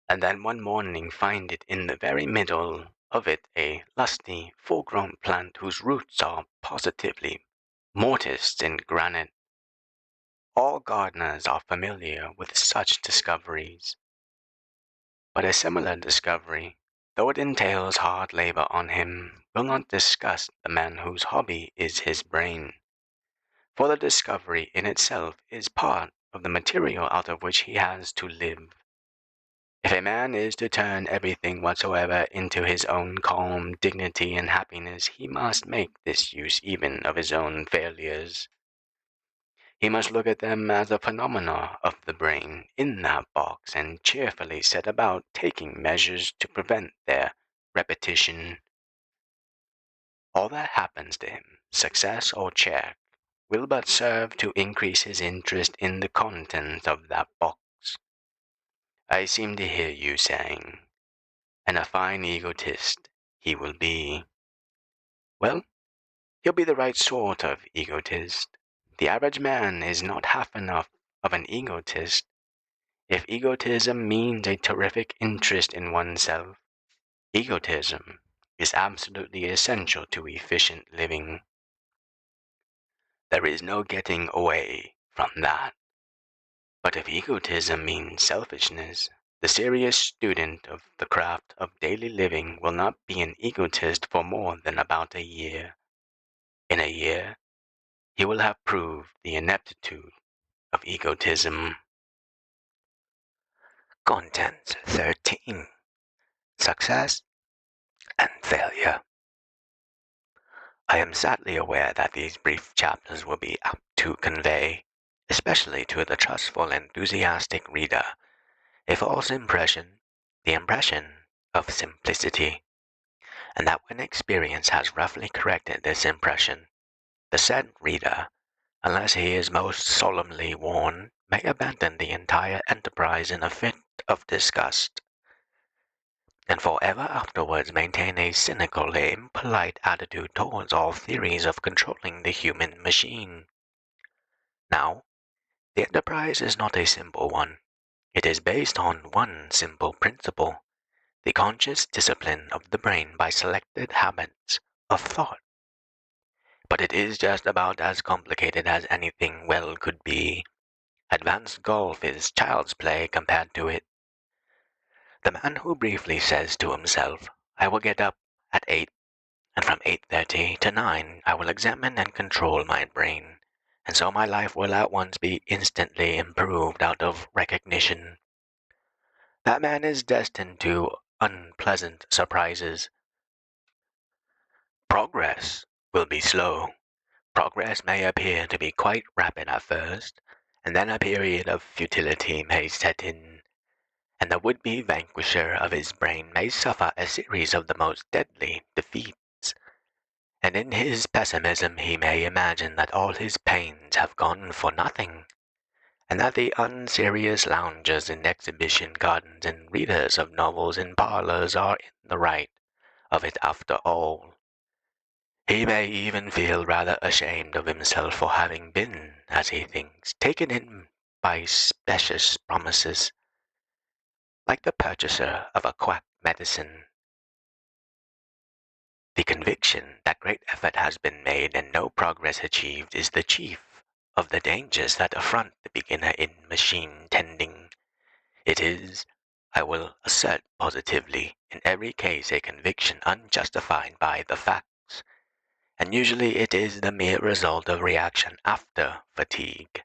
and then one morning find it in the very middle of it a lusty, full-grown plant whose roots are positively mortised in granite. All gardeners are familiar with such discoveries, but a similar discovery, though it entails hard labor on him, will not disgust the man whose hobby is his brain, for the discovery in itself is part of the material out of which he has to live. If a man is to turn everything whatsoever into his own calm dignity and happiness, he must make this use even of his own failures. He must look at them as a phenomena of the brain in that box and cheerfully set about taking measures to prevent their repetition. All that happens to him, success or check, will but serve to increase his interest in the contents of that box. I seem to hear you saying, and a fine egotist he will be. Well, he'll be the right sort of egotist. The average man is not half enough of an egotist. If egotism means a terrific interest in oneself, egotism is absolutely essential to efficient living. There is no getting away from that. But if egotism means selfishness, the serious student of the craft of daily living will not be an egotist for more than about a year. In a year, he will have proved the ineptitude of egotism. Content 13. Success and Failure. I am sadly aware that these brief chapters will be apt to convey, especially to the trustful, enthusiastic reader, a false impression, the impression of simplicity, and that when experience has roughly corrected this impression, the said reader, unless he is most solemnly warned, may abandon the entire enterprise in a fit of disgust, and forever afterwards maintain a cynical, impolite attitude towards all theories of controlling the human machine. Now, the enterprise is not a simple one. It is based on one simple principle, the conscious discipline of the brain by selected habits of thought. But it is just about as complicated as anything well could be. Advanced golf is child's play compared to it. The man who briefly says to himself, I will get up at 8, and from 8:30 to 9 I will examine and control my brain, and so my life will at once be instantly improved out of recognition. That man is destined to unpleasant surprises. Progress will be slow. Progress may appear to be quite rapid at first, and then a period of futility may set in, and the would-be vanquisher of his brain may suffer a series of the most deadly defeats, and in his pessimism he may imagine that all his pains have gone for nothing, and that the unserious loungers in exhibition gardens and readers of novels in parlors are in the right of it after all. He may even feel rather ashamed of himself for having been, as he thinks, taken in by specious promises, like the purchaser of a quack medicine. The conviction that great effort has been made and no progress achieved is the chief of the dangers that affront the beginner in machine tending. It is, I will assert positively, in every case a conviction unjustified by the facts, and usually it is the mere result of reaction after fatigue,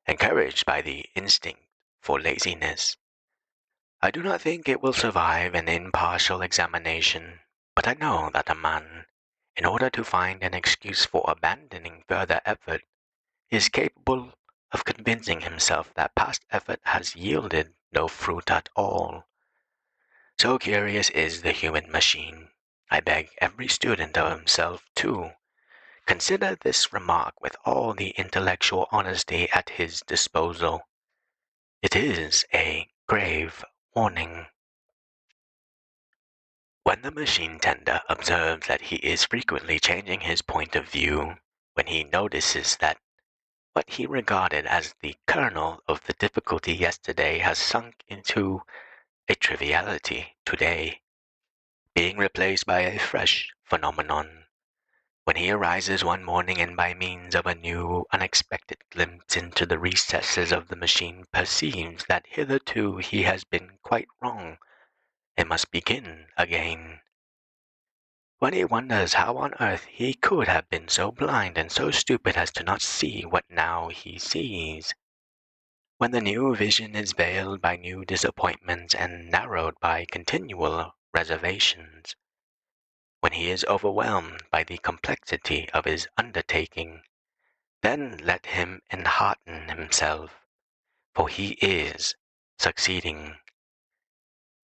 encouraged by the instinct for laziness. I do not think it will survive an impartial examination, but I know that a man, in order to find an excuse for abandoning further effort, is capable of convincing himself that past effort has yielded no fruit at all. So curious is the human machine. I beg every student of himself, too, consider this remark with all the intellectual honesty at his disposal. It is a grave warning. When the machine tender observes that he is frequently changing his point of view, when he notices that what he regarded as the kernel of the difficulty yesterday has sunk into a triviality today, being replaced by a fresh phenomenon, when he arises one morning and by means of a new, unexpected glimpse into the recesses of the machine perceives that hitherto he has been quite wrong and must begin again, when he wonders how on earth he could have been so blind and so stupid as to not see what now he sees, when the new vision is veiled by new disappointments and narrowed by continual reservations, when he is overwhelmed by the complexity of his undertaking, then let him enhearten himself, for he is succeeding.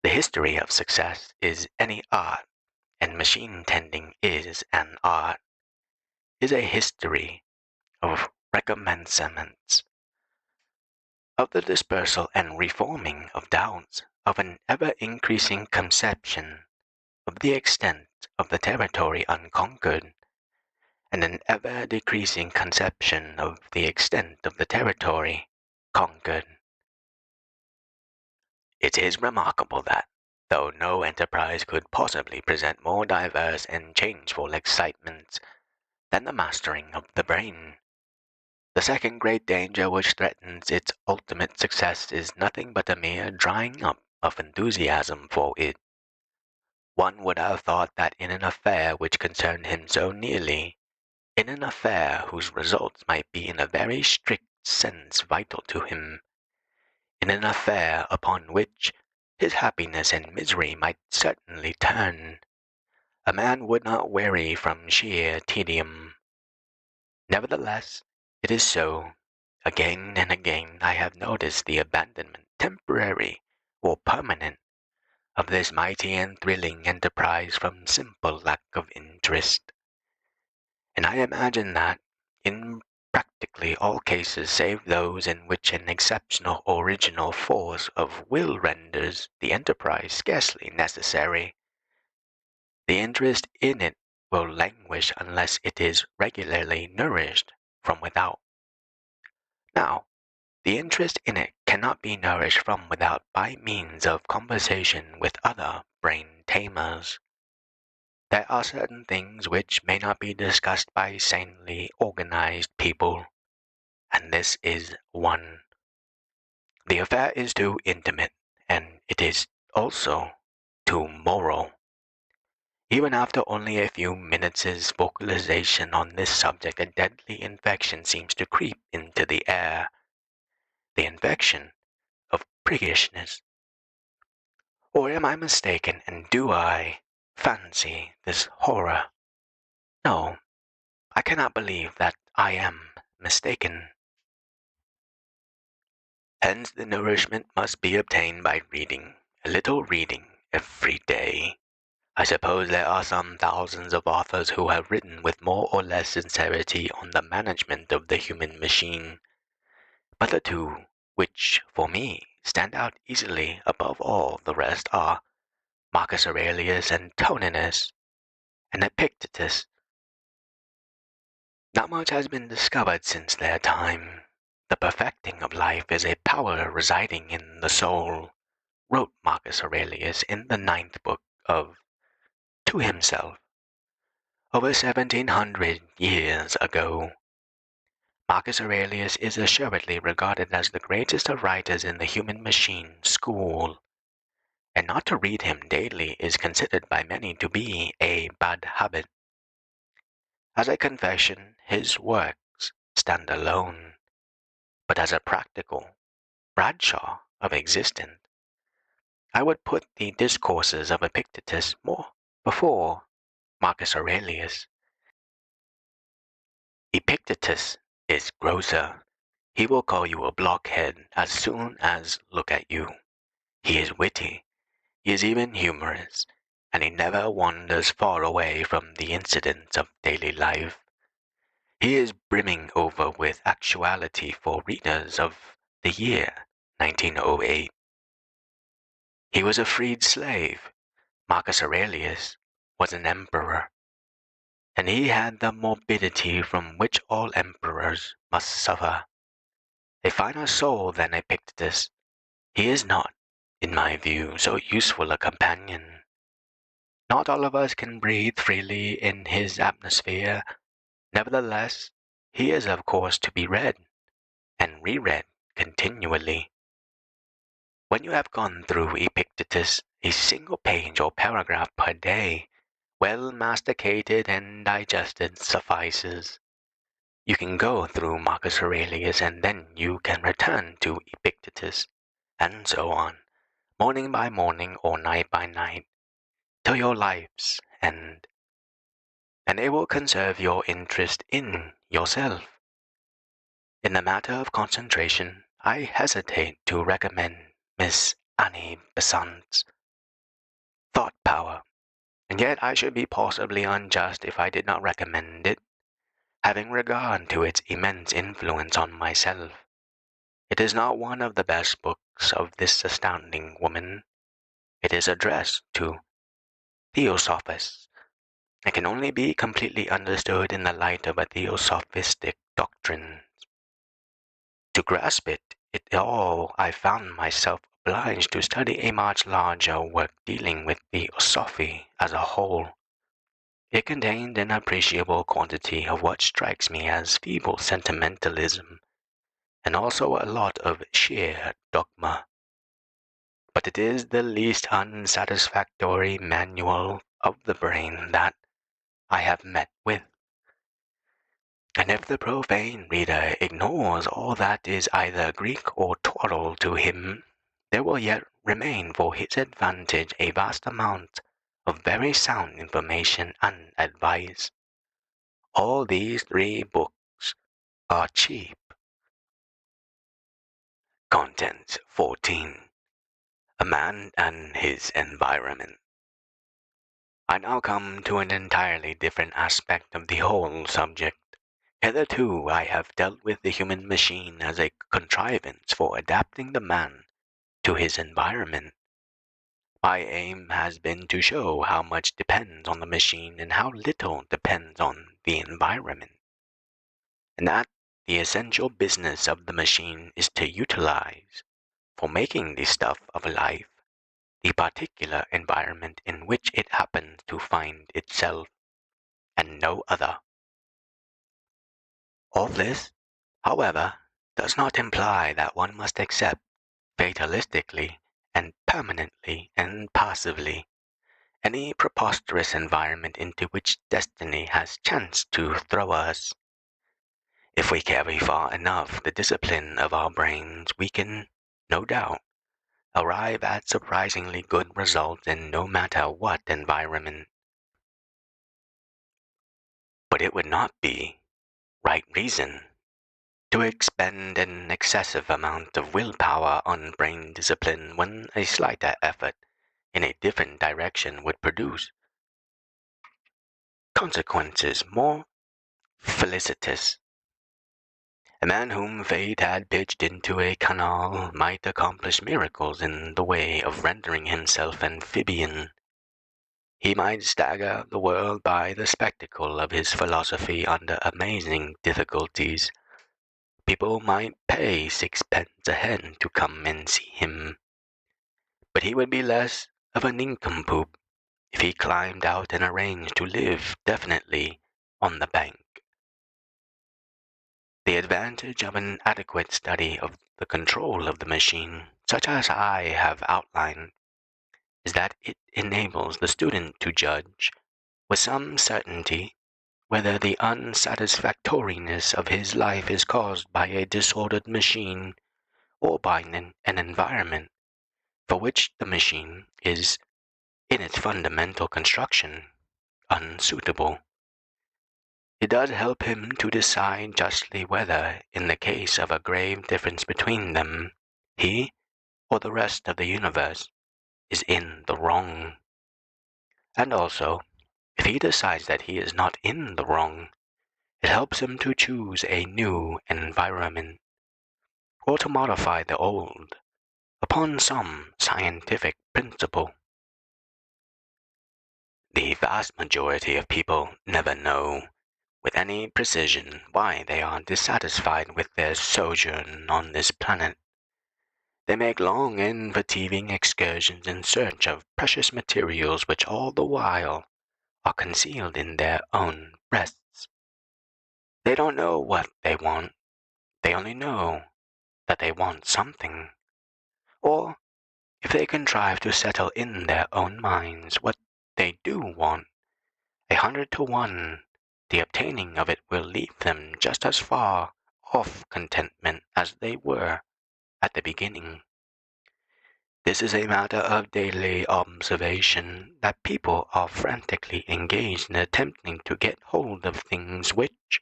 The history of success is any art, and machine tending is an art, is a history of recommencements, of the dispersal and reforming of doubts, of an ever-increasing conception of the extent of the territory unconquered, and an ever-decreasing conception of the extent of the territory conquered. It is remarkable that, though no enterprise could possibly present more diverse and changeful excitements than the mastering of the brain, the second great danger which threatens its ultimate success is nothing but a mere drying up of enthusiasm for it. One would have thought that in an affair which concerned him so nearly, in an affair whose results might be in a very strict sense vital to him, in an affair upon which his happiness and misery might certainly turn, a man would not weary from sheer tedium. Nevertheless, it is so. Again and again I have noticed the abandonment, temporary or permanent, of this mighty and thrilling enterprise from simple lack of interest. And I imagine that, in practically all cases save those in which an exceptional original force of will renders the enterprise scarcely necessary, the interest in it will languish unless it is regularly nourished from without. Now, The interest in it cannot be nourished from without by means of conversation with other brain tamers. There are certain things which may not be discussed by sanely organized people, and this is one. The affair is too intimate, and it is also too moral. Even after only a few minutes' vocalization on this subject, a deadly infection seems to creep into the air. The infection of priggishness. Or am I mistaken, and do I fancy this horror? No, I cannot believe that I am mistaken. Hence the nourishment must be obtained by reading, a little reading every day. I suppose there are some thousands of authors who have written with more or less sincerity on the management of the human machine, but the two which, for me, stand out easily above all the rest are Marcus Aurelius and Toninus, and Epictetus. Not much has been discovered since their time. The perfecting of life is a power residing in the soul, wrote Marcus Aurelius in the 9th book of To Himself, over 1700 years ago. Marcus Aurelius is assuredly regarded as the greatest of writers in the human machine school, and not to read him daily is considered by many to be a bad habit. As a confession, his works stand alone, but as a practical Bradshaw of existence, I would put the discourses of Epictetus more before Marcus Aurelius. Epictetus is grosser. He will call you a blockhead as soon as look at you. He is witty, he is even humorous, and he never wanders far away from the incidents of daily life. He is brimming over with actuality for readers of the year 1908. He was a freed slave. Marcus Aurelius was an emperor, and he had the morbidity from which all emperors must suffer. A finer soul than Epictetus, he is not, in my view, so useful a companion. Not all of us can breathe freely in his atmosphere. Nevertheless, he is of course to be read and reread continually. When you have gone through Epictetus, a single page or paragraph per day, well masticated and digested, suffices. You can go through Marcus Aurelius and then you can return to Epictetus, and so on, morning by morning or night by night, till your life's end. And it will conserve your interest in yourself. In the matter of concentration, I hesitate to recommend Miss Annie Besant's thought power, and yet I should be possibly unjust if I did not recommend it, having regard to its immense influence on myself. It is not one of the best books of this astounding woman. It is addressed to theosophists, and can only be completely understood in the light of a theosophistic doctrine. To grasp it all, I found myself obliged to study a much larger work dealing with theosophy as a whole. It contained an appreciable quantity of what strikes me as feeble sentimentalism, and also a lot of sheer dogma. But it is the least unsatisfactory manual of the brain that I have met with. And if the profane reader ignores all that is either Greek or twaddle to him, there will yet remain for his advantage a vast amount of very sound information and advice. All these 3 books are cheap. Contents 14. A Man and His Environment. I now come to an entirely different aspect of the whole subject. Hitherto I have dealt with the human machine as a contrivance for adapting the man to his environment. My aim has been to show how much depends on the machine and how little depends on the environment, and that the essential business of the machine is to utilize, for making the stuff of life, the particular environment in which it happens to find itself, and no other. All this, however, does not imply that one must accept fatalistically and permanently and passively any preposterous environment into which destiny has chanced to throw us. If we carry far enough the discipline of our brains, we can, no doubt, arrive at surprisingly good results in no matter what environment. But it would not be right reason to expend an excessive amount of willpower on brain discipline when a slighter effort in a different direction would produce consequences more felicitous. A man whom fate had pitched into a canal might accomplish miracles in the way of rendering himself amphibian. He might stagger the world by the spectacle of his philosophy under amazing difficulties. People might pay sixpence a head to come and see him, but he would be less of a nincompoop if he climbed out and arranged to live definitely on the bank. The advantage of an adequate study of the control of the machine, such as I have outlined, is that it enables the student to judge with some certainty whether the unsatisfactoriness of his life is caused by a disordered machine or by an environment for which the machine is, in its fundamental construction, unsuitable. It does help him to decide justly whether, in the case of a grave difference between them, he, or the rest of the universe, is in the wrong. And also, if he decides that he is not in the wrong, it helps him to choose a new environment, or to modify the old, upon some scientific principle. The vast majority of people never know with any precision why they are dissatisfied with their sojourn on this planet. They make long and fatiguing excursions in search of precious materials which all the while are concealed in their own breasts. They don't know what they want, they only know that they want something. Or, if they contrive to settle in their own minds what they do want, 100 to 1, the obtaining of it will leave them just as far off contentment as they were at the beginning. This is a matter of daily observation, that people are frantically engaged in attempting to get hold of things which,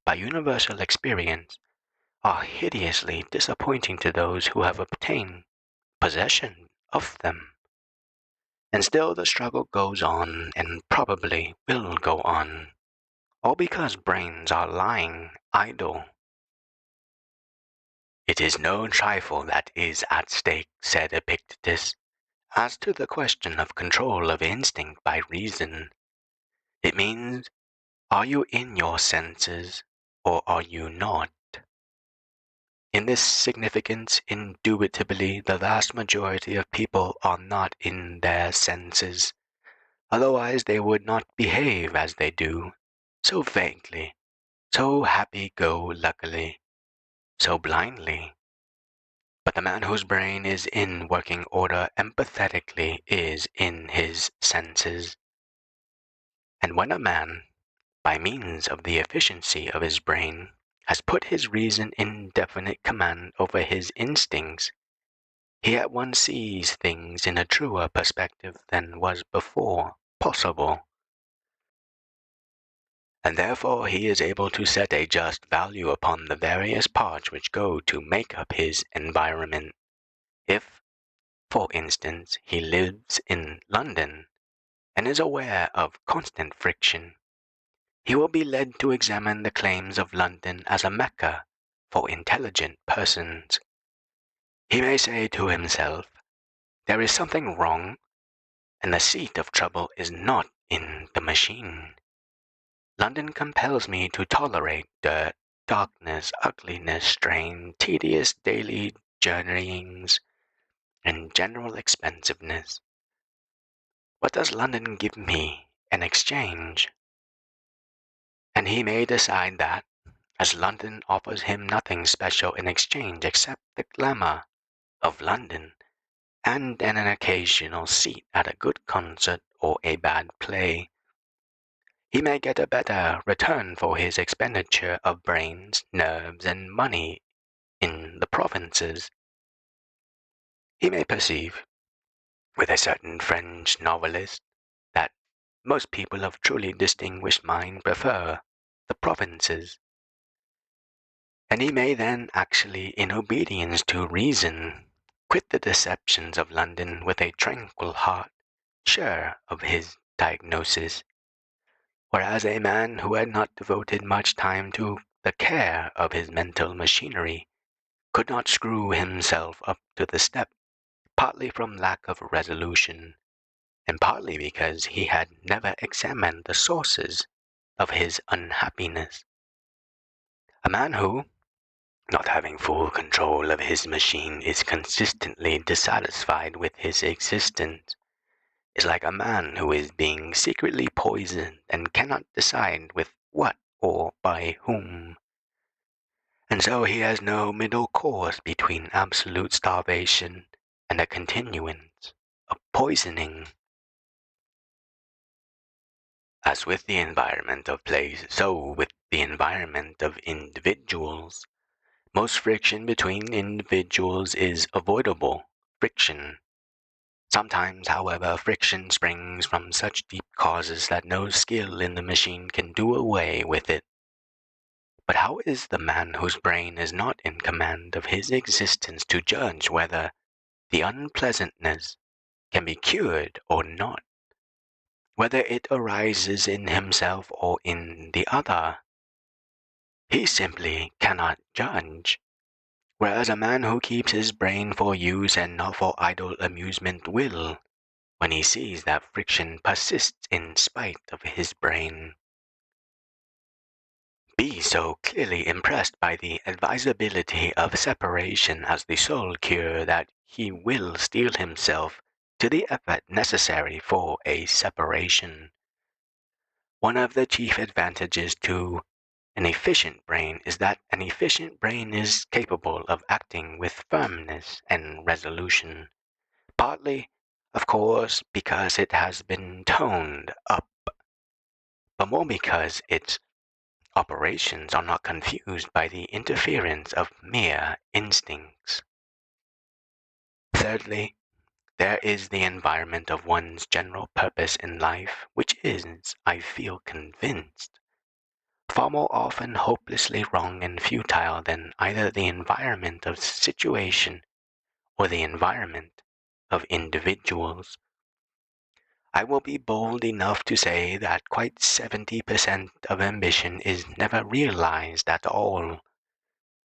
by universal experience, are hideously disappointing to those who have obtained possession of them. And still the struggle goes on, and probably will go on, all because brains are lying idle. It is no trifle that is at stake, said Epictetus, as to the question of control of instinct by reason. It means, are you in your senses, or are you not? In this significance, indubitably, the vast majority of people are not in their senses. Otherwise they would not behave as they do, so vaguely, so happy-go-luckily, so blindly. But the man whose brain is in working order empathetically is in his senses. And when a man, by means of the efficiency of his brain, has put his reason in definite command over his instincts, he at once sees things in a truer perspective than was before possible. And therefore he is able to set a just value upon the various parts which go to make up his environment. If, for instance, he lives in London, and is aware of constant friction, he will be led to examine the claims of London as a Mecca for intelligent persons. He may say to himself, there is something wrong, and the seat of trouble is not in the machine. London compels me to tolerate dirt, darkness, ugliness, strain, tedious daily journeyings, and general expensiveness. What does London give me in exchange? And he may decide that, as London offers him nothing special in exchange except the glamour of London and an occasional seat at a good concert or a bad play, he may get a better return for his expenditure of brains, nerves, and money in the provinces. He may perceive, with a certain French novelist, that most people of truly distinguished mind prefer the provinces, and he may then actually, in obedience to reason, quit the deceptions of London with a tranquil heart, sure of his diagnosis, whereas a man who had not devoted much time to the care of his mental machinery could not screw himself up to the step, partly from lack of resolution, and partly because he had never examined the sources of his unhappiness. A man who, not having full control of his machine, is consistently dissatisfied with his existence, is like a man who is being secretly poisoned and cannot decide with what or by whom. And so he has no middle course between absolute starvation and a continuance of poisoning. As with the environment of place, so with the environment of individuals. Most friction between individuals is avoidable friction. Sometimes, however, friction springs from such deep causes that no skill in the machine can do away with it. But how is the man whose brain is not in command of his existence to judge whether the unpleasantness can be cured or not, whether it arises in himself or in the other? He simply cannot judge. Whereas a man who keeps his brain for use and not for idle amusement will, when he sees that friction persists in spite of his brain, be so clearly impressed by the advisability of separation as the sole cure that he will steel himself to the effort necessary for a separation. One of the chief advantages to an efficient brain is that an efficient brain is capable of acting with firmness and resolution, partly, of course, because it has been toned up, but more because its operations are not confused by the interference of mere instincts. Thirdly, there is the environment of one's general purpose in life, which is, I feel convinced, far more often hopelessly wrong and futile than either the environment of situation or the environment of individuals. I will be bold enough to say that quite 70% of ambition is never realized at all,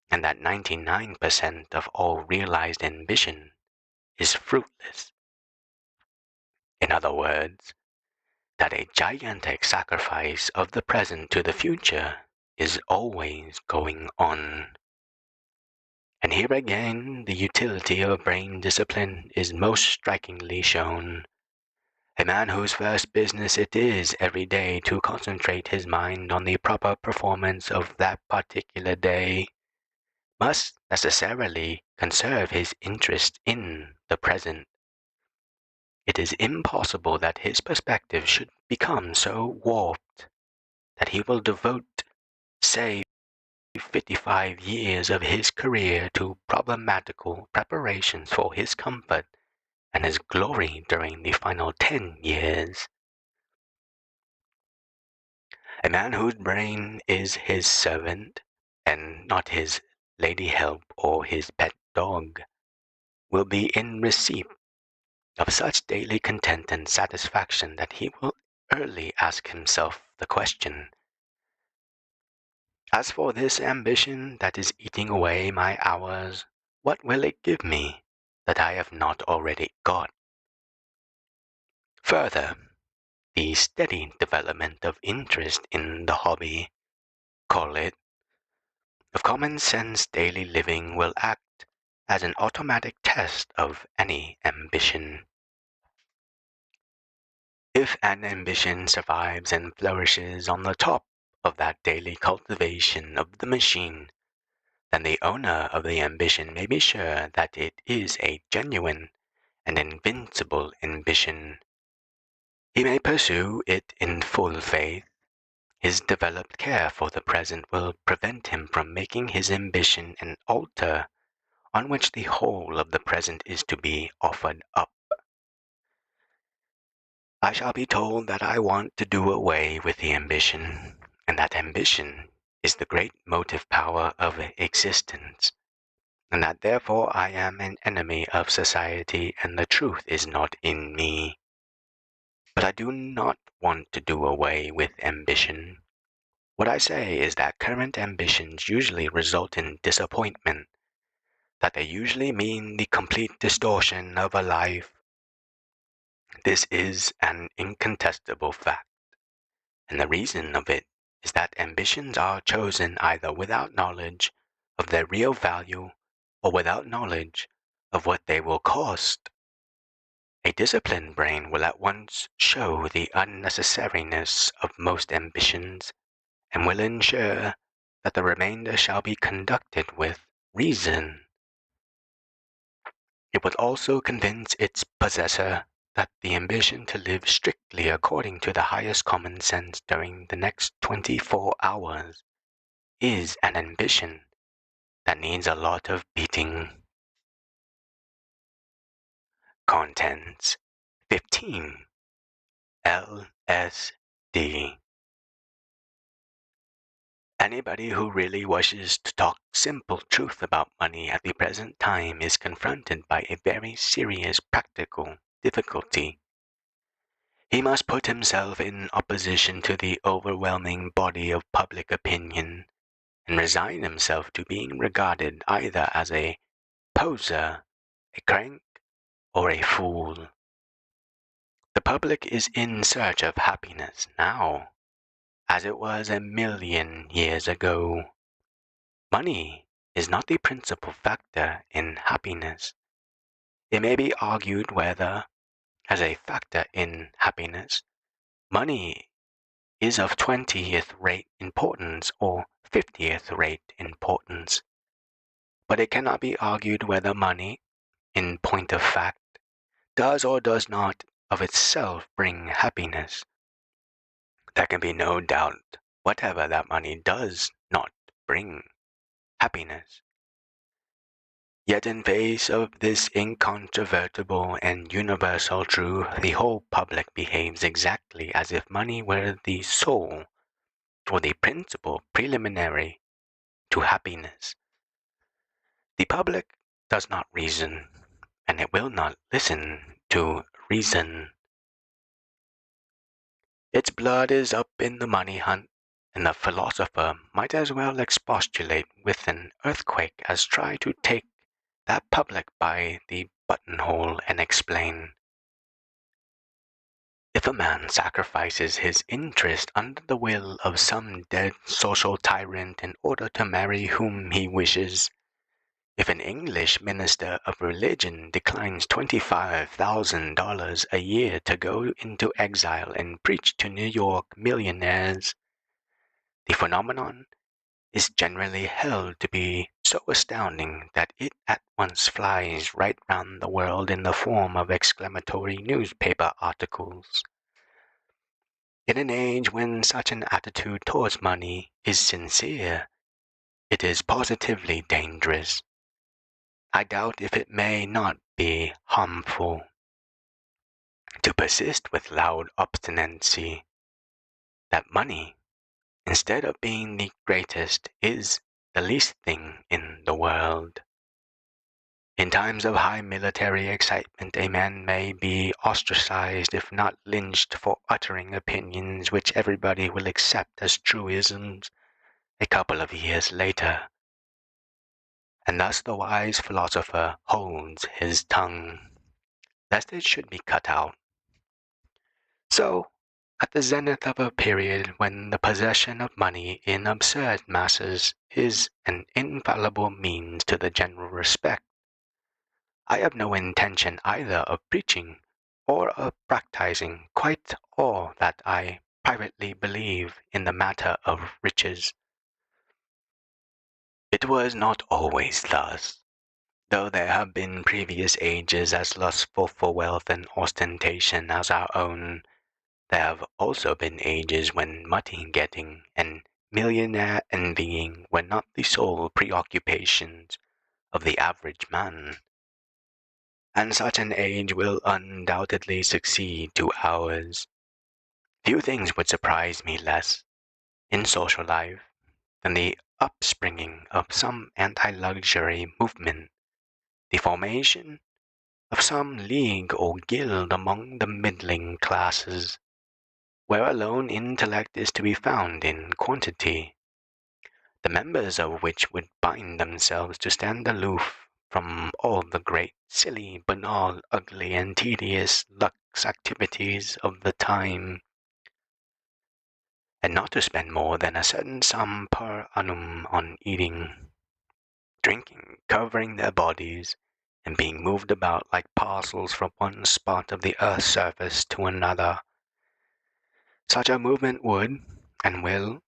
and that 99% of all realized ambition is fruitless. In other words, that a gigantic sacrifice of the present to the future is always going on. And here again the utility of brain discipline is most strikingly shown. A man whose first business it is every day to concentrate his mind on the proper performance of that particular day must necessarily conserve his interest in the present. It is impossible that his perspective should become so warped that he will devote, say, 55 years of his career to problematical preparations for his comfort and his glory during the final 10 years. A man whose brain is his servant and not his lady help or his pet dog will be in receipt of such daily content and satisfaction that he will early ask himself the question, as for this ambition that is eating away my hours, what will it give me that I have not already got? Further, the steady development of interest in the hobby, call it, of common sense daily living will act as an automatic test of any ambition. If an ambition survives and flourishes on the top of that daily cultivation of the machine, then the owner of the ambition may be sure that it is a genuine and invincible ambition. He may pursue it in full faith. His developed care for the present will prevent him from making his ambition an altar on which the whole of the present is to be offered up. I shall be told that I want to do away with the ambition, and that ambition is the great motive power of existence, and that therefore I am an enemy of society and the truth is not in me. But I do not want to do away with ambition. What I say is that current ambitions usually result in disappointment, that they usually mean the complete distortion of a life. This is an incontestable fact, and the reason of it is that ambitions are chosen either without knowledge of their real value or without knowledge of what they will cost. A disciplined brain will at once show the unnecessariness of most ambitions and will ensure that the remainder shall be conducted with reason. It would also convince its possessor that the ambition to live strictly according to the highest common sense during the next 24 hours is an ambition that needs a lot of beating. Contents 15. L.S.D. Anybody who really wishes to talk simple truth about money at the present time is confronted by a very serious practical difficulty. He must put himself in opposition to the overwhelming body of public opinion and resign himself to being regarded either as a poser, a crank, or a fool. The public is in search of happiness now, as it was a million years ago. Money is not the principal factor in happiness. It may be argued whether, as a factor in happiness, money is of 20th rate importance or 50th rate importance. But it cannot be argued whether money, in point of fact, does or does not of itself bring happiness. There can be no doubt whatever that money does not bring happiness. Yet in face of this incontrovertible and universal truth, the whole public behaves exactly as if money were the sole or the principal preliminary to happiness. The public does not reason, and it will not listen to reason. Its blood is up in the money hunt, and the philosopher might as well expostulate with an earthquake as try to take that public by the buttonhole and explain. If a man sacrifices his interest under the will of some dead social tyrant in order to marry whom he wishes, if an English minister of religion declines $25,000 a year to go into exile and preach to New York millionaires, the phenomenon is generally held to be so astounding that it at once flies right round the world in the form of exclamatory newspaper articles. In an age when such an attitude towards money is sincere, it is positively dangerous. I doubt if it may not be harmful to persist with loud obstinacy that money, instead of being the greatest, is the least thing in the world. In times of high military excitement, a man may be ostracized if not lynched for uttering opinions which everybody will accept as truisms a couple of years later. And thus the wise philosopher holds his tongue, lest it should be cut out. So, at the zenith of a period when the possession of money in absurd masses is an infallible means to the general respect. I have no intention either of preaching or of practicing quite all that I privately believe in the matter of riches. It was not always thus. Though there have been previous ages as lustful for wealth and ostentation as our own, there have also been ages when money-getting and millionaire envying were not the sole preoccupations of the average man. And such an age will undoubtedly succeed to ours. Few things would surprise me less, in social life, than the upspringing of some anti-luxury movement, the formation of some league or guild among the middling classes, where alone intellect is to be found in quantity, the members of which would bind themselves to stand aloof from all the great, silly, banal, ugly, and tedious lux activities of the time, and not to spend more than a certain sum per annum on eating, drinking, covering their bodies, and being moved about like parcels from one spot of the earth's surface to another. Such a movement would, and will,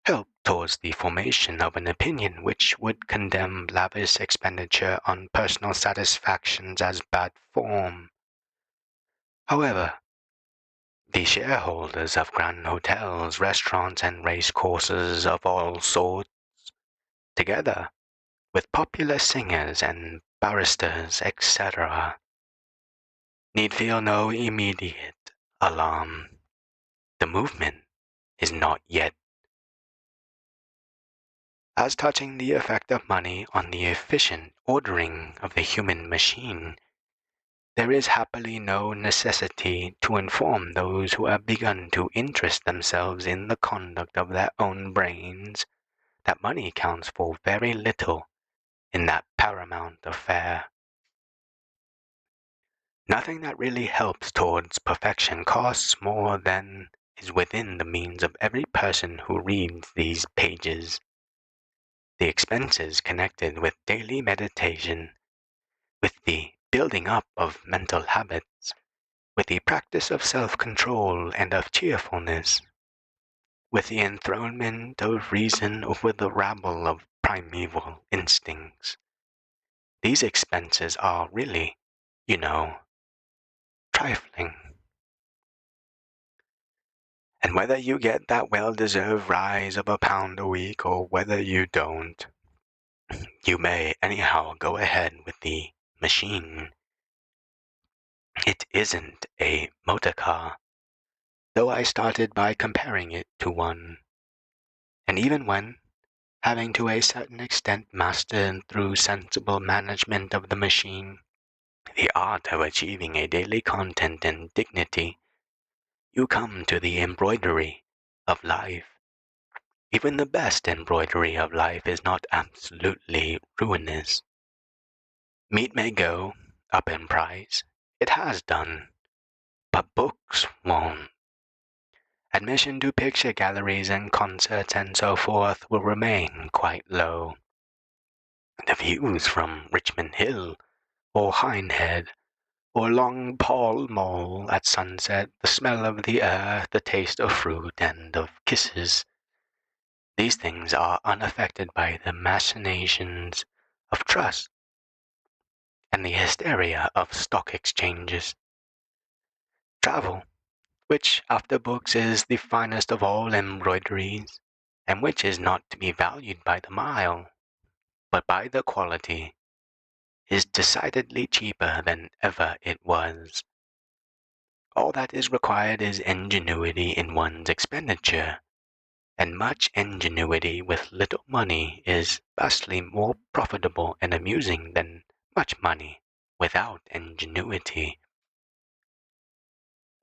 help towards the formation of an opinion which would condemn lavish expenditure on personal satisfactions as bad form. However, the shareholders of grand hotels, restaurants, and race courses of all sorts, together with popular singers and barristers, etc., need feel no immediate alarm. The movement is not yet. As touching the effect of money on the efficient ordering of the human machine, there is happily no necessity to inform those who have begun to interest themselves in the conduct of their own brains that money counts for very little in that paramount affair. Nothing that really helps towards perfection costs more than is within the means of every person who reads these pages. The expenses connected with daily meditation, with the building up of mental habits, with the practice of self-control and of cheerfulness, with the enthronement of reason over the rabble of primeval instincts. These expenses are really, trifling. And whether you get that well-deserved rise of £1 a week or whether you don't, you may anyhow go ahead with the machine. It isn't a motor car, though I started by comparing it to one. And even when, having to a certain extent mastered through sensible management of the machine, the art of achieving a daily content and dignity, you come to the embroidery of life. Even the best embroidery of life is not absolutely ruinous. Meat may go up in price, it has done, but books won't. Admission to picture galleries and concerts and so forth will remain quite low. The views from Richmond Hill, or Hindhead, or Long Pall Mall at sunset, the smell of the air, the taste of fruit and of kisses, these things are unaffected by the machinations of trust and the hysteria of stock exchanges. Travel, which after books is the finest of all embroideries, and which is not to be valued by the mile, but by the quality, is decidedly cheaper than ever it was. All that is required is ingenuity in one's expenditure, and much ingenuity with little money is vastly more profitable and amusing than much money without ingenuity.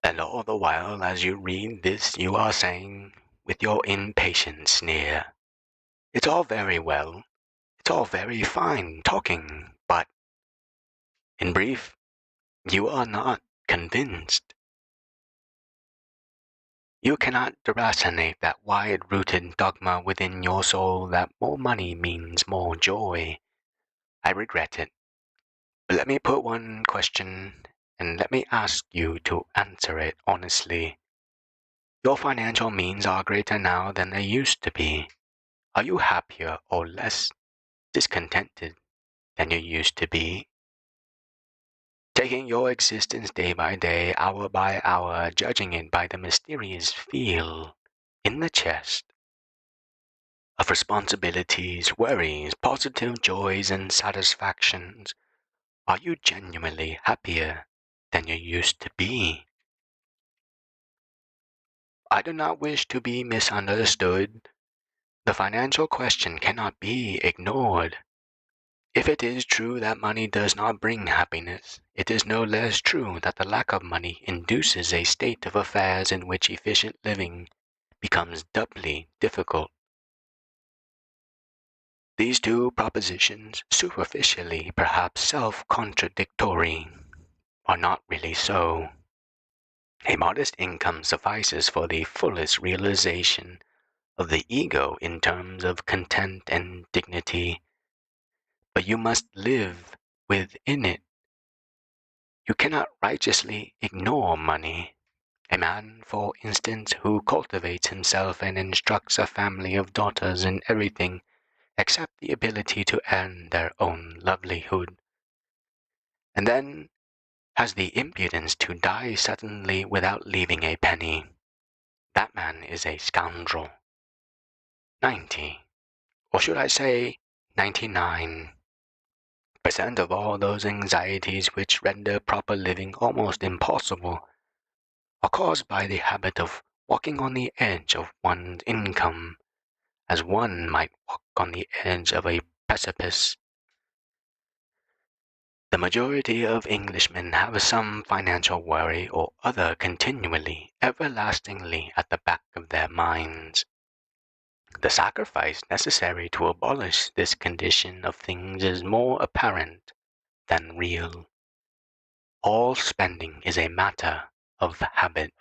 And all the while as you read this you are saying, with your impatient sneer, "It's all very well, it's all very fine talking, but—" In brief, you are not convinced. You cannot deracinate that wide-rooted dogma within your soul that more money means more joy. I regret it. But let me put one question, and let me ask you to answer it honestly. Your financial means are greater now than they used to be. Are you happier or less discontented than you used to be? Taking your existence day by day, hour by hour, judging it by the mysterious feel in the chest of responsibilities, worries, positive joys, and satisfactions, are you genuinely happier than you used to be? I do not wish to be misunderstood. The financial question cannot be ignored. If it is true that money does not bring happiness, it is no less true that the lack of money induces a state of affairs in which efficient living becomes doubly difficult. These two propositions, superficially perhaps self-contradictory, are not really so. A modest income suffices for the fullest realization of the ego in terms of content and dignity, but you must live within it. You cannot righteously ignore money. A man, for instance, who cultivates himself and instructs a family of daughters in everything except the ability to earn their own livelihood, and then has the impudence to die suddenly without leaving a penny. That man is a scoundrel. 90, or should I say 99% of all those anxieties which render proper living almost impossible are caused by the habit of walking on the edge of one's income, as one might walk on the edge of a precipice. The majority of Englishmen have some financial worry or other continually, everlastingly at the back of their minds. The sacrifice necessary to abolish this condition of things is more apparent than real. All spending is a matter of habit.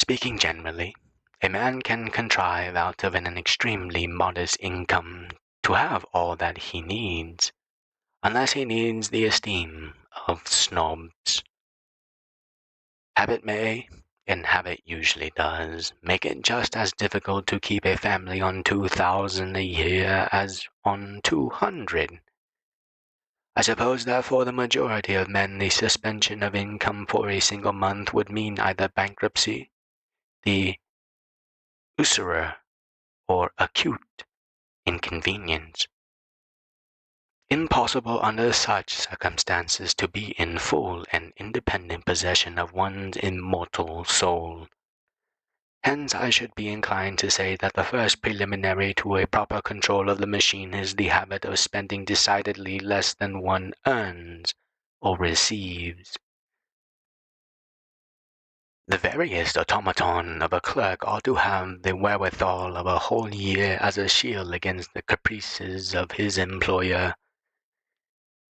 Speaking generally, a man can contrive out of an extremely modest income to have all that he needs, unless he needs the esteem of snobs. Habit may, and habit usually does, make it just as difficult to keep a family on 2,000 a year as on 200. I suppose that for the majority of men the suspension of income for a single month would mean either bankruptcy, the usurer, or acute inconvenience. Impossible under such circumstances to be in full and independent possession of one's immortal soul. Hence I should be inclined to say that the first preliminary to a proper control of the machine is the habit of spending decidedly less than one earns or receives. The veriest automaton of a clerk ought to have the wherewithal of a whole year as a shield against the caprices of his employer.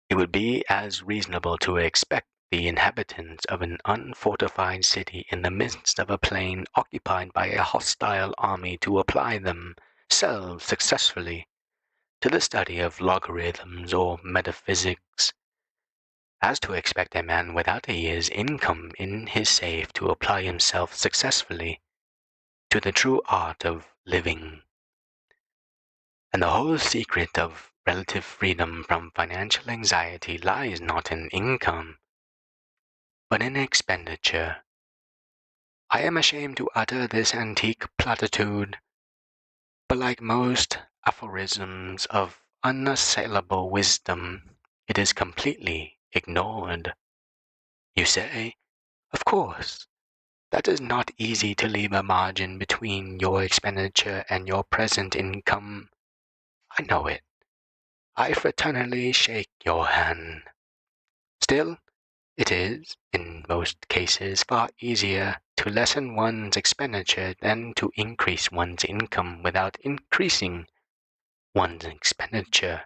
It would be as reasonable to expect the inhabitants of an unfortified city in the midst of a plain occupied by a hostile army to apply themselves successfully to the study of logarithms or metaphysics, as to expect a man without a year's income in his safe to apply himself successfully to the true art of living. And the whole secret of relative freedom from financial anxiety lies not in income, but in expenditure. I am ashamed to utter this antique platitude, but like most aphorisms of unassailable wisdom, it is completely ignored. You say, of course, that is not easy to leave a margin between your expenditure and your present income. I know it. I fraternally shake your hand. Still, it is, in most cases, far easier to lessen one's expenditure than to increase one's income without increasing one's expenditure.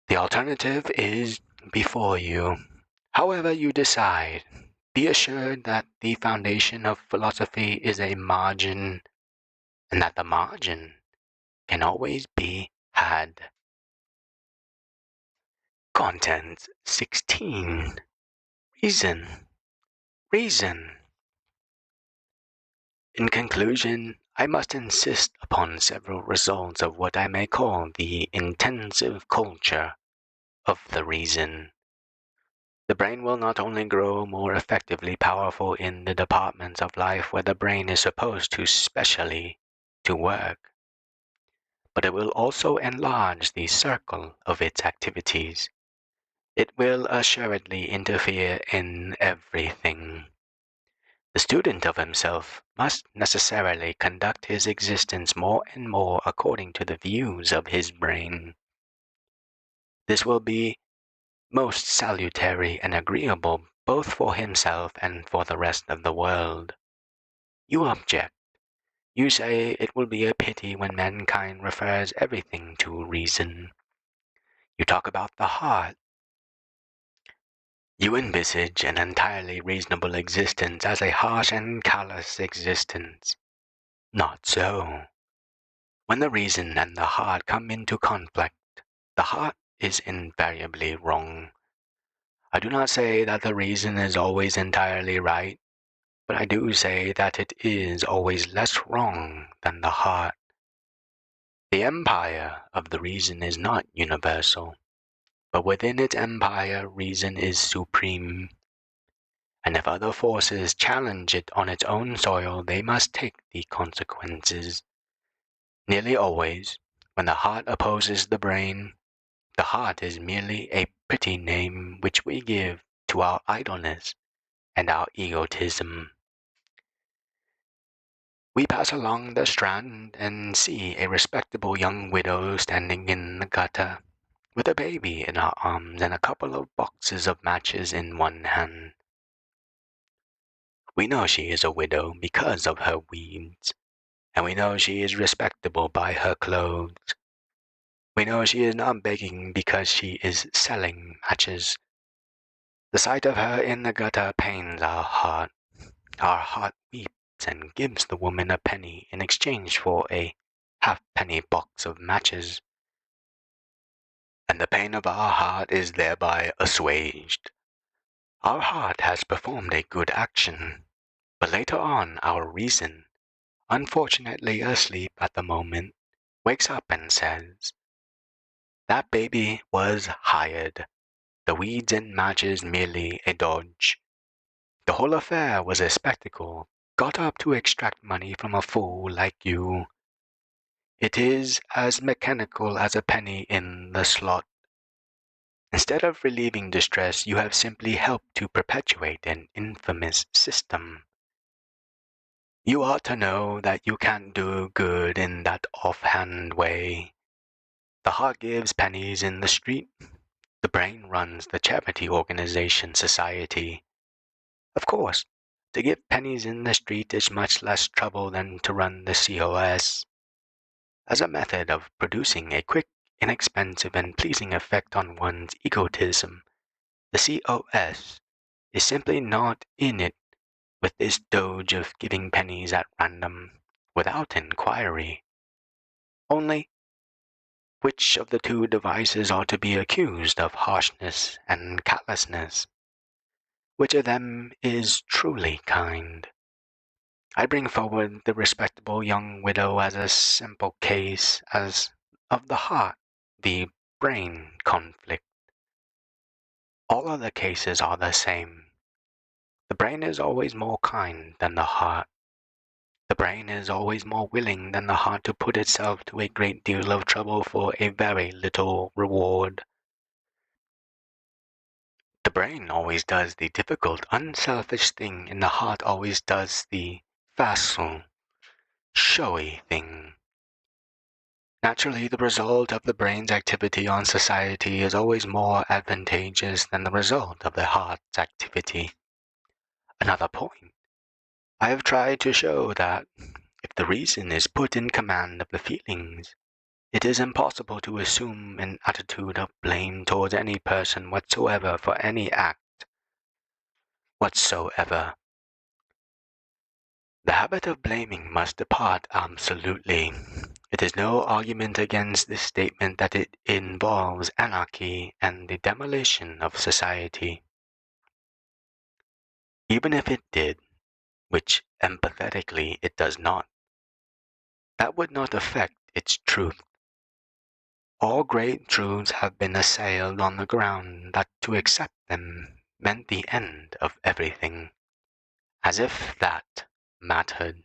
The alternative is before you. However you decide, Be assured that the foundation of philosophy is a margin, and that the margin can always be had. Content 16. Reason. Reason. In conclusion, I must insist upon several results of what I may call the intensive culture of the reason. The brain will not only grow more effectively powerful in the departments of life where the brain is supposed to specially to work, but it will also enlarge the circle of its activities. It will assuredly interfere in everything. The student of himself must necessarily conduct his existence more and more according to the views of his brain. This will be most salutary and agreeable both for himself and for the rest of the world. You object. You say it will be a pity when mankind refers everything to reason. You talk about the heart. You envisage an entirely reasonable existence as a harsh and callous existence. Not so. When the reason and the heart come into conflict, the heart is invariably wrong. I do not say that the reason is always entirely right, but I do say that it is always less wrong than the heart. The empire of the reason is not universal, but within its empire reason is supreme. And if other forces challenge it on its own soil, they must take the consequences. Nearly always, when the heart opposes the brain, the heart is merely a pretty name which we give to our idleness and our egotism. We pass along the Strand and see a respectable young widow standing in the gutter, with a baby in her arms and a couple of boxes of matches in one hand. We know she is a widow because of her weeds, and we know she is respectable by her clothes. We know she is not begging because she is selling matches. The sight of her in the gutter pains our heart. Our heart weeps and gives the woman a penny in exchange for a halfpenny box of matches, and the pain of our heart is thereby assuaged. Our heart has performed a good action, but later on our reason, unfortunately asleep at the moment, wakes up and says, "That baby was hired. The weeds and matches merely a dodge. The whole affair was a spectacle, got up to extract money from a fool like you. It is as mechanical as a penny in the slot. Instead of relieving distress, you have simply helped to perpetuate an infamous system. You ought to know that you can't do good in that offhand way. The heart gives pennies in the street. The brain runs the charity organization society. Of course, to give pennies in the street is much less trouble than to run the COS. As a method of producing a quick, inexpensive, and pleasing effect on one's egotism, the COS is simply not in it with this doge of giving pennies at random, without inquiry. Only, which of the two devices are to be accused of harshness and callousness? Which of them is truly kind? I bring forward the respectable young widow as a simple case as of the heart, the brain conflict. All other cases are the same. The brain is always more kind than the heart. The brain is always more willing than the heart to put itself to a great deal of trouble for a very little reward. The brain always does the difficult, unselfish thing, and the heart always does the facile, showy thing. Naturally, the result of the brain's activity on society is always more advantageous than the result of the heart's activity. Another point. I have tried to show that if the reason is put in command of the feelings, it is impossible to assume an attitude of blame towards any person whatsoever for any act whatsoever. The habit of blaming must depart absolutely. It is no argument against this statement that it involves anarchy and the demolition of society. Even if it did, which empathetically it does not, that would not affect its truth. All great truths have been assailed on the ground that to accept them meant the end of everything, as if that mattered.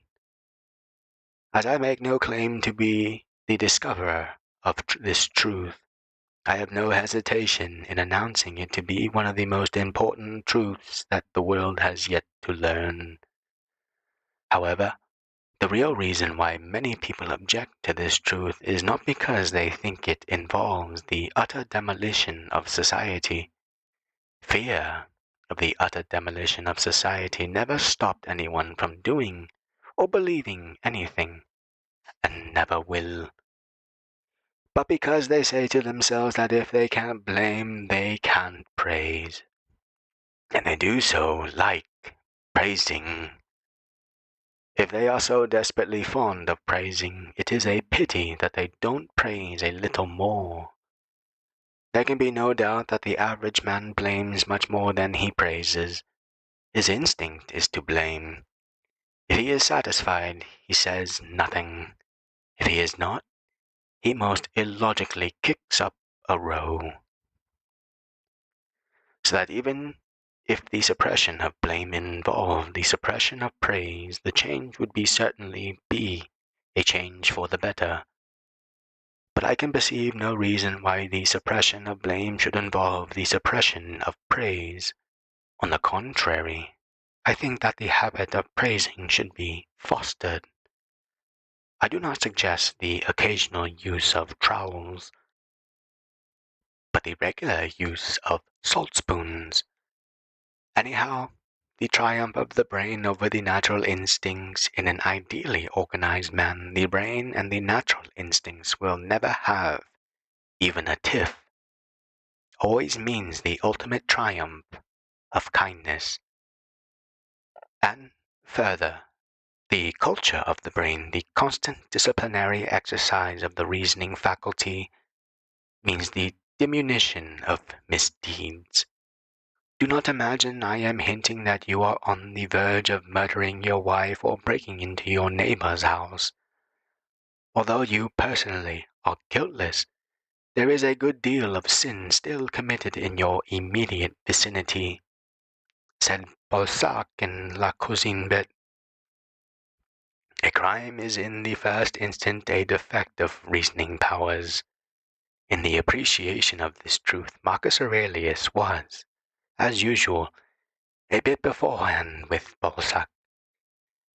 As I make no claim to be the discoverer of this truth, I have no hesitation in announcing it to be one of the most important truths that the world has yet to learn. However, the real reason why many people object to this truth is not because they think it involves the utter demolition of society. Fear of the utter demolition of society never stopped anyone from doing or believing anything, and never will. But because they say to themselves that if they can't blame, they can't praise. And they do so like praising. If they are so desperately fond of praising, it is a pity that they don't praise a little more. There can be no doubt that the average man blames much more than he praises. His instinct is to blame. If he is satisfied, he says nothing. If he is not, he most illogically kicks up a row. So that even if the suppression of blame involved the suppression of praise, the change would certainly be a change for the better. But I can perceive no reason why the suppression of blame should involve the suppression of praise. On the contrary, I think that the habit of praising should be fostered. I do not suggest the occasional use of trowels, but the regular use of salt spoons. Anyhow, the triumph of the brain over the natural instincts in an ideally organized man, the brain and the natural instincts will never have even a tiff, always means the ultimate triumph of kindness. And further, the culture of the brain, the constant disciplinary exercise of the reasoning faculty, means the diminution of misdeeds. Do not imagine I am hinting that you are on the verge of murdering your wife or breaking into your neighbor's house. Although you personally are guiltless, there is a good deal of sin still committed in your immediate vicinity, said Balzac in La Cousine Bette. A crime is in the first instant a defect of reasoning powers. In the appreciation of this truth, Marcus Aurelius was, as usual, a bit beforehand with Balzac.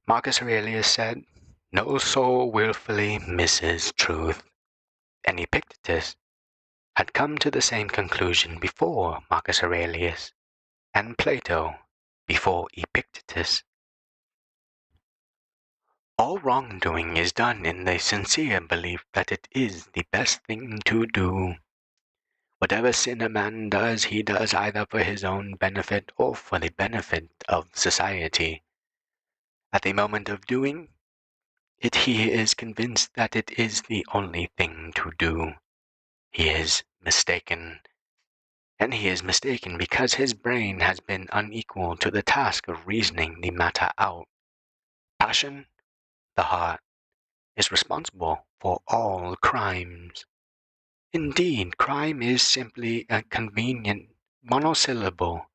Marcus Aurelius said, "No soul wilfully misses truth," and Epictetus had come to the same conclusion before Marcus Aurelius, and Plato before Epictetus. All wrongdoing is done in the sincere belief that it is the best thing to do. Whatever sin a man does, he does either for his own benefit or for the benefit of society. At the moment of doing it, he is convinced that it is the only thing to do. He is mistaken. And he is mistaken because his brain has been unequal to the task of reasoning the matter out. Passion, the heart, is responsible for all crimes. Indeed, crime is simply a convenient monosyllable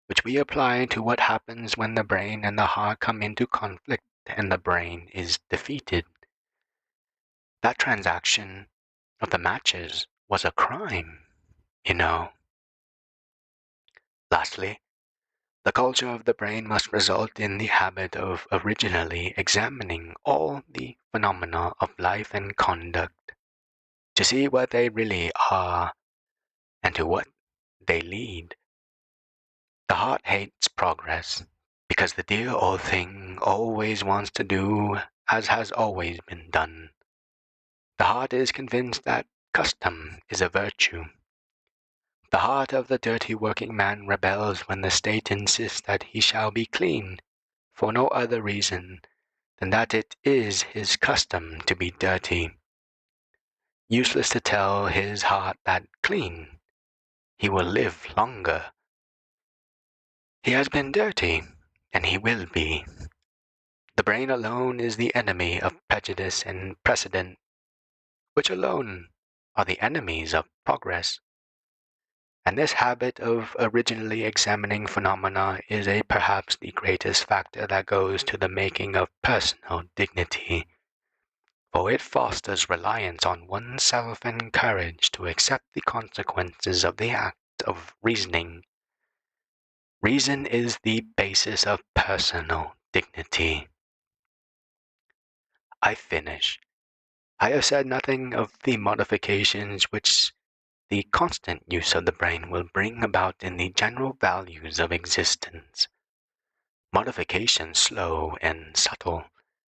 which we apply to what happens when the brain and the heart come into conflict and the brain is defeated. That transaction of the matches was a crime, you know. Lastly, the culture of the brain must result in the habit of originally examining all the phenomena of life and conduct to see what they really are and to what they lead. The heart hates progress because the dear old thing always wants to do as has always been done. The heart is convinced that custom is a virtue. The heart of the dirty working man rebels when the state insists that he shall be clean, for no other reason than that it is his custom to be dirty. Useless to tell his heart that clean, he will live longer. He has been dirty, and he will be. The brain alone is the enemy of prejudice and precedent, which alone are the enemies of progress. And this habit of originally examining phenomena is perhaps the greatest factor that goes to the making of personal dignity, for it fosters reliance on oneself and courage to accept the consequences of the act of reasoning. Reason is the basis of personal dignity. I finish. I have said nothing of the modifications which the constant use of the brain will bring about in the general values of existence. Modifications slow and subtle,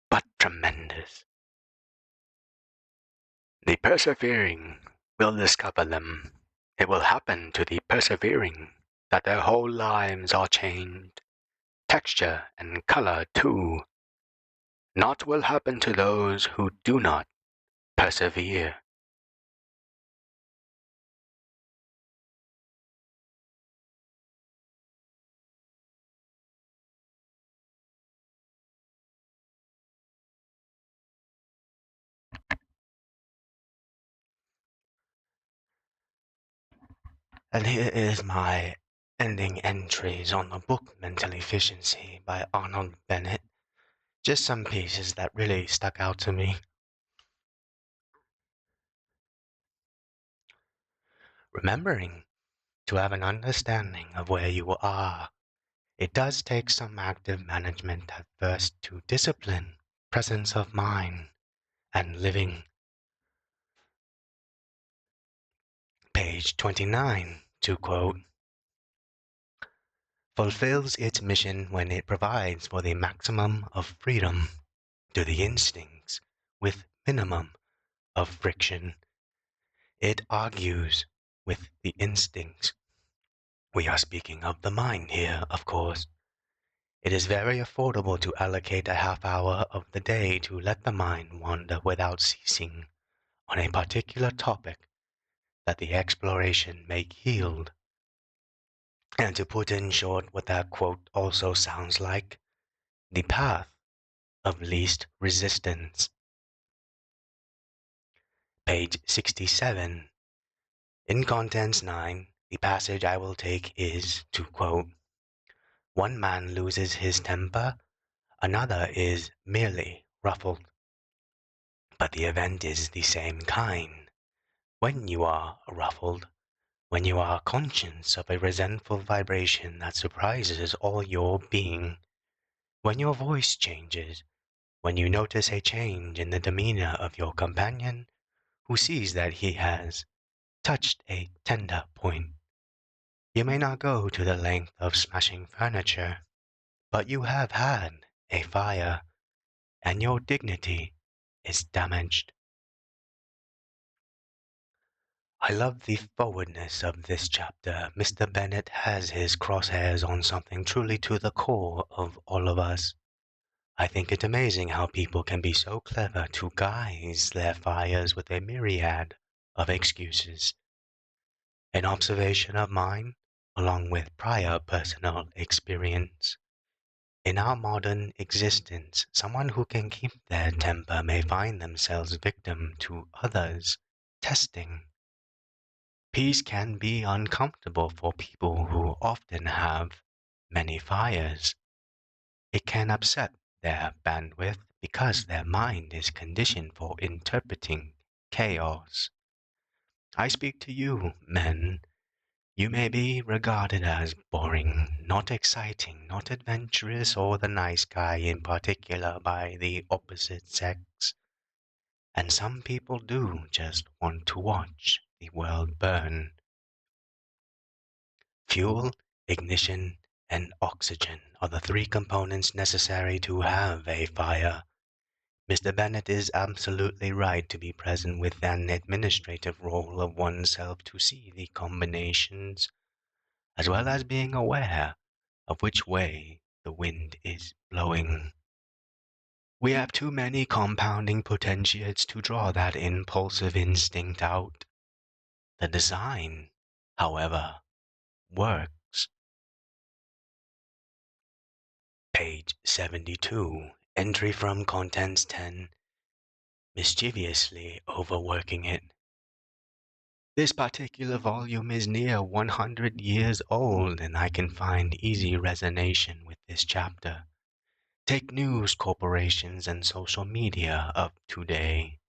but tremendous. The persevering will discover them. It will happen to the persevering that their whole lives are changed, texture and color too. Naught will happen to those who do not persevere. And here is my ending entries on the book Mental Efficiency by Arnold Bennett. Just some pieces that really stuck out to me. Remembering to have an understanding of where you are. It does take some active management at first to discipline, presence of mind, and living. Page 29, to quote, fulfills its mission when it provides for the maximum of freedom to the instincts with minimum of friction. It argues with the instincts. We are speaking of the mind here, of course. It is very affordable to allocate a half hour of the day to let the mind wander without ceasing on a particular topic that the exploration may yield. And to put in short what that quote also sounds like, the path of least resistance. Page 67. In Contents 9, the passage I will take is, to quote, one man loses his temper, another is merely ruffled. But the event is the same kind. When you are ruffled, when you are conscious of a resentful vibration that surprises all your being, when your voice changes, when you notice a change in the demeanor of your companion, who sees that he has touched a tender point, you may not go to the length of smashing furniture, but you have had a fire, and your dignity is damaged. I love the forwardness of this chapter. Mr. Bennett has his crosshairs on something truly to the core of all of us. I think it amazing how people can be so clever to guise their fires with a myriad of excuses. An observation of mine, along with prior personal experience. In our modern existence, someone who can keep their temper may find themselves victim to others' testing. Peace can be uncomfortable for people who often have many fires. It can upset their bandwidth because their mind is conditioned for interpreting chaos. I speak to you, men. You may be regarded as boring, not exciting, not adventurous, or the nice guy in particular by the opposite sex. And some people do just want to watch the world burn. Fuel, ignition, and oxygen are the three components necessary to have a fire. Mr. Bennett is absolutely right to be present with an administrative role of oneself to see the combinations, as well as being aware of which way the wind is blowing. We have too many compounding potentiates to draw that impulsive instinct out. The design, however, works. Page 72, entry from Contents 10, Mischievously Overworking It. This particular volume is near 100 years old, and I can find easy resonation with this chapter. Take news corporations and social media of today.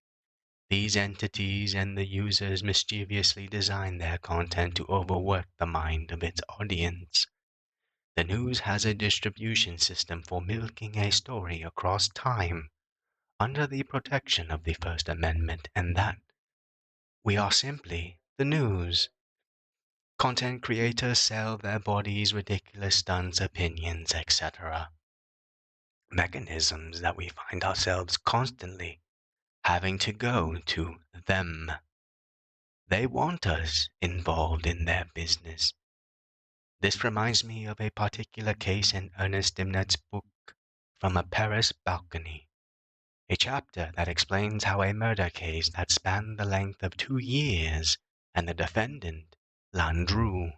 These entities and the users mischievously design their content to overwork the mind of its audience. The news has a distribution system for milking a story across time under the protection of the First Amendment, and that we are simply the news. Content creators sell their bodies, ridiculous stunts, opinions, etc. Mechanisms that we find ourselves constantly having to go to them. They want us involved in their business. This reminds me of a particular case in Ernest Dimnett's book, From a Paris Balcony, a chapter that explains how a murder case that spanned the length of 2 years and the defendant, Landru,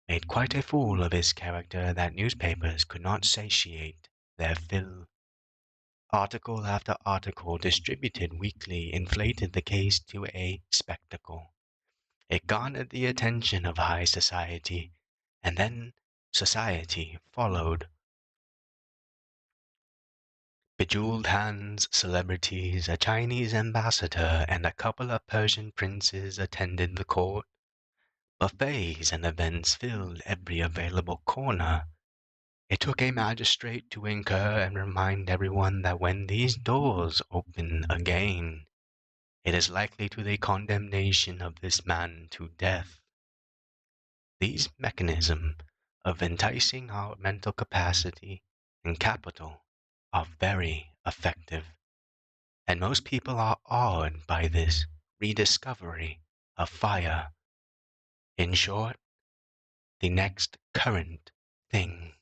made quite a fool of his character that newspapers could not satiate their fill. Article after article distributed weekly inflated the case to a spectacle. It garnered the attention of high society, and then society followed. Bejeweled hands, celebrities, a Chinese ambassador, and a couple of Persian princes attended the court. Buffets and events filled every available corner. It took a magistrate to incur and remind everyone that when these doors open again, it is likely to the condemnation of this man to death. These mechanisms of enticing our mental capacity and capital are very effective, and most people are awed by this rediscovery of fire. In short, the next current thing.